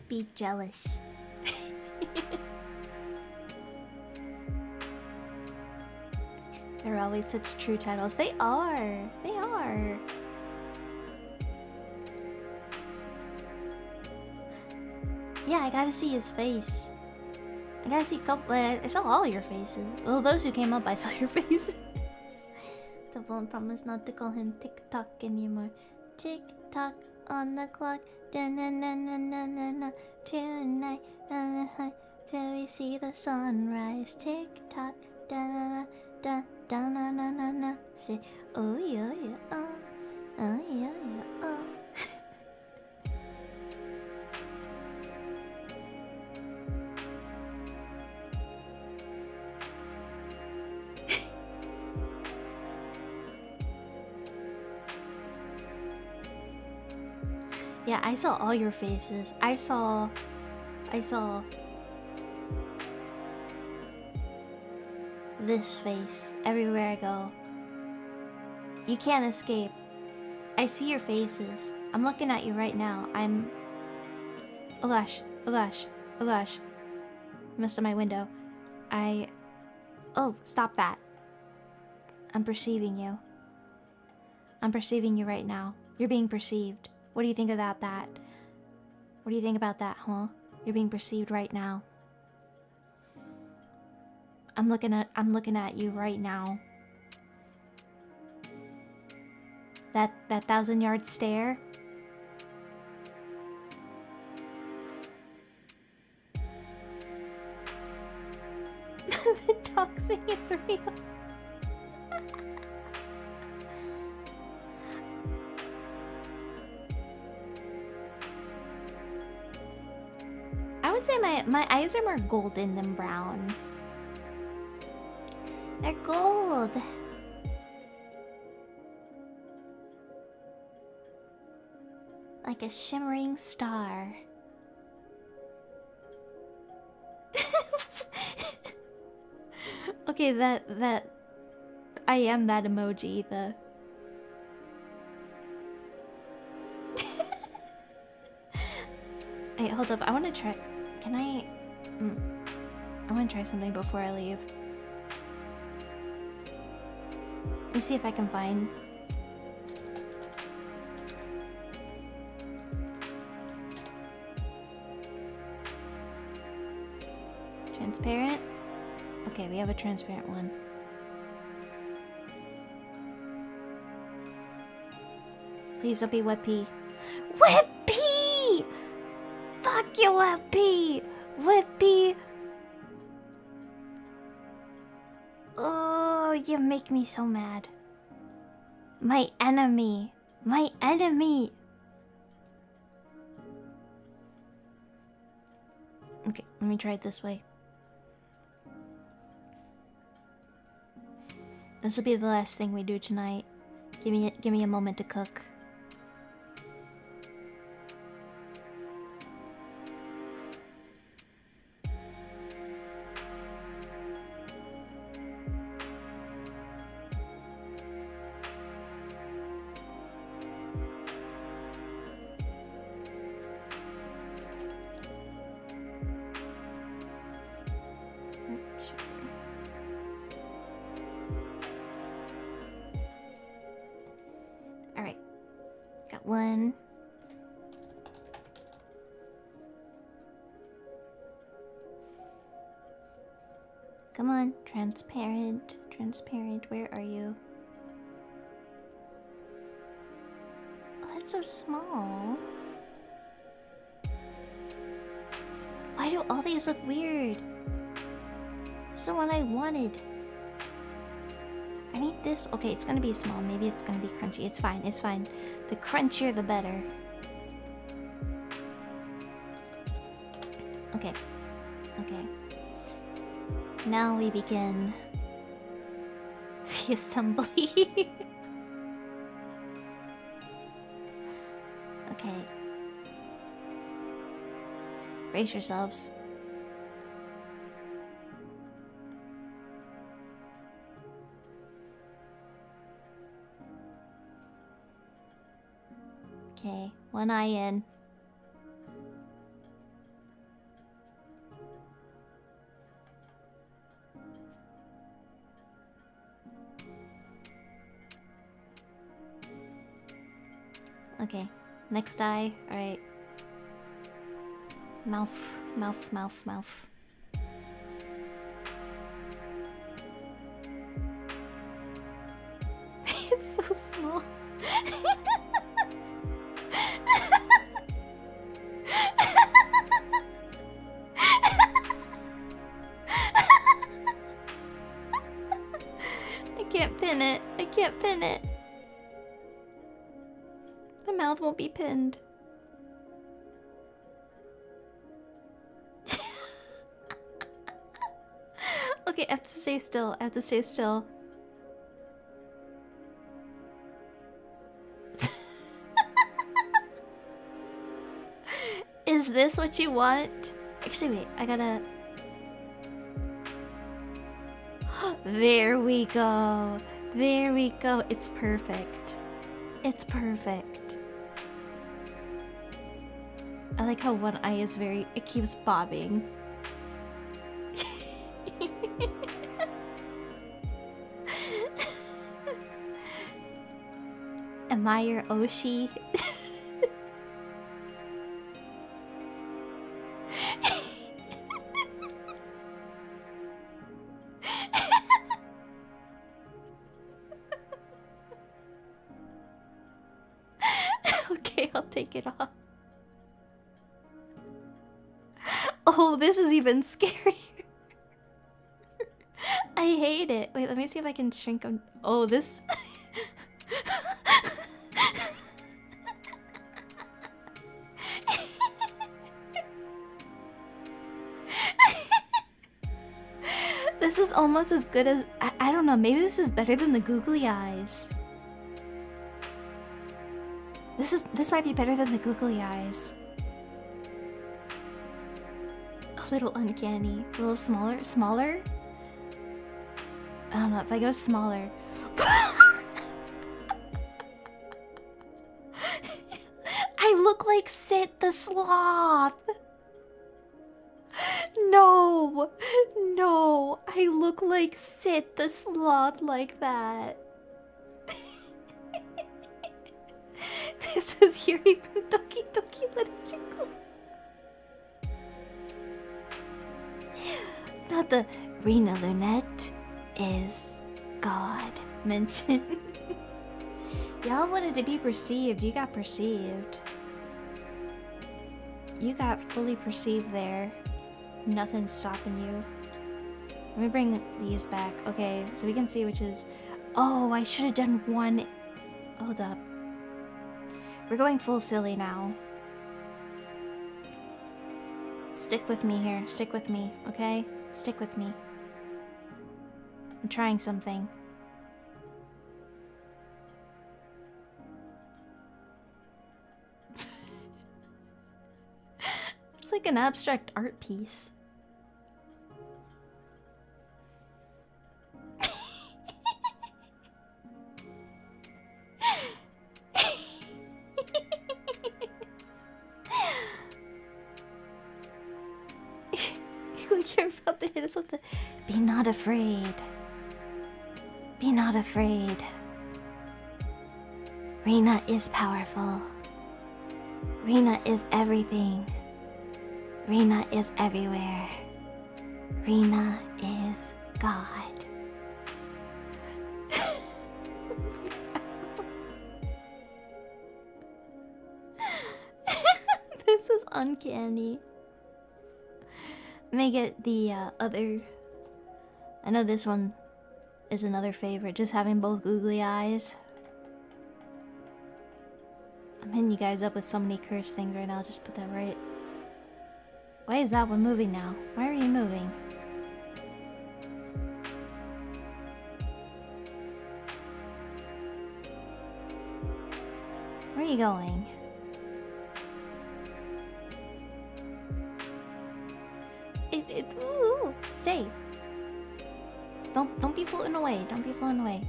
Be jealous. They're always such true titles. They are. They are. Yeah, I gotta see his face. I gotta see a couple. I saw all your faces. Well, those who came up, I saw your faces. The phone promised not to call him TikTok anymore. TikTok on the clock. Da-na-na-na-na-na-na. Tonight, till we see the sunrise. TikTok. Da-na-na-na. Da-na-na-na-na. Say, oh yeah, yeah, oh. Oh yeah, yeah, oh. Yeah, I saw all your faces. I saw this face everywhere I go. You can't escape. I see your faces. I'm looking at you right now. Oh gosh, oh gosh, oh gosh. I messed up my window. Oh, stop that. I'm perceiving you. I'm perceiving you right now. You're being perceived. What do you think about that? What do you think about that, huh? You're being perceived right now. I'm looking at you right now. That 1,000-yard stare. The toxic is real. I would say my eyes are more golden than brown. They're gold. Like a shimmering star. Okay, that I am that emoji, the Hey, hold up, I wanna try. Can I wanna try something before I leave. Let me see if I can find transparent. Okay, we have a transparent one. Please don't be wet pee. Wet pee! Fuck you, wet pee! Wet pee! Oh, you make me so mad. My enemy. My enemy. Okay, let me try it this way. This will be the last thing we do tonight. Give me a moment to cook. one. Come on, transparent, transparent, where are you? Oh, that's so small. Why do all these look weird? This is the one I wanted. I need this. Okay, it's gonna be small. Maybe it's gonna be crunchy. It's fine, it's fine. The crunchier, the better. Okay. Okay. Now we begin the assembly. Okay. Brace yourselves. Okay, one eye in. Okay, next eye. Alright. Mouth, mouth, mouth, mouth. It's so small. I can't pin it. I can't pin it. The mouth won't be pinned. Okay, I have to stay still. I have to stay still. Is this what you want? Actually, wait. I gotta... There we go. There we go. It's perfect. It's perfect. I like how one eye is very... It keeps bobbing. Am I your Oshi? Okay, I'll take it off. Oh, this is even scarier. I hate it. Wait, let me see if I can shrink them. Oh, this... This is almost as good as... I don't know, maybe this is better than the googly eyes. This might be better than the googly eyes. A little uncanny. A little smaller? Smaller? I don't know, if I go smaller... I look like Sid the Sloth! No! No! I look like Sid the Sloth like that. This is Yuri from Doki Doki Literature. Not the Rina Lunette is God mention. Y'all wanted to be perceived. You got perceived. You got fully perceived there. Nothing's stopping you. Let me bring these back. Okay, so we can see which is... Oh, I should have done one... Hold up. We're going full silly now. Stick with me here. Stick with me, okay? Stick with me. I'm trying something. It's like an abstract art piece. You're about to hit us with the... Be not afraid. Be not afraid. Rina is powerful. RINA is everything. RINA is everywhere. RINA is God. This is uncanny. May get the other. I know this one is another favorite. Just having both googly eyes. I'm hitting you guys up with so many curse things right now. Just put that right. Why is that one moving now? Why are you moving? Where are you going? Ooh, stay. Don't be floating away. Don't be floating away.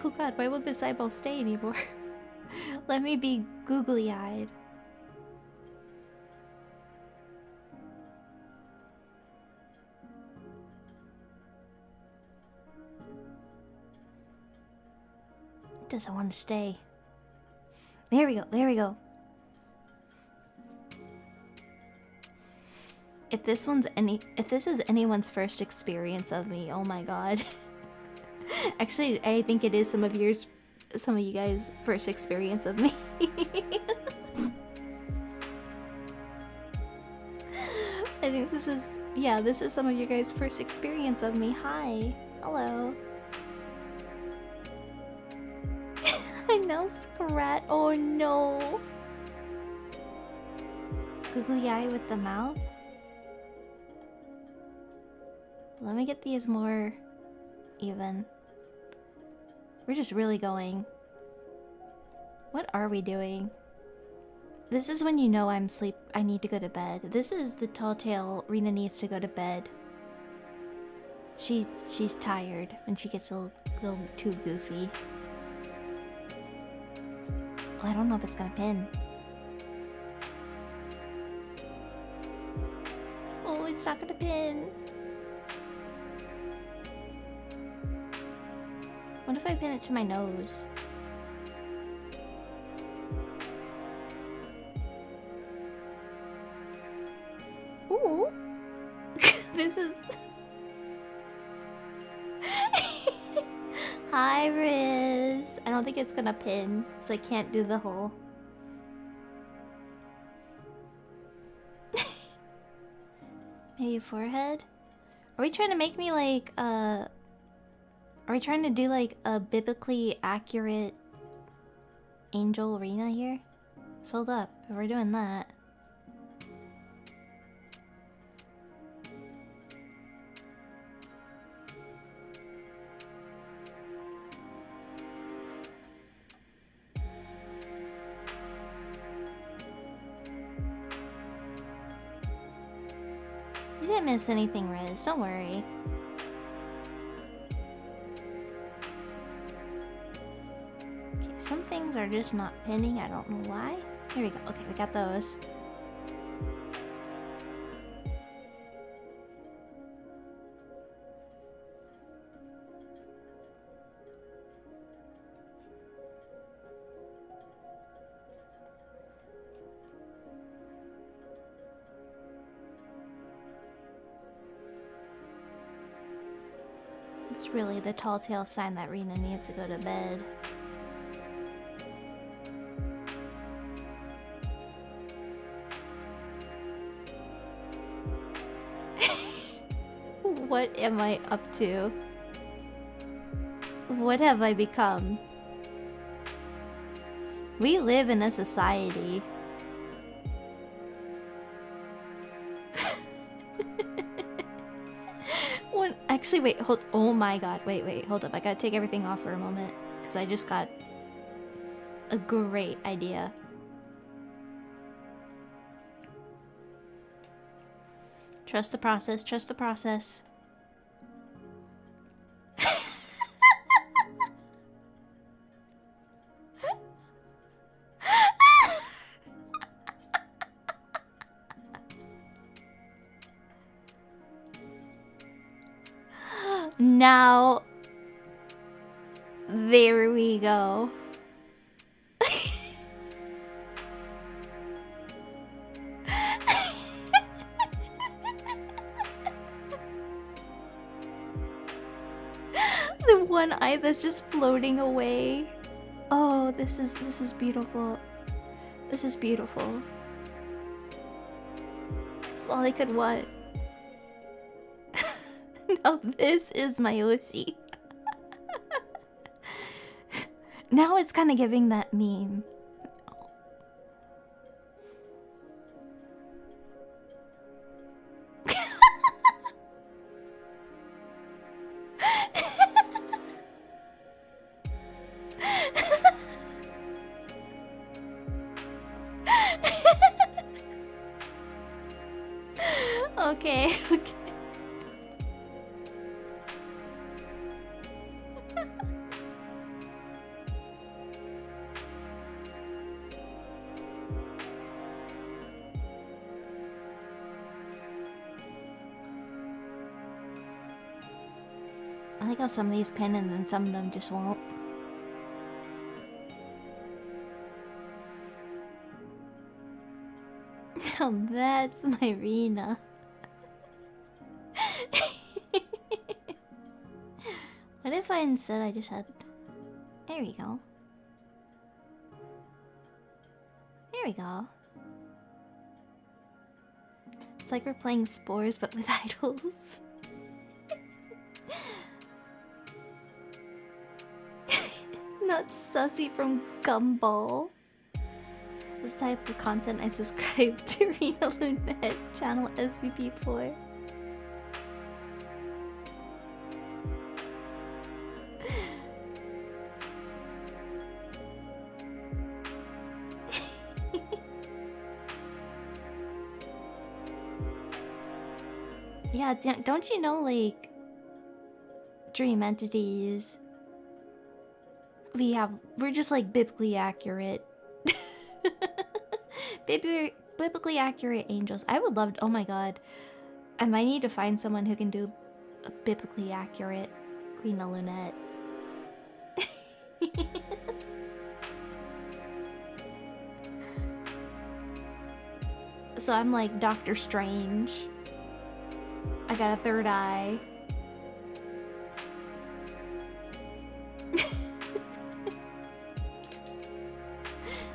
Oh god, why won't this eyeball stay anymore? Let me be googly-eyed. It doesn't want to stay. There we go, there we go. If this is anyone's first experience of me, oh my god. Actually, I think it is some of you guys' first experience of me. I think this is some of you guys' first experience of me. Hi. Hello. I'm now Scrat. Oh no. Googly eye with the mouth? Let me get these more even. We're just really going. What are we doing? This is when you know I need to go to bed. This is the tall tale RINA needs to go to bed. She's tired and she gets a little too goofy. Oh, I don't know if it's gonna pin. Oh, it's not gonna pin. What if I pin it to my nose? Ooh. This is... Hi, Riz. I don't think it's gonna pin, so I can't do the whole... Maybe forehead? Are we trying to make me like, Are we trying to do like a biblically accurate angel RINA here? Sold up, if we're doing that. You didn't miss anything, Riz. Don't worry. Okay, some things are just not pinning. I don't know why. Here we go. Okay, we got those. It's really the tall tale sign that RINA needs to go to bed. What am I up to? What have I become? We live in a society. Actually, wait, hold. Oh my god, wait, hold up. I gotta take everything off for a moment because I just got a great idea. Trust the process, trust the process. Now, there we go. The one eye that's just floating away. Oh, this is beautiful. This is beautiful. It's all I could want. Now this is my Oshi. Now it's kind of giving that meme. Okay, okay. I like how some of these pin and then some of them just won't. Now that's my Rina. What if I just had... There we go. There we go. It's like we're playing Spores but with idols. Not Sussy from Gumball. This type of content I subscribe to RINA Lunette channel SVP4. Yeah, don't you know, like, dream entities, we're just like biblically accurate. Biblically accurate angels. I would love, oh my god, I might need to find someone who can do a biblically accurate RINA Lunette. So I'm like Doctor Strange. I got a third eye.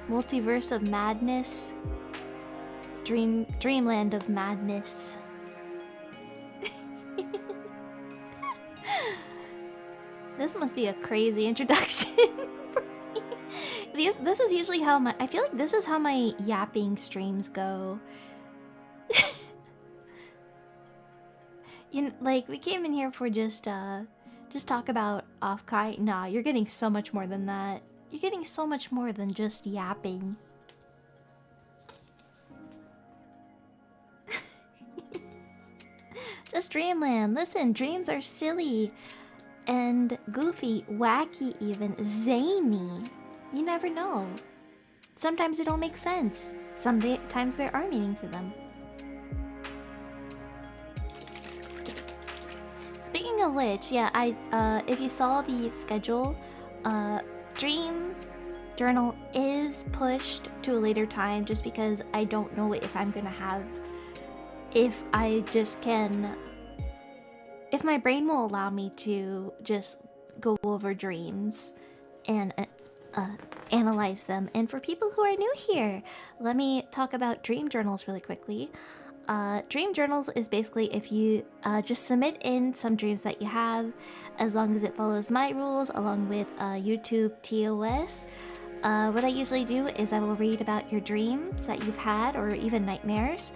Multiverse of madness. Dreamland of madness. This must be a crazy introduction for me. This is usually how I feel like this is how my yapping streams go. Like, we came in here for just talk about OffKai. Nah, you're getting so much more than that. You're getting so much more than just yapping. Just Dreamland. Listen, dreams are silly and goofy, wacky even, zany. You never know. Sometimes they don't make sense. Sometimes there are meaning to them. Speaking of which, yeah, if you saw the schedule, Dream Journal is pushed to a later time just because I don't know if I'm gonna have... If my brain will allow me to just go over dreams and analyze them. And for people who are new here, let me talk about dream journals really quickly. Dream journals is basically if you just submit in some dreams that you have, as long as it follows my rules along with YouTube TOS. What I usually do is I will read about your dreams that you've had or even nightmares,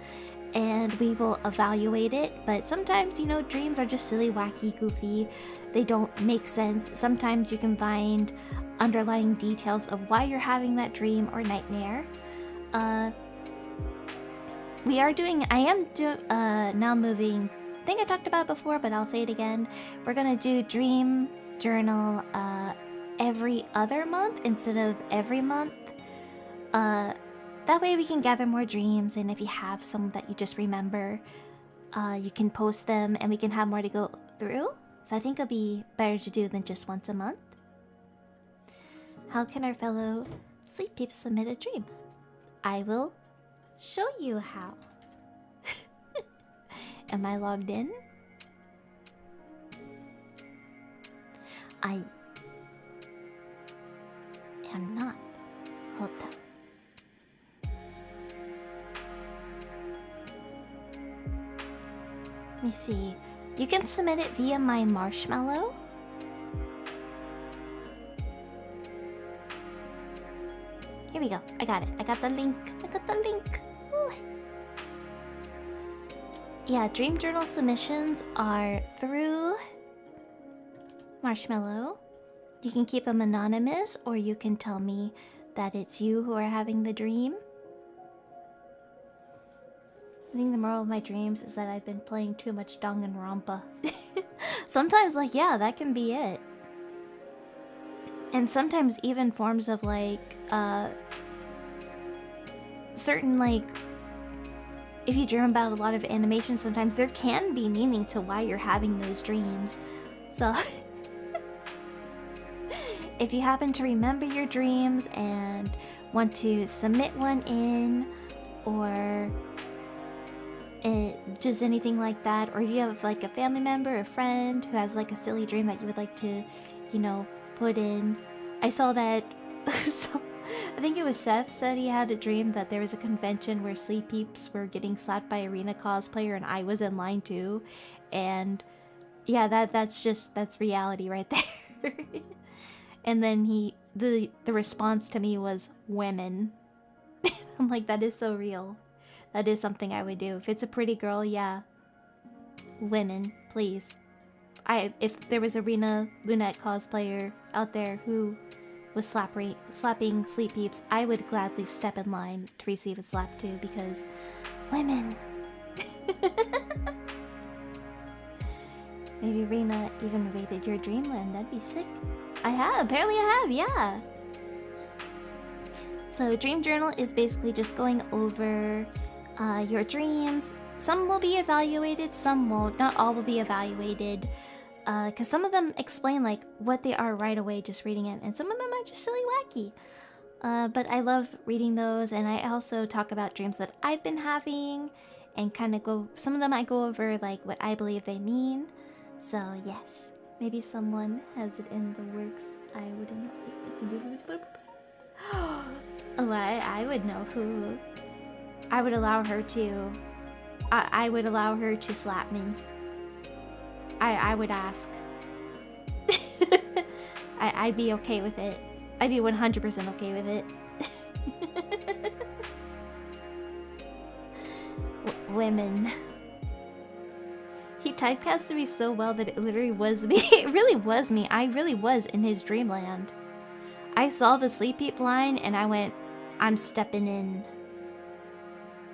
and we will evaluate it. But sometimes, you know, dreams are just silly, wacky, goofy. They don't make sense. Sometimes you can find underlying details of why you're having that dream or nightmare. I am now moving, I think I talked about it before, but I'll say it again. We're gonna do Dream Journal every other month instead of every month. That way we can gather more dreams, and if you have some that you just remember, you can post them and we can have more to go through. So I think it'll be better to do than just once a month. How can our fellow sleep peeps submit a dream? I will show you how. Am I logged in? I am not. Hold up. Let me see. You can submit it via my marshmallow. Here we go. I got it. I got the link. I got the link. Ooh. Yeah, dream journal submissions are through Marshmallow. You can keep them anonymous, or you can tell me that it's you who are having the dream. I think the moral of my dreams is that I've been playing too much Danganronpa. Sometimes, like, yeah, that can be it. And sometimes even forms of, like, certain, like, if you dream about a lot of animation, sometimes there can be meaning to why you're having those dreams. So, if you happen to remember your dreams and want to submit one in, or just anything like that, or if you have like a family member or friend who has like a silly dream that you would like to, you know, put in. I saw that so, I think it was Seth said he had a dream that there was a convention where sleep peeps were getting slapped by a RINA cosplayer, and I was in line too. And yeah, that's reality right there. And then the response to me was women. I'm like, that is so real. That is something I would do. If it's a pretty girl, yeah. Women, please. If there was a Lunette cosplayer out there who was slapping sleep peeps, I would gladly step in line to receive a slap too, because women. Maybe RINA even raided your dreamland. That'd be sick. I have. Apparently I have, yeah. So Dream Journal is basically just going over your dreams. Some will be evaluated, some won't. Not all will be evaluated. Because some of them explain like what they are right away just reading it, and some of them are just silly wacky. But I love reading those, and I also talk about dreams that I've been having, and kind of go, some of them I go over like what I believe they mean. So yes, maybe someone has it in the works. I wouldn't know. Oh, I would know who. I would allow her to. I would allow her to slap me. I would ask. I'd be okay with it. I'd be 100% okay with it. Women. He typecasted me so well that it literally was me. It really was me. I really was in his dreamland. I saw the sleep peep line and I went, I'm stepping in.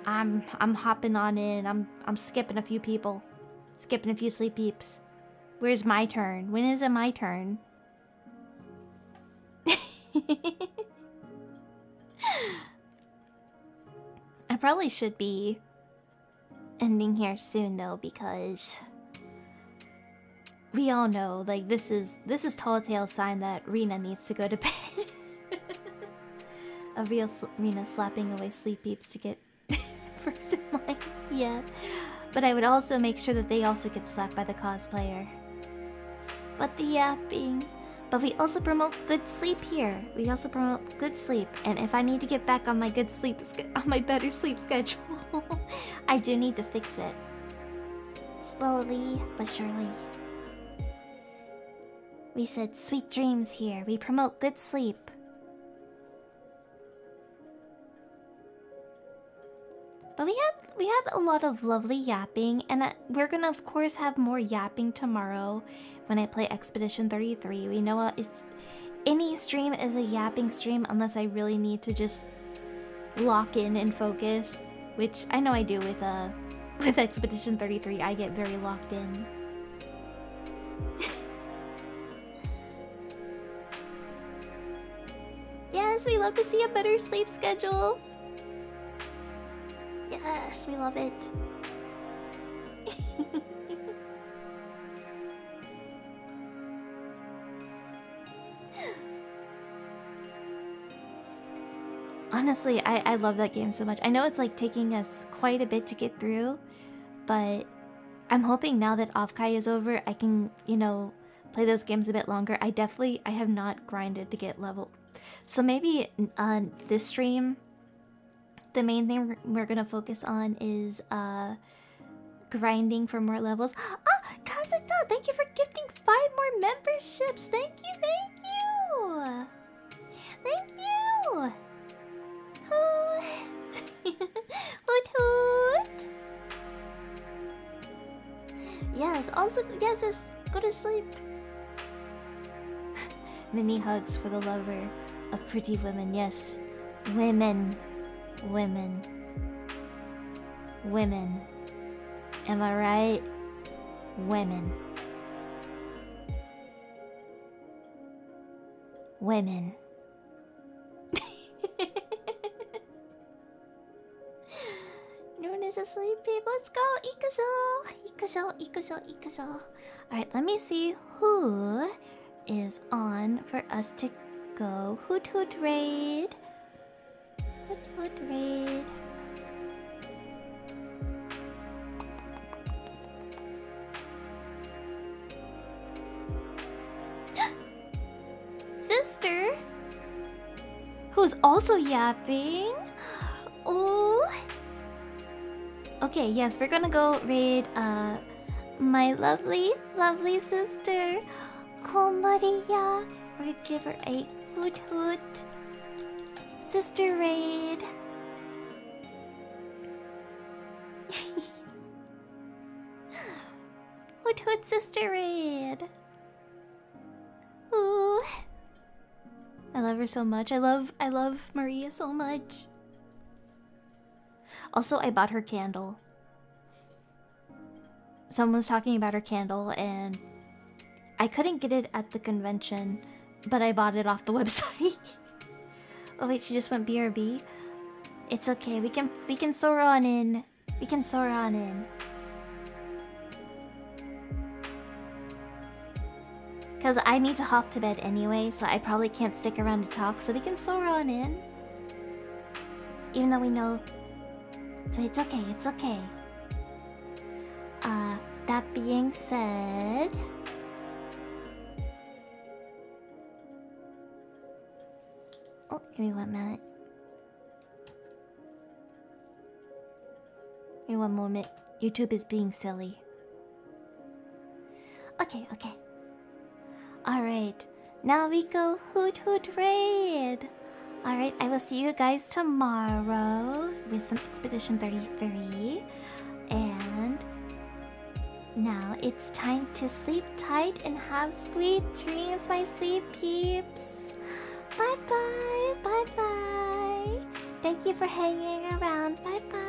I'm hopping on in. I'm skipping a few people. Skipping a few sleep peeps. Where's my turn? When is it my turn? I probably should be ending here soon though, because we all know, like, this is telltale sign that RINA needs to go to bed. A real RINA slapping away sleep peeps to get first in line. Yeah. But I would also make sure that they also get slapped by the cosplayer. But the yapping. But we also promote good sleep here. We also promote good sleep. And if I need to get back on my good sleep, on my better sleep schedule, I do need to fix it. Slowly but surely. We said sweet dreams here. We promote good sleep. But we had a lot of lovely yapping, and we're gonna of course have more yapping tomorrow when I play Expedition 33. We know it's any stream is a yapping stream unless I really need to just lock in and focus, which I know I do with Expedition 33. I get very locked in. Yes, we love to see a better sleep schedule. Yes, we love it. honestly, I love that game so much. I know it's like taking us quite a bit to get through, but I'm hoping now that OffKai is over, I can, you know, play those games a bit longer. I have not grinded to get level. So maybe on this stream, the main thing we're gonna focus on is grinding for more levels. Ah, Kazuta, thank you for gifting 5 more memberships. Thank you, thank you. Thank you. Hoot hoot. Yes, also, yes, just go to sleep. Mini hugs for the lover of pretty women. Yes, women. Women. Women. Am I right? Women. Women. Noon is asleep, babe. Let's go. Ikuzo. Alright, let me see who is on for us to go. Hoot hoot raid. Hoot hoot raid. Sister, who's also yapping. Oh. Okay, yes, we're gonna go raid my lovely sister Komariya. We're gonna give her a hoot hoot sister raid. Hoot hoot sister raid. Ooh. I love her so much. I love Maria so much. Also, I bought her candle. Someone's talking about her candle and I couldn't get it at the convention, but I bought it off the website. Oh wait, she just went BRB. It's okay. We can soar on in. We can soar on in. Cause I need to hop to bed anyway, so I probably can't stick around to talk, so we can soar on in. Even though we know. So it's okay, it's okay. That being said, oh, give me 1 minute. Give me 1 moment. YouTube is being silly. Okay. Alright. Now we go hoot hoot raid. Alright, I will see you guys tomorrow with some Expedition 33. And now it's time to sleep tight and have sweet dreams, my sleep peeps. Bye bye. Thank you for hanging around. Bye bye.